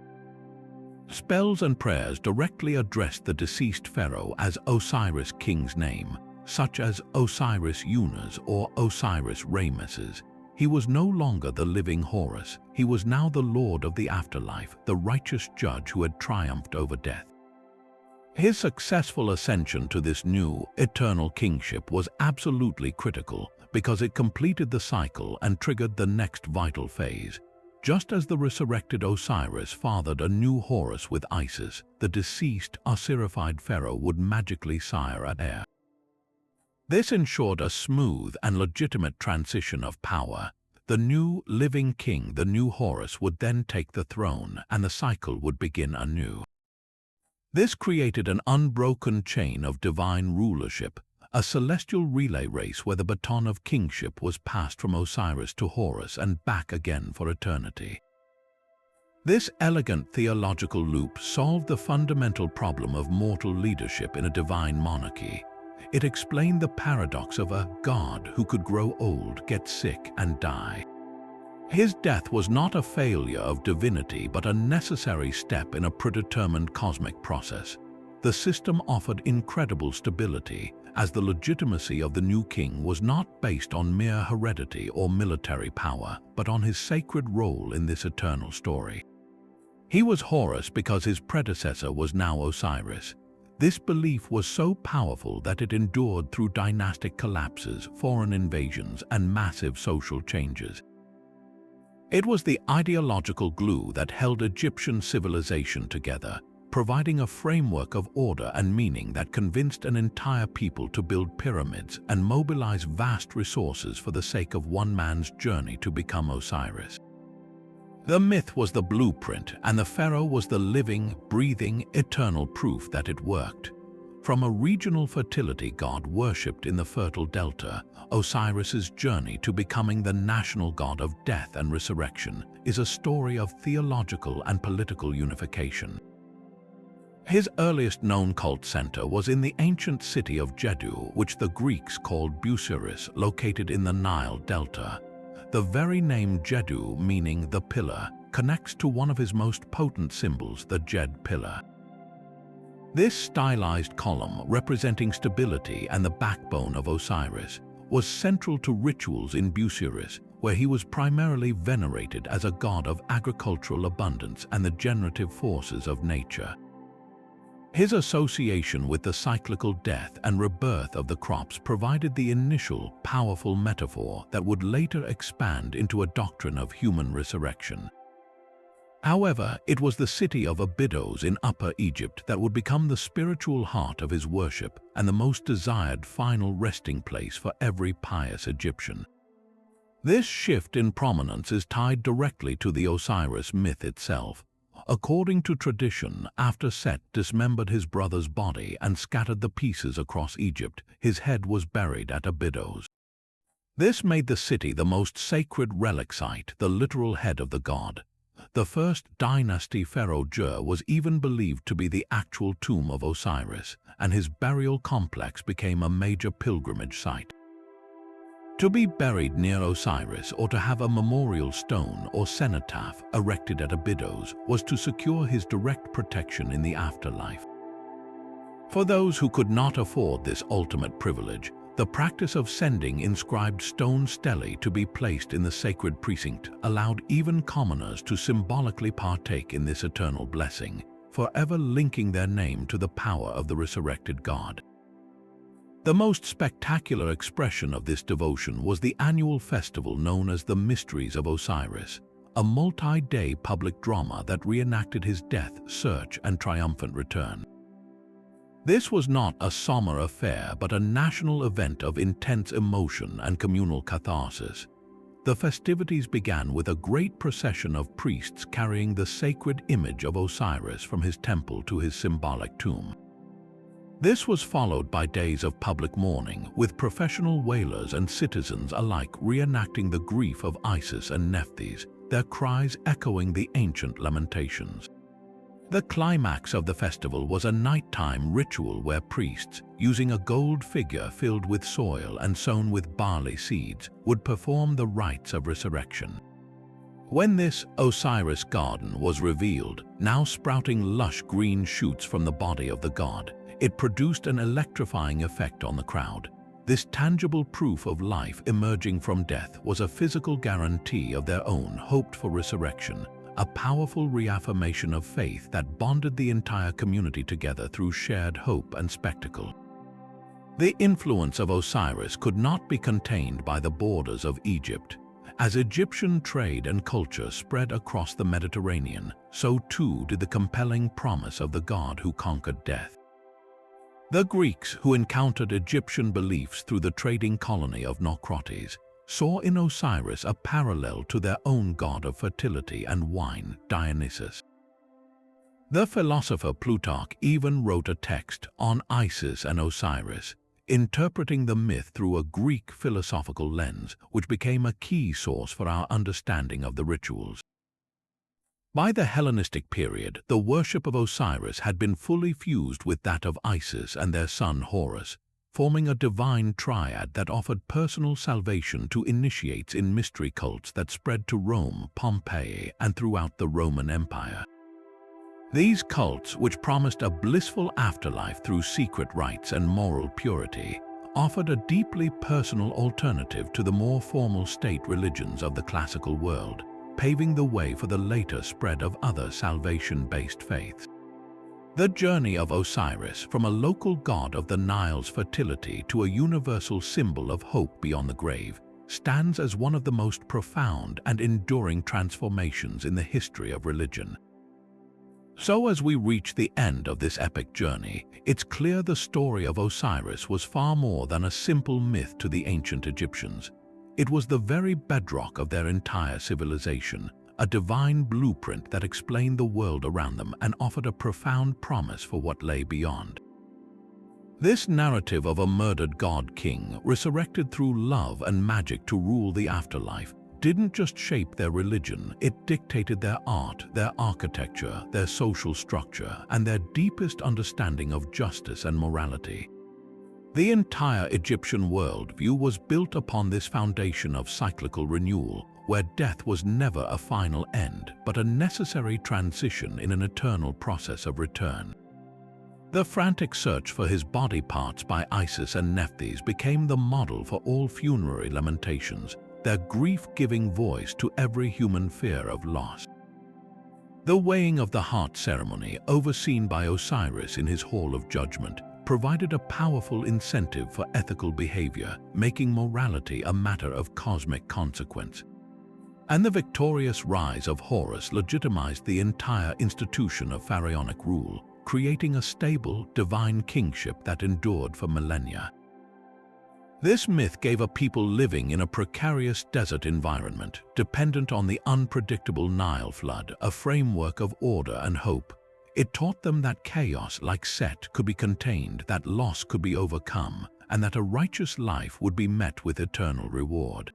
Spells and prayers directly addressed the deceased pharaoh as Osiris King's name, such as Osiris Unas or Osiris Rameses. He was no longer the living Horus, he was now the lord of the afterlife, the righteous judge who had triumphed over death. His successful ascension to this new, eternal kingship was absolutely critical because it completed the cycle and triggered the next vital phase. Just as the resurrected Osiris fathered a new Horus with Isis, the deceased, Osirified pharaoh would magically sire an heir. This ensured a smooth and legitimate transition of power. The new, living king, the new Horus, would then take the throne, and the cycle would begin anew. This created an unbroken chain of divine rulership, a celestial relay race where the baton of kingship was passed from Osiris to Horus and back again for eternity. This elegant theological loop solved the fundamental problem of mortal leadership in a divine monarchy. It explained the paradox of a god who could grow old, get sick, and die. His death was not a failure of divinity but a necessary step in a predetermined cosmic process. The system offered incredible stability, as the legitimacy of the new king was not based on mere heredity or military power, but on his sacred role in this eternal story. He was Horus because his predecessor was now Osiris. This belief was so powerful that it endured through dynastic collapses, foreign invasions, and massive social changes. It was the ideological glue that held Egyptian civilization together, providing a framework of order and meaning that convinced an entire people to build pyramids and mobilize vast resources for the sake of one man's journey to become Osiris. The myth was the blueprint, and the pharaoh was the living, breathing, eternal proof that it worked. From a regional fertility god worshipped in the fertile delta, Osiris's journey to becoming the national god of death and resurrection is a story of theological and political unification. His earliest known cult center was in the ancient city of Jeddu, which the Greeks called Busiris, located in the Nile Delta. The very name Jeddu, meaning the pillar, connects to one of his most potent symbols, the Jed pillar. This stylized column, representing stability and the backbone of Osiris, was central to rituals in Busiris, where he was primarily venerated as a god of agricultural abundance and the generative forces of nature. His association with the cyclical death and rebirth of the crops provided the initial, powerful metaphor that would later expand into a doctrine of human resurrection. However, it was the city of Abydos in Upper Egypt that would become the spiritual heart of his worship and the most desired final resting place for every pious Egyptian. This shift in prominence is tied directly to the Osiris myth itself. According to tradition, after Set dismembered his brother's body and scattered the pieces across Egypt, his head was buried at Abydos. This made the city the most sacred relic site, the literal head of the god. The first dynasty pharaoh Jer was even believed to be the actual tomb of Osiris, and his burial complex became a major pilgrimage site. To be buried near Osiris or to have a memorial stone or cenotaph erected at Abydos was to secure his direct protection in the afterlife. For those who could not afford this ultimate privilege, the practice of sending inscribed stone stelae to be placed in the sacred precinct allowed even commoners to symbolically partake in this eternal blessing, forever linking their name to the power of the resurrected god. The most spectacular expression of this devotion was the annual festival known as the Mysteries of Osiris, a multi-day public drama that reenacted his death, search, and triumphant return. This was not a somber affair, but a national event of intense emotion and communal catharsis. The festivities began with a great procession of priests carrying the sacred image of Osiris from his temple to his symbolic tomb. This was followed by days of public mourning, with professional wailers and citizens alike reenacting the grief of Isis and Nephthys, their cries echoing the ancient lamentations. The climax of the festival was a nighttime ritual where priests, using a gold figure filled with soil and sown with barley seeds, would perform the rites of resurrection. When this Osiris garden was revealed, now sprouting lush green shoots from the body of the god, it produced an electrifying effect on the crowd. This tangible proof of life emerging from death was a physical guarantee of their own hoped-for resurrection, a powerful reaffirmation of faith that bonded the entire community together through shared hope and spectacle. The influence of Osiris could not be contained by the borders of Egypt. As Egyptian trade and culture spread across the Mediterranean, so too did the compelling promise of the god who conquered death. The Greeks, who encountered Egyptian beliefs through the trading colony of Naucratis, saw in Osiris a parallel to their own god of fertility and wine, Dionysus. The philosopher Plutarch even wrote a text on Isis and Osiris, interpreting the myth through a Greek philosophical lens, which became a key source for our understanding of the rituals. By the Hellenistic period, the worship of Osiris had been fully fused with that of Isis and their son Horus, forming a divine triad that offered personal salvation to initiates in mystery cults that spread to Rome, Pompeii, and throughout the Roman Empire. These cults, which promised a blissful afterlife through secret rites and moral purity, offered a deeply personal alternative to the more formal state religions of the classical world, paving the way for the later spread of other salvation-based faiths. The journey of Osiris, from a local god of the Nile's fertility to a universal symbol of hope beyond the grave, stands as one of the most profound and enduring transformations in the history of religion. So as we reach the end of this epic journey, it's clear the story of Osiris was far more than a simple myth to the ancient Egyptians. It was the very bedrock of their entire civilization, a divine blueprint that explained the world around them and offered a profound promise for what lay beyond. This narrative of a murdered god-king, resurrected through love and magic to rule the afterlife, didn't just shape their religion, it dictated their art, their architecture, their social structure, and their deepest understanding of justice and morality. The entire Egyptian worldview was built upon this foundation of cyclical renewal, where death was never a final end, but a necessary transition in an eternal process of return. The frantic search for his body parts by Isis and Nephthys became the model for all funerary lamentations, their grief-giving voice to every human fear of loss. The weighing of the heart ceremony, overseen by Osiris in his Hall of Judgment, provided a powerful incentive for ethical behavior, making morality a matter of cosmic consequence. And the victorious rise of Horus legitimized the entire institution of pharaonic rule, creating a stable, divine kingship that endured for millennia. This myth gave a people living in a precarious desert environment, dependent on the unpredictable Nile flood, a framework of order and hope. It taught them that chaos, like Set, could be contained, that loss could be overcome, and that a righteous life would be met with eternal reward.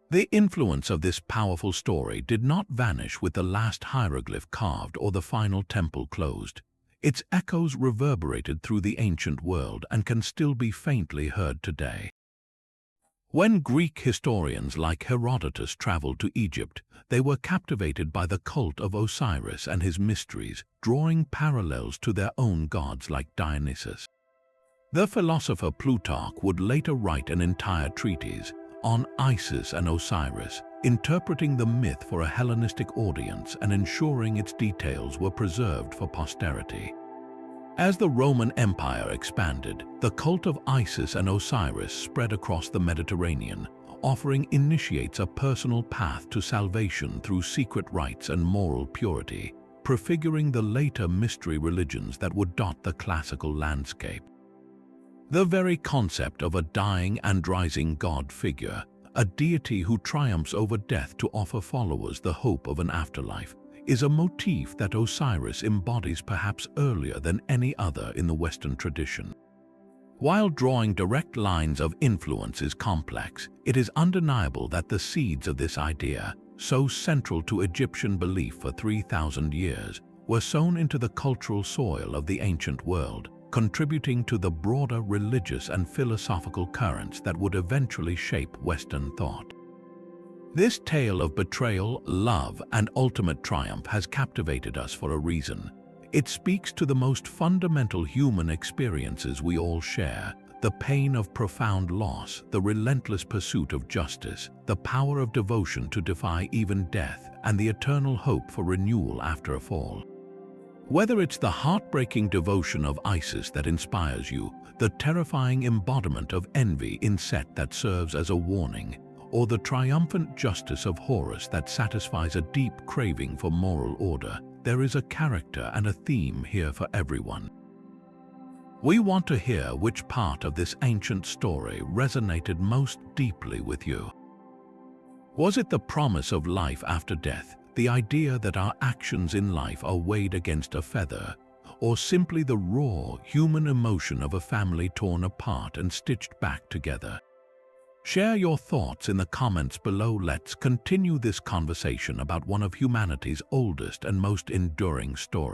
The influence of this powerful story did not vanish with the last hieroglyph carved or the final temple closed. Its echoes reverberated through the ancient world and can still be faintly heard today. When Greek historians like Herodotus traveled to Egypt, they were captivated by the cult of Osiris and his mysteries, drawing parallels to their own gods like Dionysus. The philosopher Plutarch would later write an entire treatise on Isis and Osiris, interpreting the myth for a Hellenistic audience and ensuring its details were preserved for posterity. As the Roman Empire expanded, the cult of Isis and Osiris spread across the Mediterranean, offering initiates a personal path to salvation through secret rites and moral purity. prefiguring the later mystery religions that would dot the classical landscape. The very concept of a dying and rising god figure, a deity who triumphs over death to offer followers the hope of an afterlife, is a motif that Osiris embodies perhaps earlier than any other in the Western tradition. While drawing direct lines of influence is complex, it is undeniable that the seeds of this idea, so central to Egyptian belief for 3,000 years, were sown into the cultural soil of the ancient world, contributing to the broader religious and philosophical currents that would eventually shape Western thought. This tale of betrayal, love, and ultimate triumph has captivated us for a reason. It speaks to the most fundamental human experiences we all share: the pain of profound loss, the relentless pursuit of justice, the power of devotion to defy even death, and the eternal hope for renewal after a fall. Whether it's the heartbreaking devotion of Isis that inspires you, the terrifying embodiment of envy in Set that serves as a warning, or the triumphant justice of Horus that satisfies a deep craving for moral order, there is a character and a theme here for everyone. We want to hear which part of this ancient story resonated most deeply with you. Was it the promise of life after death, the idea that our actions in life are weighed against a feather, or simply the raw human emotion of a family torn apart and stitched back together? Share your thoughts in the comments below. Let's continue this conversation about one of humanity's oldest and most enduring stories.